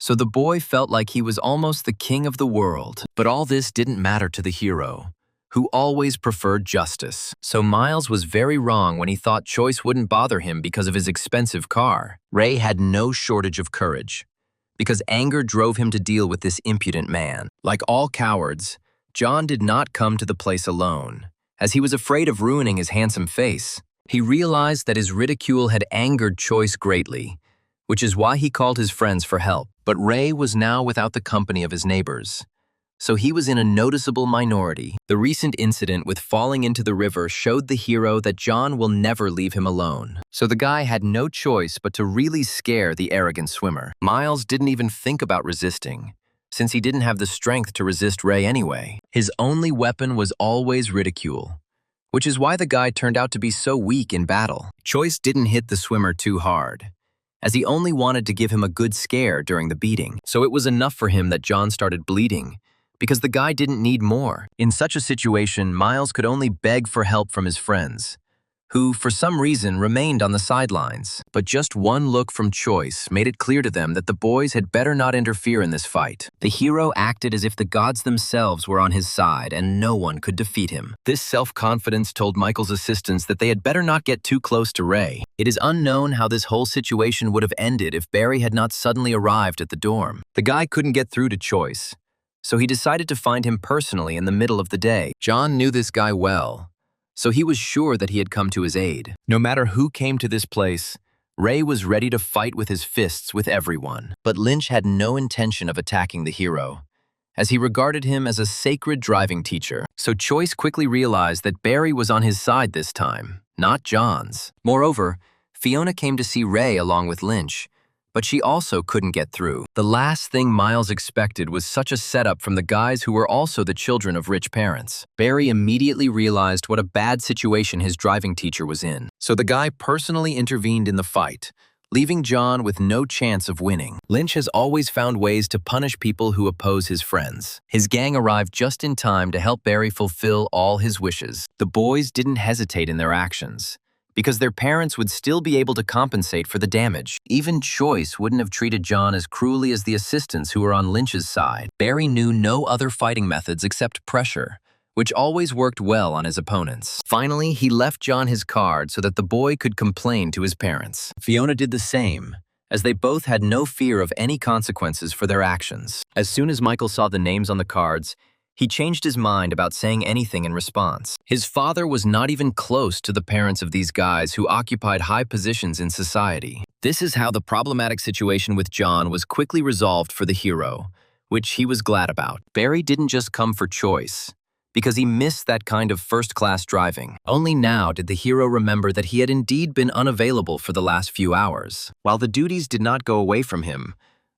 so the boy felt like he was almost the king of the world. But all this didn't matter to the hero, who always preferred justice. So Miles was very wrong when he thought Choice wouldn't bother him because of his expensive car. Ray had no shortage of courage, because anger drove him to deal with this impudent man. Like all cowards, John did not come to the place alone, as he was afraid of ruining his handsome face. He realized that his ridicule had angered Choice greatly, which is why he called his friends for help. But Ray was now without the company of his neighbors, so he was in a noticeable minority. The recent incident with falling into the river showed the hero that John will never leave him alone. So the guy had no choice but to really scare the arrogant swimmer. Miles didn't even think about resisting, since he didn't have the strength to resist Ray anyway. His only weapon was always ridicule, which is why the guy turned out to be so weak in battle. Choice didn't hit the swimmer too hard, as he only wanted to give him a good scare during the beating. So it was enough for him that John started bleeding, because the guy didn't need more. In such a situation, Miles could only beg for help from his friends, who, for some reason, remained on the sidelines. But just one look from Choice made it clear to them that the boys had better not interfere in this fight. The hero acted as if the gods themselves were on his side and no one could defeat him. This self-confidence told Michael's assistants that they had better not get too close to Ray. It is unknown how this whole situation would have ended if Barry had not suddenly arrived at the dorm. The guy couldn't get through to Choice, so he decided to find him personally in the middle of the day. John knew this guy well, so he was sure that he had come to his aid. No matter who came to this place, Ray was ready to fight with his fists with everyone. But Lynch had no intention of attacking the hero, as he regarded him as a sacred driving teacher. So Choice quickly realized that Barry was on his side this time, not John's. Moreover, Fiona came to see Ray along with Lynch, but she also couldn't get through. The last thing Miles expected was such a setup from the guys who were also the children of rich parents. Barry immediately realized what a bad situation his driving teacher was in, so the guy personally intervened in the fight, leaving John with no chance of winning. Lynch has always found ways to punish people who oppose his friends. His gang arrived just in time to help Barry fulfill all his wishes. The boys didn't hesitate in their actions, because their parents would still be able to compensate for the damage. Even Choice wouldn't have treated John as cruelly as the assistants who were on Lynch's side. Barry knew no other fighting methods except pressure, which always worked well on his opponents. Finally, he left John his card so that the boy could complain to his parents. Fiona did the same, as they both had no fear of any consequences for their actions. As soon as Michael saw the names on the cards, he changed his mind about saying anything in response. His father was not even close to the parents of these guys who occupied high positions in society. This is how the problematic situation with John was quickly resolved for the hero, which he was glad about. Barry didn't just come for Choice, because he missed that kind of first-class driving. Only now did the hero remember that he had indeed been unavailable for the last few hours. While the duties did not go away from him,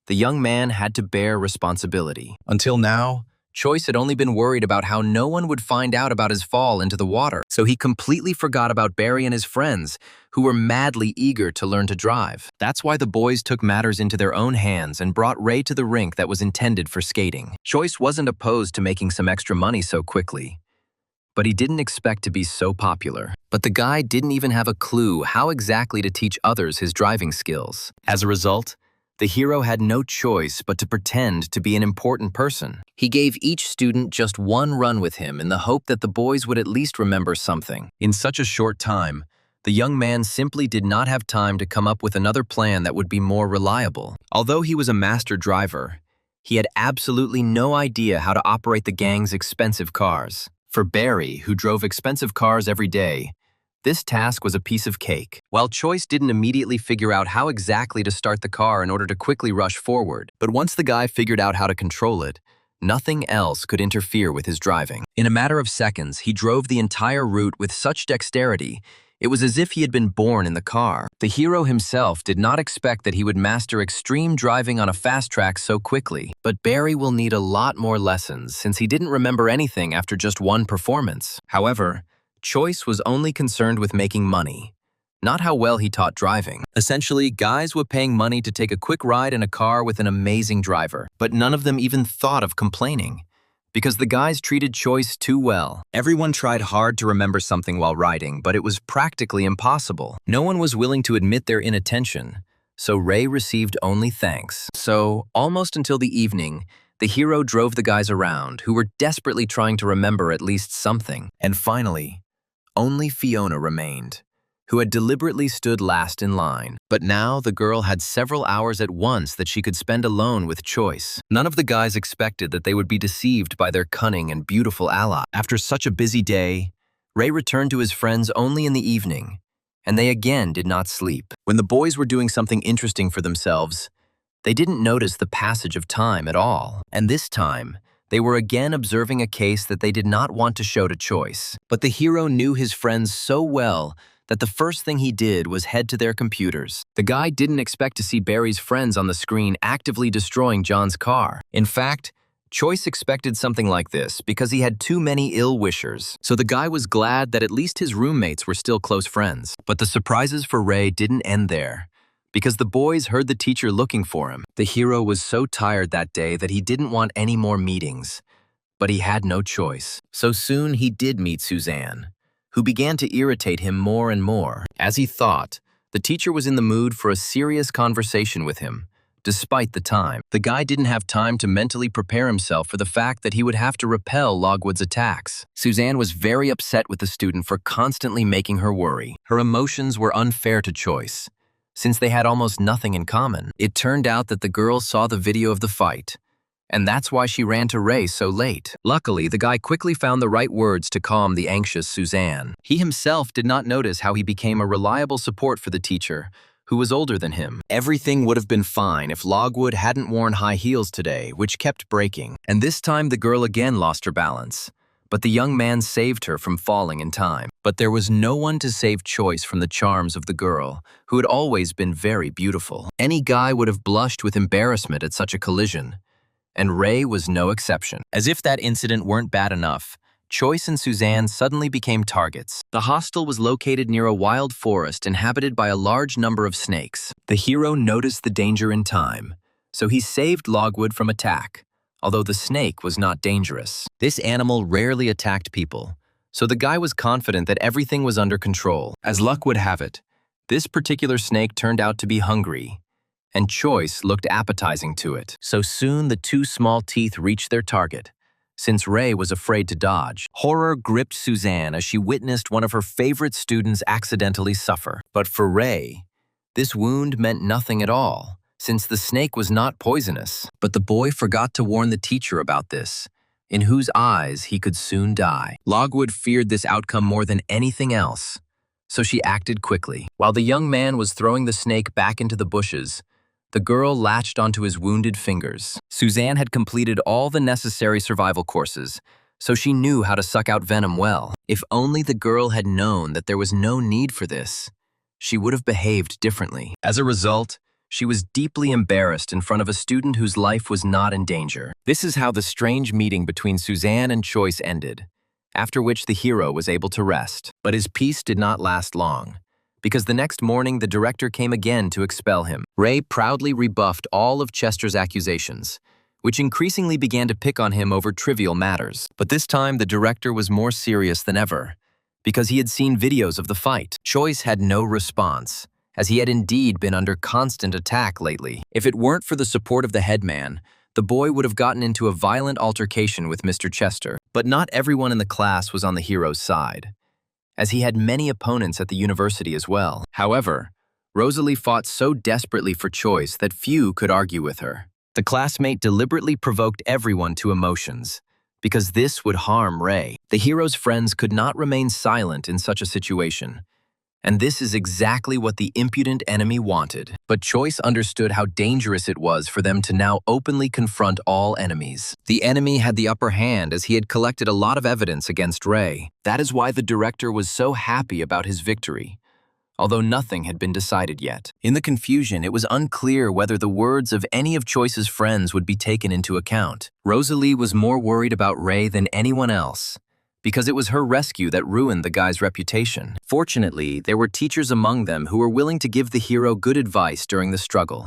the young man had to bear responsibility. Until now, Choice had only been worried about how no one would find out about his fall into the water, so he completely forgot about Barry and his friends, who were madly eager to learn to drive. That's why the boys took matters into their own hands and brought Ray to the rink that was intended for skating. Choice wasn't opposed to making some extra money so quickly, but he didn't expect to be so popular. But the guy didn't even have a clue how exactly to teach others his driving skills. As a result, the hero had no choice but to pretend to be an important person. He gave each student just one run with him in the hope that the boys would at least remember something. In such a short time, the young man simply did not have time to come up with another plan that would be more reliable. Although he was a master driver, he had absolutely no idea how to operate the gang's expensive cars. For Barry, who drove expensive cars every day, this task was a piece of cake. While Choice didn't immediately figure out how exactly to start the car in order to quickly rush forward, but once the guy figured out how to control it, nothing else could interfere with his driving. In a matter of seconds, he drove the entire route with such dexterity, it was as if he had been born in the car. The hero himself did not expect that he would master extreme driving on a fast track so quickly. But Barry will need a lot more lessons since he didn't remember anything after just one performance. However, Choice was only concerned with making money, not how well he taught driving. Essentially, guys were paying money to take a quick ride in a car with an amazing driver, but none of them even thought of complaining, because the guys treated Choice too well. Everyone tried hard to remember something while riding, but it was practically impossible. No one was willing to admit their inattention, so Ray received only thanks. So, almost until the evening, the hero drove the guys around, who were desperately trying to remember at least something. And finally, only Fiona remained, who had deliberately stood last in line. But now the girl had several hours at once that she could spend alone with Choice. None of the guys expected that they would be deceived by their cunning and beautiful ally. After such a busy day, Ray returned to his friends only in the evening, and they again did not sleep. When the boys were doing something interesting for themselves, they didn't notice the passage of time at all. And this time, they were again observing a case that they did not want to show to Choice. But the hero knew his friends so well that the first thing he did was head to their computers. The guy didn't expect to see Barry's friends on the screen actively destroying John's car. In fact, Choice expected something like this because he had too many ill-wishers. So the guy was glad that at least his roommates were still close friends. But the surprises for Ray didn't end there, because the boys heard the teacher looking for him. The hero was so tired that day that he didn't want any more meetings. But he had no choice. So soon he did meet Suzanne, who began to irritate him more and more. As he thought, the teacher was in the mood for a serious conversation with him. Despite the time, the guy didn't have time to mentally prepare himself for the fact that he would have to repel Logwood's attacks. Suzanne was very upset with the student for constantly making her worry. Her emotions were unfair to Choice, since they had almost nothing in common. It turned out that the girl saw the video of the fight, and that's why she ran to Ray so late. Luckily, the guy quickly found the right words to calm the anxious Suzanne. He himself did not notice how he became a reliable support for the teacher, who was older than him. Everything would have been fine if Logwood hadn't worn high heels today, which kept breaking. And this time the girl again lost her balance. But the young man saved her from falling in time. But there was no one to save Choice from the charms of the girl, who had always been very beautiful. Any guy would have blushed with embarrassment at such a collision. And Ray was no exception. As if that incident weren't bad enough, Choice and Suzanne suddenly became targets. The hostel was located near a wild forest inhabited by a large number of snakes. The hero noticed the danger in time, so he saved Logwood from attack, although the snake was not dangerous. This animal rarely attacked people, so the guy was confident that everything was under control. As luck would have it, this particular snake turned out to be hungry, and Choice looked appetizing to it. So soon the two small teeth reached their target. Since Ray was afraid to dodge, horror gripped Suzanne as she witnessed one of her favorite students accidentally suffer. But for Ray, this wound meant nothing at all, since the snake was not poisonous. But the boy forgot to warn the teacher about this, in whose eyes he could soon die. Logwood feared this outcome more than anything else, so she acted quickly. While the young man was throwing the snake back into the bushes, the girl latched onto his wounded fingers. Suzanne had completed all the necessary survival courses, so she knew how to suck out venom well. If only the girl had known that there was no need for this, she would have behaved differently. As a result, she was deeply embarrassed in front of a student whose life was not in danger. This is how the strange meeting between Suzanne and Choice ended, after which the hero was able to rest. But his peace did not last long, because the next morning the director came again to expel him. Ray proudly rebuffed all of Chester's accusations, which increasingly began to pick on him over trivial matters. But this time the director was more serious than ever, because he had seen videos of the fight. Choice had no response, as he had indeed been under constant attack lately. If it weren't for the support of the headman, the boy would have gotten into a violent altercation with Mr. Chester. But not everyone in the class was on the hero's side, as he had many opponents at the university as well. However, Rosalie fought so desperately for Choice that few could argue with her. The classmate deliberately provoked everyone to emotions, because this would harm Ray. The hero's friends could not remain silent in such a situation, and this is exactly what the impudent enemy wanted. But Choice understood how dangerous it was for them to now openly confront all enemies. The enemy had the upper hand as he had collected a lot of evidence against Ray. That is why the director was so happy about his victory, although nothing had been decided yet. In the confusion, it was unclear whether the words of any of Choice's friends would be taken into account. Rosalie was more worried about Ray than anyone else, because it was her rescue that ruined the guy's reputation. Fortunately, there were teachers among them who were willing to give the hero good advice during the struggle.